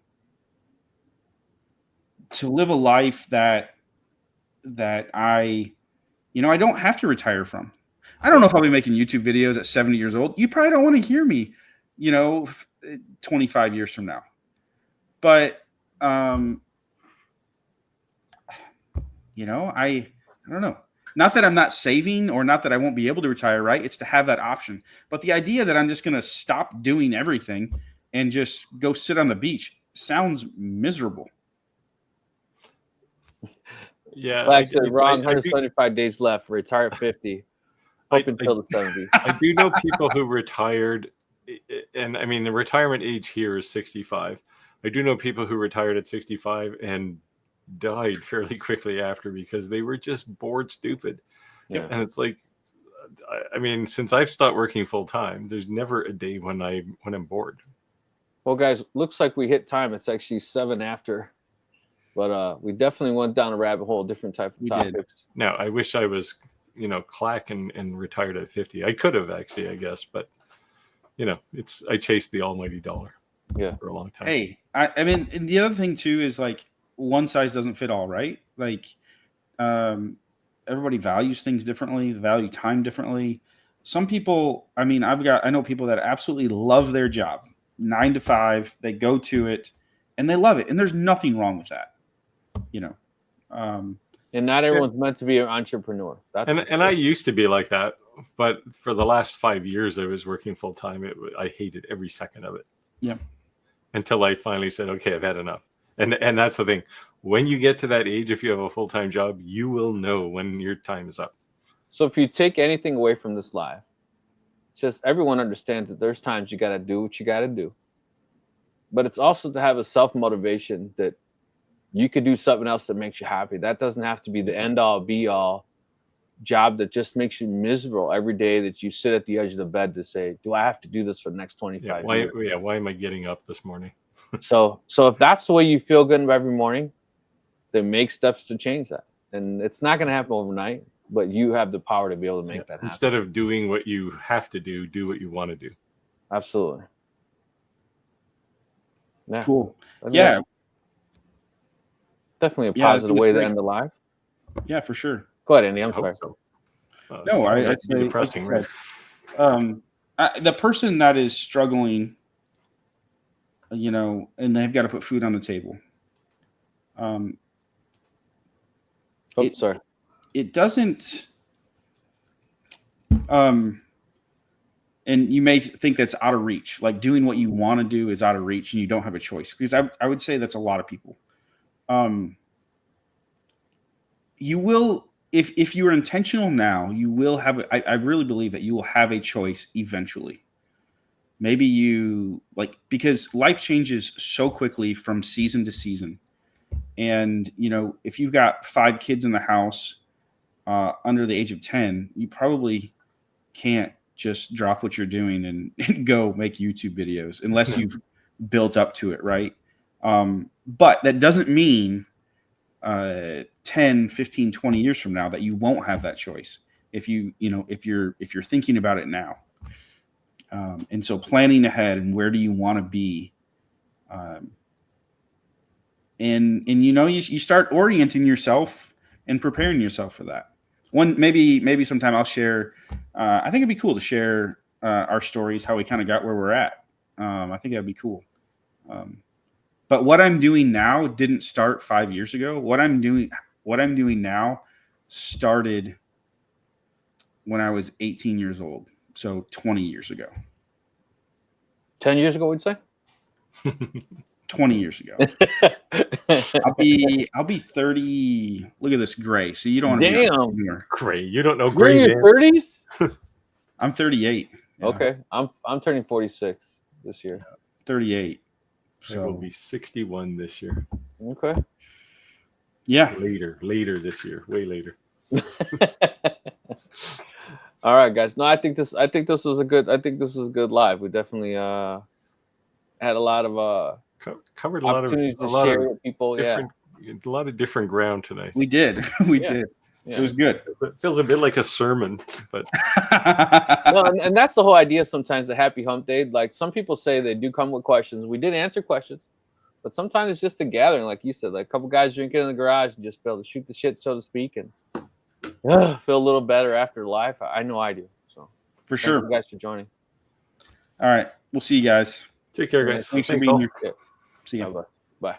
live a life that I don't have to retire from. I don't know if I'll be making YouTube videos at 70 years old. You probably don't want to hear me, 25 years from now. But, I don't know. Not that I'm not saving, or not that I won't be able to retire, right? It's to have that option. But the idea that I'm just going to stop doing everything and just go sit on the beach sounds miserable. Yeah. Like I said, wrong. 175 days left. Retire at 50. Hope until the 70s. I do know people who retired, and I mean, the retirement age here is 65. I do know people who retired at 65 and died fairly quickly after because they were just bored stupid. Yeah. And it's like, I mean, since I've stopped working full time, there's never a day when I'm bored. Well, guys, looks like we hit time. It's actually 7 after. But we definitely went down a rabbit hole, different type of topics. Now, I wish I was, clack and retired at 50. I could have actually, I guess, but I chased the almighty dollar for a long time. Hey, I mean, and the other thing too is, like, one size doesn't fit all, right? Like, everybody values things differently, value time differently. Some people, I mean, I know people that absolutely love their job, 9 to 5, they go to it and they love it. And there's nothing wrong with that, And not everyone's meant to be an entrepreneur. And I used to be like that, but for the last 5 years I was working full time. I hated every second of it. Yeah. Until I finally said, okay, I've had enough. And that's the thing. When you get to that age, if you have a full-time job, you will know when your time is up. So if you take anything away from this live, it's just everyone understands that there's times you got to do what you got to do. But it's also to have a self-motivation that you could do something else that makes you happy. That doesn't have to be the end-all, be-all job that just makes you miserable every day, that you sit at the edge of the bed to say, do I have to do this for the next 25 years? Why am I getting up this morning? So if that's the way you feel good every morning, then make steps to change that. And it's not going to happen overnight, but you have the power to be able to make that happen. Instead of doing what you have to do what you want to do. Absolutely. Yeah. Cool. Yeah. Definitely a positive way to end the live. Yeah, for sure. Go ahead, Andy. I'm sorry. So. No, I'd say depressing, right? The person that is struggling, and they've got to put food on the table, Sorry. It doesn't. And you may think that's out of reach. Like doing what you want to do is out of reach, and you don't have a choice. Because I would say that's a lot of people. You will, if you are intentional now, you will have. I really believe that you will have a choice eventually. Maybe you because life changes so quickly from season to season, and if you've got 5 kids in the house under the age of 10, you probably can't just drop what you're doing and go make YouTube videos unless you've built up to it, right? But that doesn't mean 10, 15, 20 years from now that you won't have that choice if you're thinking about it now. And so planning ahead and where do you want to be, and you start orienting yourself and preparing yourself for that. Maybe sometime I'll share. I think it'd be cool to share our stories, how we kind of got where we're at. I think that'd be cool. But what I'm doing now didn't start 5 years ago. What I'm doing now started when I was 18 years old. So 20 years ago. 10 years ago, we'd say? 20 years ago. I'll be 30. Look at this gray. So you don't want to be gray. You don't know You're gray, in your 30s? I'm 38. Yeah. Okay. I'm turning 46 this year. 38. So I will be 61 this year. Okay. Yeah. Later this year. Way later. All right, guys. No, I think this was a good live. We definitely had a lot of covered opportunities to share with people. A lot of different ground tonight. We did. We did. Yeah. It was good. It feels a bit like a sermon, but no, and that's the whole idea sometimes, the happy hump day. Like some people say they do come with questions. We did answer questions, but sometimes it's just a gathering, like you said, like a couple guys drinking in the garage and just be able to shoot the shit, so to speak, and feel a little better after life. I know I do. So for sure. Thank you guys for joining. All right. We'll see you guys. Take care, guys. Thanks for being here. Yeah. See you. Bye.